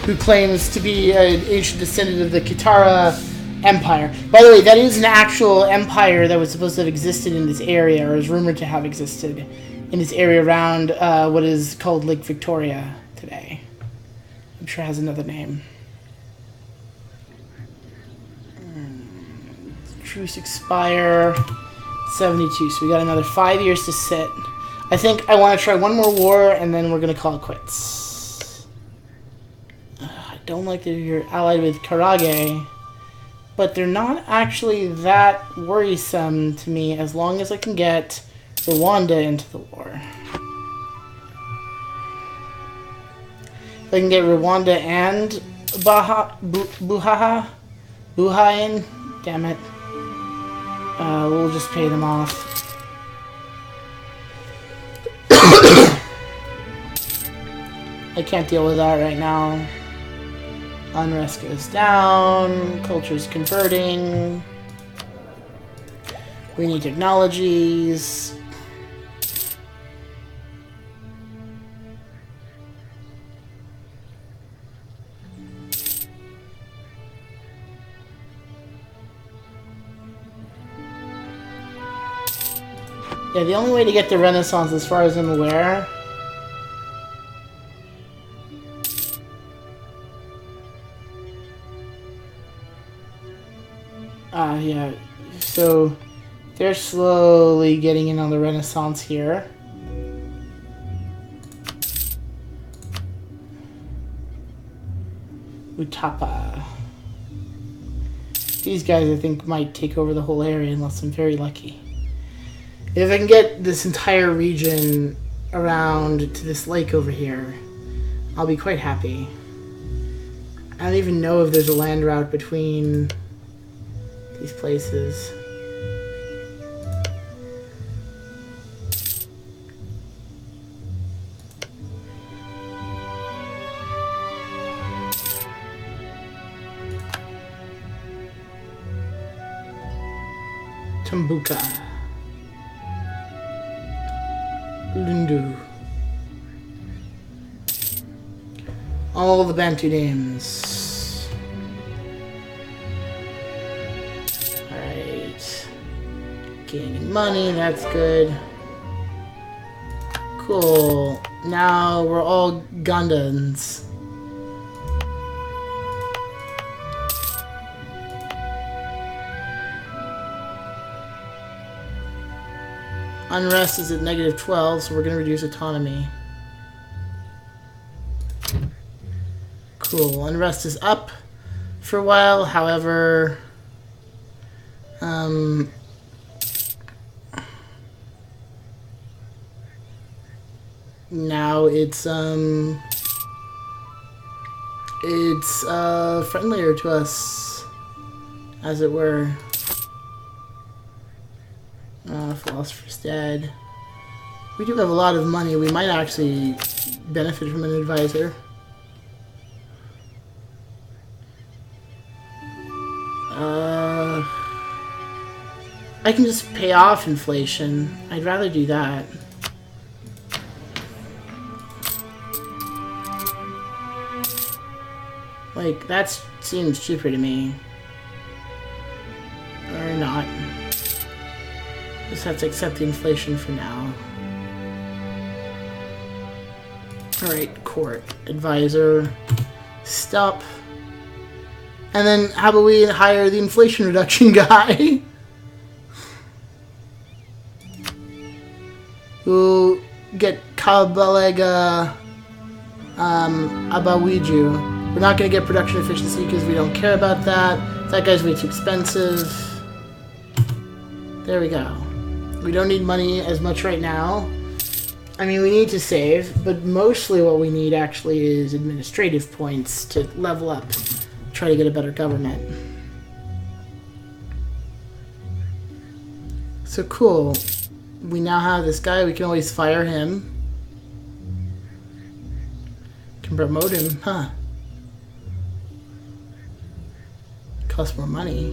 who claims to be an ancient descendant of the Kitara Empire. By the way, that is an actual empire that was supposed to have existed in this area, or is rumored to have existed in this area around what is called Lake Victoria today. I'm sure it has another name. Truce expire 72, so we got another 5 years to sit. I think I want to try one more war, and then we're going to call it quits. I don't like that you're allied with Karage, but they're not actually that worrisome to me as long as I can get Rwanda into the war. If I can get Rwanda and Buhain, damn it. We'll just pay them off. I can't deal with that right now. Unrest goes down. Culture's converting. We need technologies. Yeah, the only way to get the Renaissance, as far as I'm aware, yeah, so they're slowly getting in on the Renaissance here. Utapa. These guys, I think, might take over the whole area unless I'm very lucky. If I can get this entire region around to this lake over here, I'll be quite happy. I don't even know if there's a land route between these places. Tambuka. Lundu. All the Bantu names. Alright. Gaining money, that's good. Cool. Now we're all Gandans. Unrest is at -12, so we're going to reduce autonomy. Cool. Unrest is up for a while, however... now it's friendlier to us, as it were. Philosopher's dead. We do have a lot of money. We might actually benefit from an advisor. I can just pay off inflation. I'd rather do that. Like, that seems cheaper to me. Or not. Just have to accept the inflation for now. Alright, court. Advisor. Stop. And then, how about we hire the inflation reduction guy? We'll get Kabalega Abawiju. We're not going to get production efficiency because we don't care about that. That guy's way too expensive. There we go. We don't need money as much right now. I mean, we need to save, but mostly what we need actually is administrative points to level up. Try to get a better government. So cool. We now have this guy. We can always fire him. Can promote him, huh? Costs more money.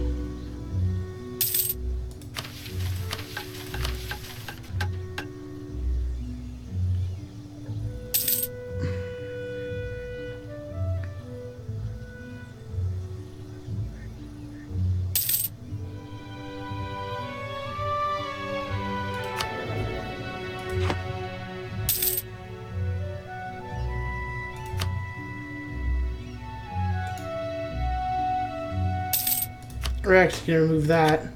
We're actually going to remove that.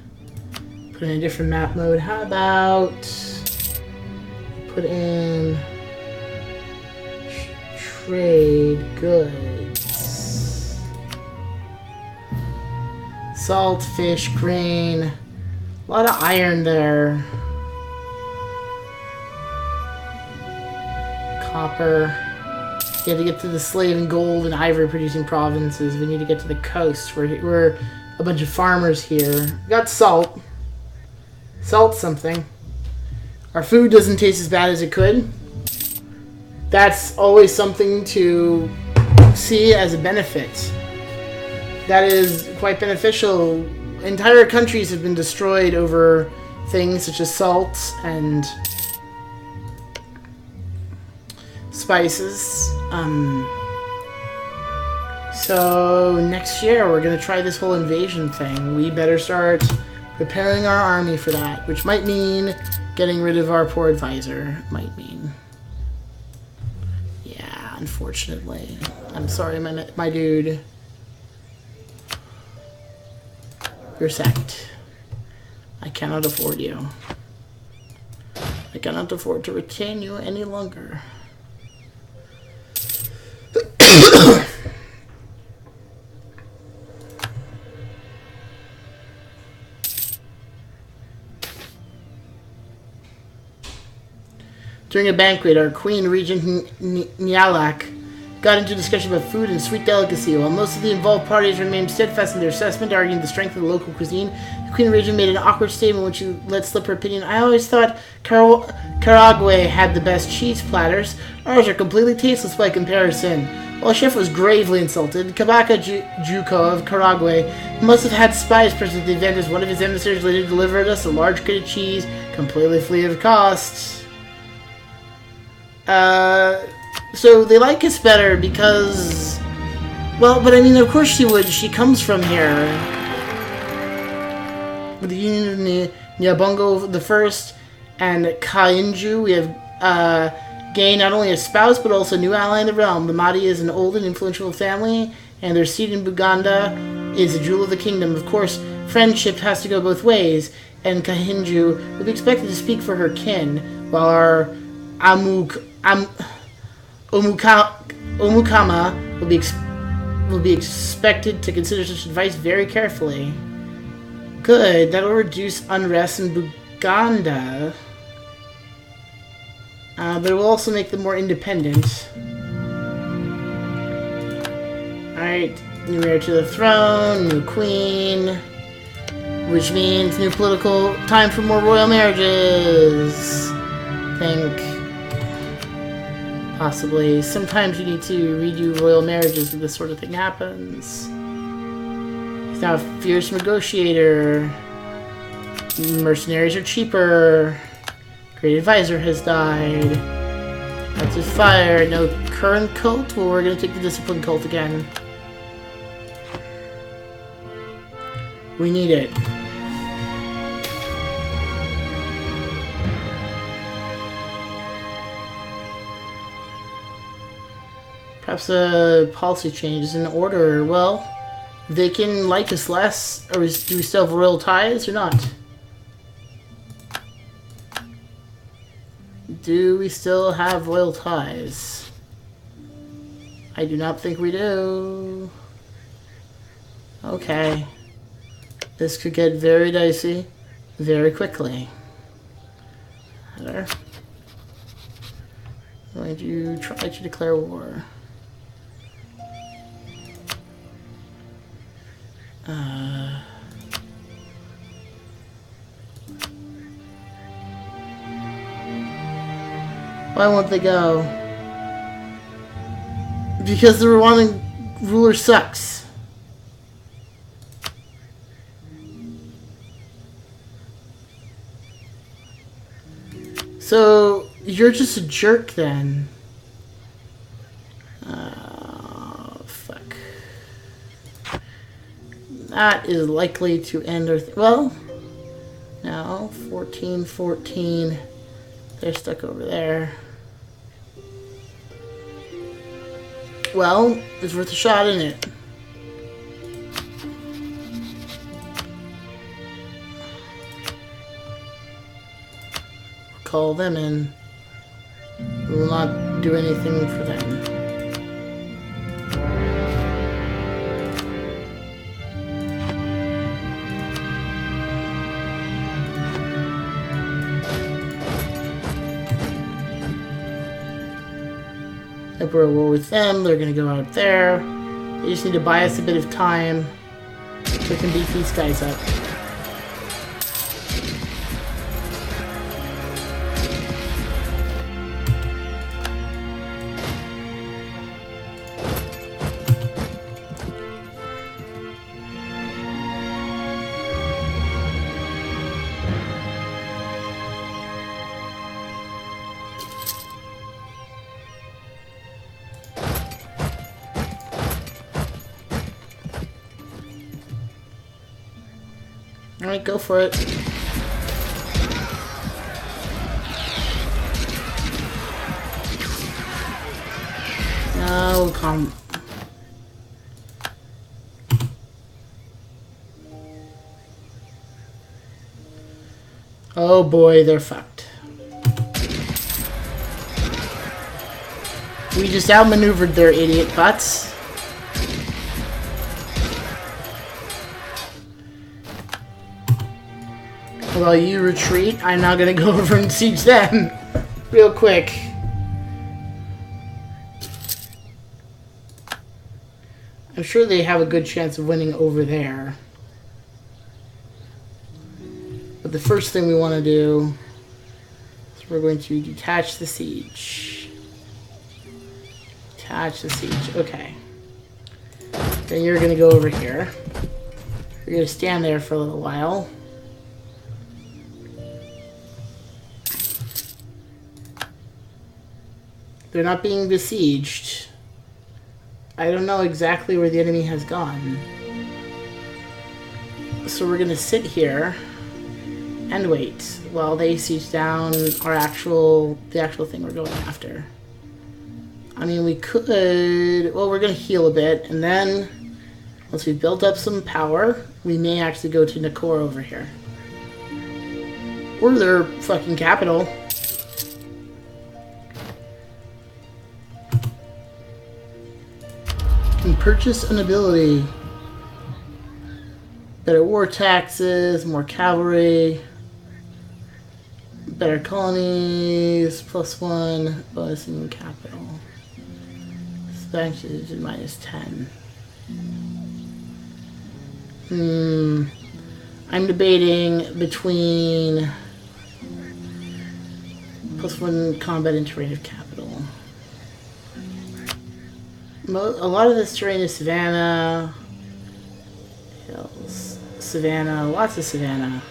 Put in a different map mode. How about... put in... trade goods. Salt, fish, grain. A lot of iron there. Copper. We have to get to the slave and gold and ivory producing provinces. We need to get to the coast. We're a bunch of farmers here. We got salt. Salt's something. Our food doesn't taste as bad as it could. That's always something to see as a benefit. That is quite beneficial. Entire countries have been destroyed over things such as salt and spices. So next year we're going to try this whole invasion thing. We better start preparing our army for that, which might mean getting rid of our poor advisor. Might mean. Yeah, unfortunately. I'm sorry, my dude. You're sacked. I cannot afford you. I cannot afford to retain you any longer. During a banquet, our Queen Regent Nyalak got into discussion about food and sweet delicacy. While most of the involved parties remained steadfast in their assessment, arguing the strength of the local cuisine, the Queen Regent made an awkward statement when she let slip her opinion. I always thought Caragwe had the best cheese platters. Ours are completely tasteless by comparison. While Chef was gravely insulted, Kabaka Juko of Karagwe must have had spies present at the event as one of his emissaries later delivered us a large crate of cheese, completely free of cost. So they like us better because... Well, but I mean, of course she would. She comes from here. With the Union of Nyabongo the First and Kainju, we have gained not only a spouse but also a new ally in the realm. The Mahdi is an old and influential family, and their seat in Buganda is a jewel of the kingdom. Of course, friendship has to go both ways, and Kahinju will be expected to speak for her kin, while our Omukama will be expected to consider such advice very carefully. Good, that'll reduce unrest in Buganda. But it will also make them more independent. Alright, new heir to the throne, new queen, which means new political time for more royal marriages. Think. Possibly. Sometimes you need to redo royal marriages when this sort of thing happens. He's now a fierce negotiator. Mercenaries are cheaper. Great advisor has died. That's a fire. No current cult? Well, we're gonna take the discipline cult again. We need it. Perhaps a policy change is in order. Well, they can like us less, or do we still have royal ties or not? Do we still have royal ties? I do not think we do. Okay. This could get very dicey very quickly. Heather. I'm going to try to declare war. Why won't they go? Because the Rwandan ruler sucks. So, you're just a jerk then. Fuck. That is likely to end our... well, no, 14. They're stuck over there. Well, it's worth a shot, isn't it? Call them in. We will not do anything for them. If we're at war with them, they're going to go out there. They just need to buy us a bit of time so we can beat these guys up. Alright, go for it. No, come. Oh boy, they're fucked. We just outmaneuvered their idiot butts. While you retreat, I'm now gonna go over and siege them real quick. I'm sure they have a good chance of winning over there. But the first thing we want to do is we're going to detach the siege. Attach the siege. Okay. Then you're gonna go over here. You're gonna stand there for a little while. They're not being besieged. I don't know exactly where the enemy has gone. So we're gonna sit here and wait while they siege down the actual thing we're going after. I mean, we could... Well, we're gonna heal a bit, and then once we've built up some power, we may actually go to Nakor over here. Or their fucking capital. Can purchase an ability. Better war taxes, more cavalry, better colonies, +1, bonus in capital. Expansion is -10. I'm debating between +1 combat and terrain of capital. A lot of this terrain is Savannah, hills, Savannah, lots of Savannah.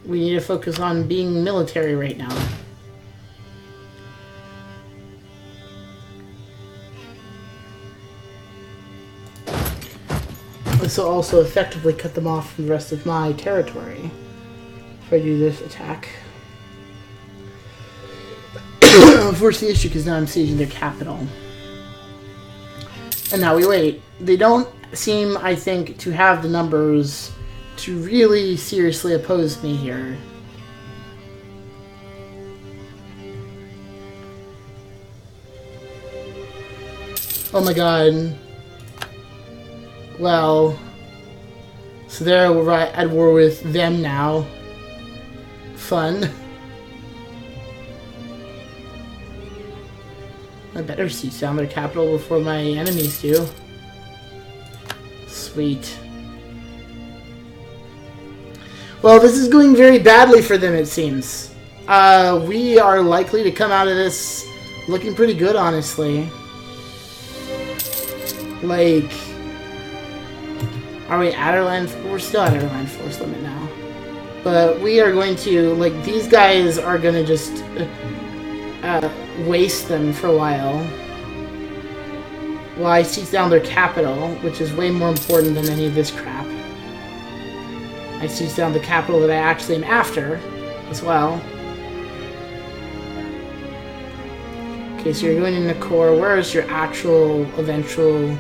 We need to focus on being military right now. This will also effectively cut them off from the rest of my territory if I do this attack. Of course, the issue is now I'm sieging their capital. And now we wait. They don't seem, I think, to have the numbers to really seriously oppose me here. Oh my god. Well, so they're at war with them now. Fun. I better siege down their capital before my enemies do. Sweet. Well, this is going very badly for them, it seems. We are likely to come out of this looking pretty good, honestly. Like, are we at our land? We're still at our land force limit now. But we are going to, like, these guys are going to just waste them for a while. While I siege down their capital, which is way more important than any of this crap. I siege down the capital that I actually am after, as well. Okay, so you're going into Nakor. Where is your actual, eventual,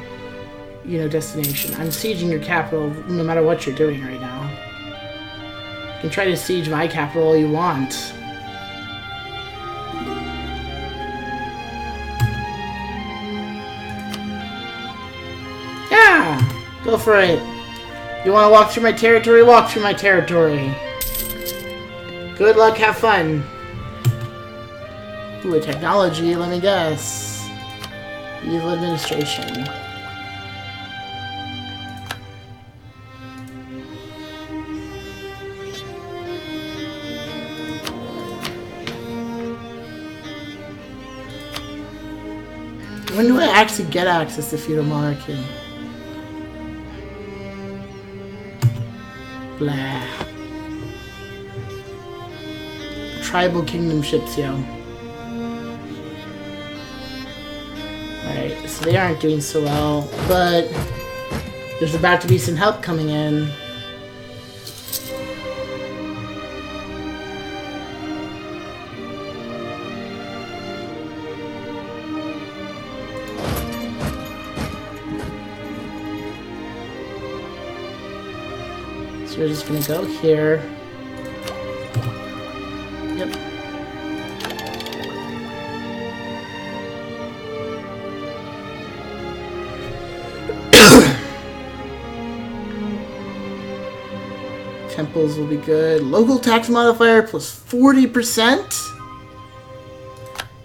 you know, destination? I'm sieging your capital no matter what you're doing right now. You can try to siege my capital all you want. Yeah! Go for it. You want to walk through my territory? Walk through my territory. Good luck, have fun. Ooh, a technology, let me guess. Evil administration. When do I actually get access to feudal monarchy? Blah. Tribal kingdom ships, yo. Alright, so they aren't doing so well, but there's about to be some help coming in. So we're just gonna go here. Yep. Temples will be good. Local tax modifier plus 40%?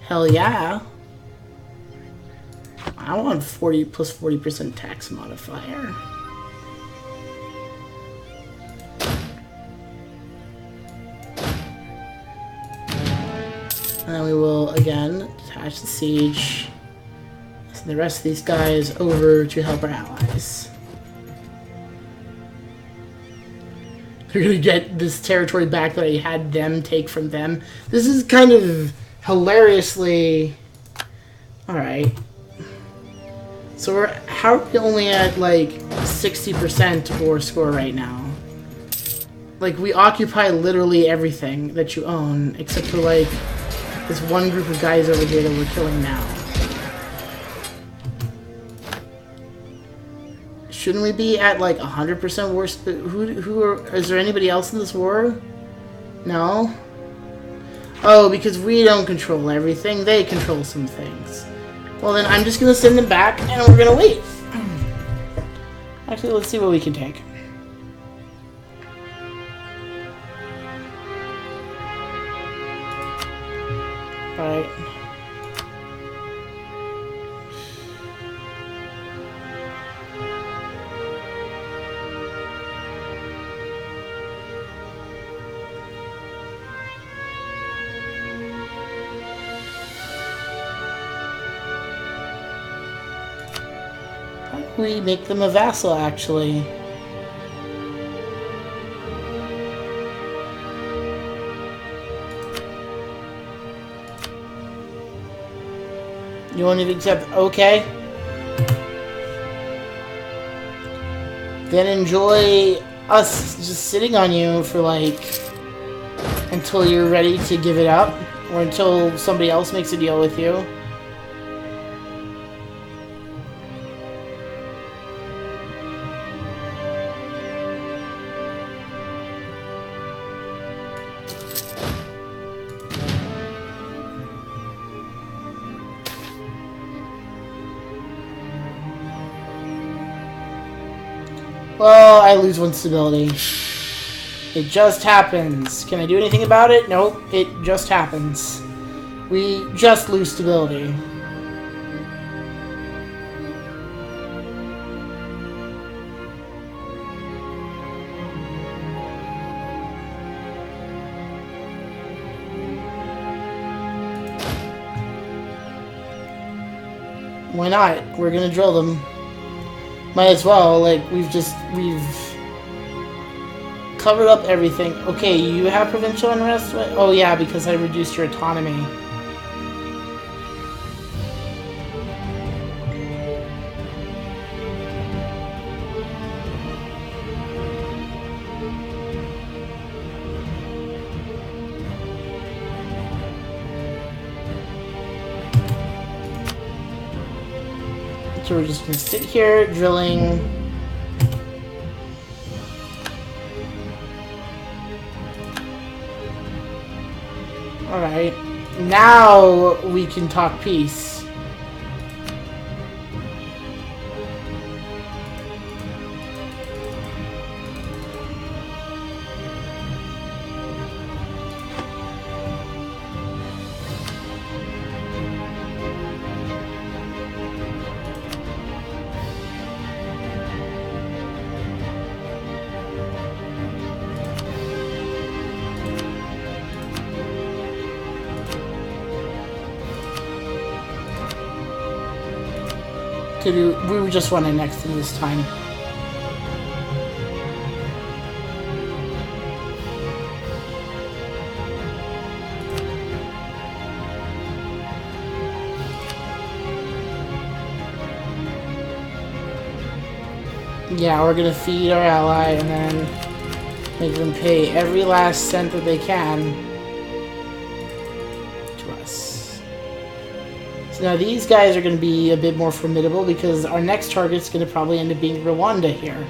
Hell yeah. I want 40 plus 40% tax modifier. And then we will, again, detach the siege. Send the rest of these guys over to help our allies. They're gonna get this territory back that I had them take from them. This is kind of hilariously... Alright. So how are we only at, like, 60% war score right now? Like, we occupy literally everything that you own, except for, like, this one group of guys over here that we're killing now. Shouldn't we be at, like, 100% war? Is there anybody else in this war? No? Oh, because we don't control everything. They control some things. Well, then I'm just going to send them back, and we're going to wait. Actually, let's see what we can take. Alright. We make them a vassal, actually. You won't even accept? Okay. Then enjoy us just sitting on you for, like, until you're ready to give it up, or until somebody else makes a deal with you. Well, I lose one stability. It just happens. Can I do anything about it? Nope, it just happens. We just lose stability. Why not? We're gonna drill them. Might as well, like, we've covered up everything. Okay, you have provincial unrest? Oh yeah, because I reduced your autonomy. So we're just gonna sit here, drilling. Alright. Now we can talk peace. We just want to next to this time. Yeah, we're gonna feed our ally and then make them pay every last cent that they can to us. So now these guys are going to be a bit more formidable because our next target is going to probably end up being Rwanda here.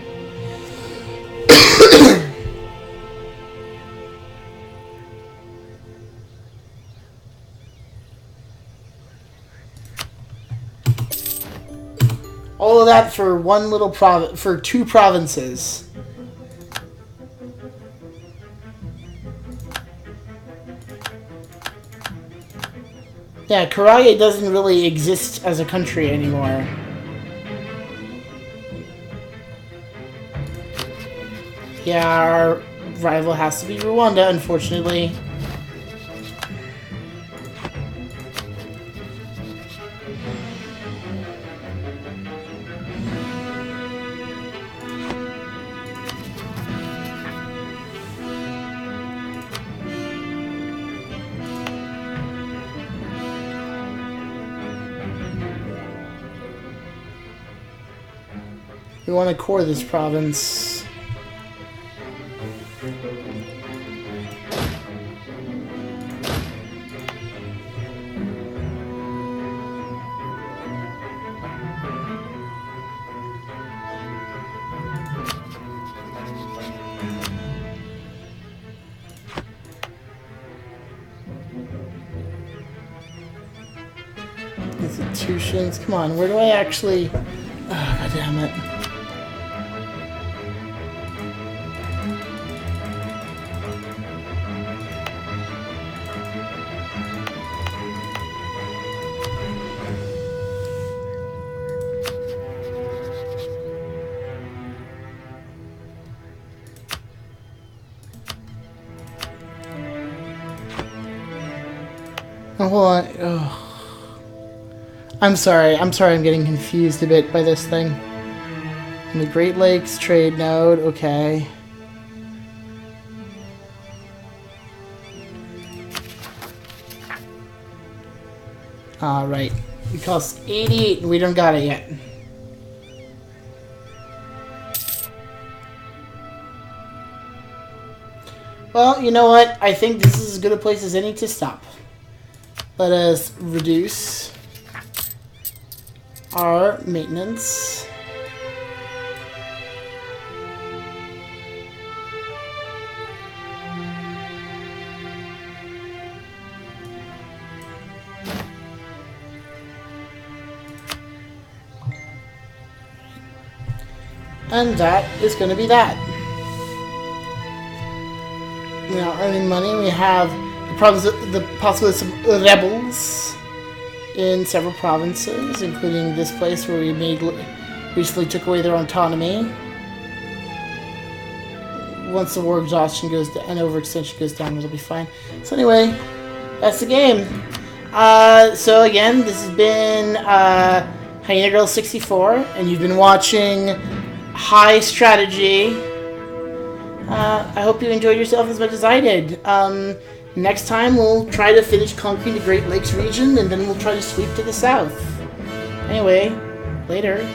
All of that for one little province, for 2 provinces. Yeah, Karaya doesn't really exist as a country anymore. Yeah, our rival has to be Rwanda, unfortunately. We want to core this province. Institutions. Come on, where do I actually... Oh, God damn it. Oh, hold on. Oh. I'm sorry I'm getting confused a bit by this thing. And the Great Lakes trade node, okay. Right. It costs 88 and we don't got it yet. Well, you know what? I think this is as good a place as any to stop. Let us reduce our maintenance. And that is going to be that. Now, earning money, we have the possibility of rebels in several provinces, including this place where we recently took away their autonomy. Once the war exhaustion goes down and overextension goes down, it'll be fine. So anyway, that's the game. So again, this has been Hyena Girl 64, and you've been watching High Strategy. I hope you enjoyed yourself as much as I did. Next time we'll try to finish conquering the Great Lakes region, and then we'll try to sweep to the south. Anyway, later.